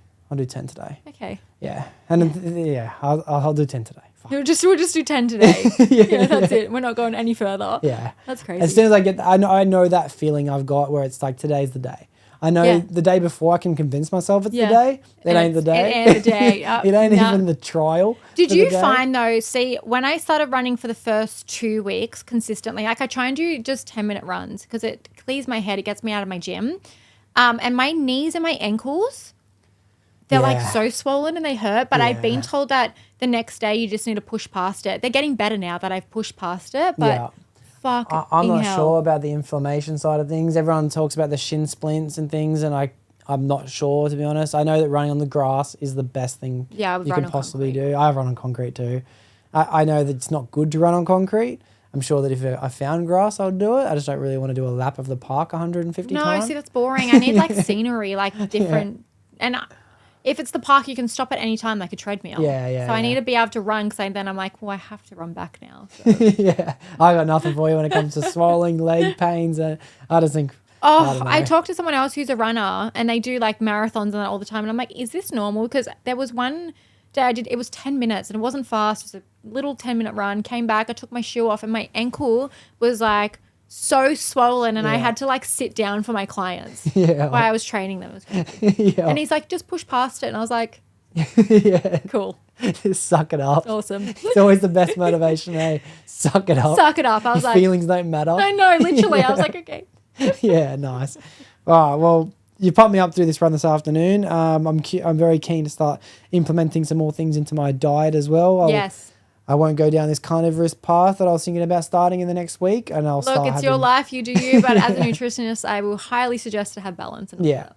Okay. Yeah. And I'll do 10 today. We'll just do 10 today. That's it. We're not going any further. Yeah. That's crazy. As soon as I know that feeling I've got where it's like, today's the day. I know the day before I can convince myself it's the day. It ain't the day. It ain't the day. It ain't even the trial. Did you find though, when I started running for the first 2 weeks consistently, like I try and do just 10-minute runs because it clears my head. It gets me out of my gym. And my knees and my ankles, they're like so swollen and they hurt. But I've been told that the next day you just need to push past it. They're getting better now that I've pushed past it. But I'm not sure about the inflammation side of things. Everyone talks about the shin splints and things, and I'm not sure, to be honest. I know that running on the grass is the best thing you can possibly do. I've run on concrete too. I know that it's not good to run on concrete. I'm sure that if I found grass, I would do it. I just don't really want to do a lap of the park 150 times. No, see, that's boring. I need like scenery, like different. And if it's the park, you can stop at any time, like a treadmill. Yeah. So I need to be able to run, because then I'm like, well, I have to run back now. So. Yeah, I got nothing for you when it comes to swelling leg pains. I just think I talked to someone else who's a runner and they do like marathons and that all the time. And I'm like, is this normal? Because there was one day I did, it was 10 minutes and it wasn't fast. It was a little 10-minute run. Came back, I took my shoe off and my ankle was like so swollen and I had to like sit down for my clients while I was training them. It was crazy. And he's like, just push past it. And I was like, cool. Just suck it up. Awesome. It's always the best motivation, eh? Suck it up. Suck it up. I was like, feelings don't matter. I know, literally. I was like, okay. Yeah, nice. All right, well, you pumped me up to do this run this afternoon. I'm very keen to start implementing some more things into my diet as well. Yes. I won't go down this carnivorous path that I was thinking about starting in the next week, and I'll start. Look, it's your life, you do you. But as a nutritionist, I will highly suggest to have balance. And yeah,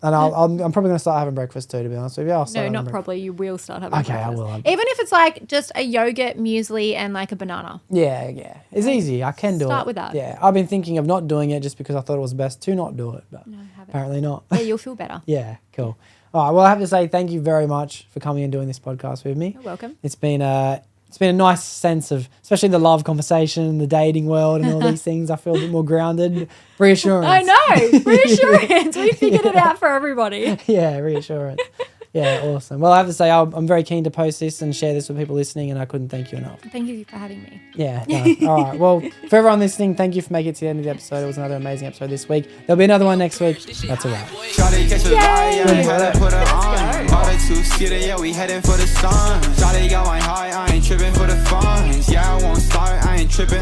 and I'm probably going to start having breakfast too. To be honest with you, no, not probably. You will start having. Okay, breakfast. I will. Even if it's like just a yogurt, muesli, and like a banana. Yeah, it's easy. I can do it. Start with that. Yeah, I've been thinking of not doing it just because I thought it was best to not do it, but apparently not. Yeah, you'll feel better. Yeah, cool. All right, well, I have to say thank you very much for coming and doing this podcast with me. You're welcome. It's been a nice sense of, especially the love conversation, the dating world and all these things. I feel a bit more grounded. Reassurance. I know. Reassurance. We figured it out for everybody. Yeah, reassurance. Yeah, awesome. Well, I have to say I'm very keen to post this and share this with people listening, and I couldn't thank you enough. Thank you for having me. Yeah. No. All right. Well, for everyone listening, thank you for making it to the end of the episode. It was another amazing episode this week. There'll be another one next week. That's a wrap. Yeah, we heading for the sun. Shawty going high, I ain't tripping for the funds. Yeah, I won't start, I ain't tripping.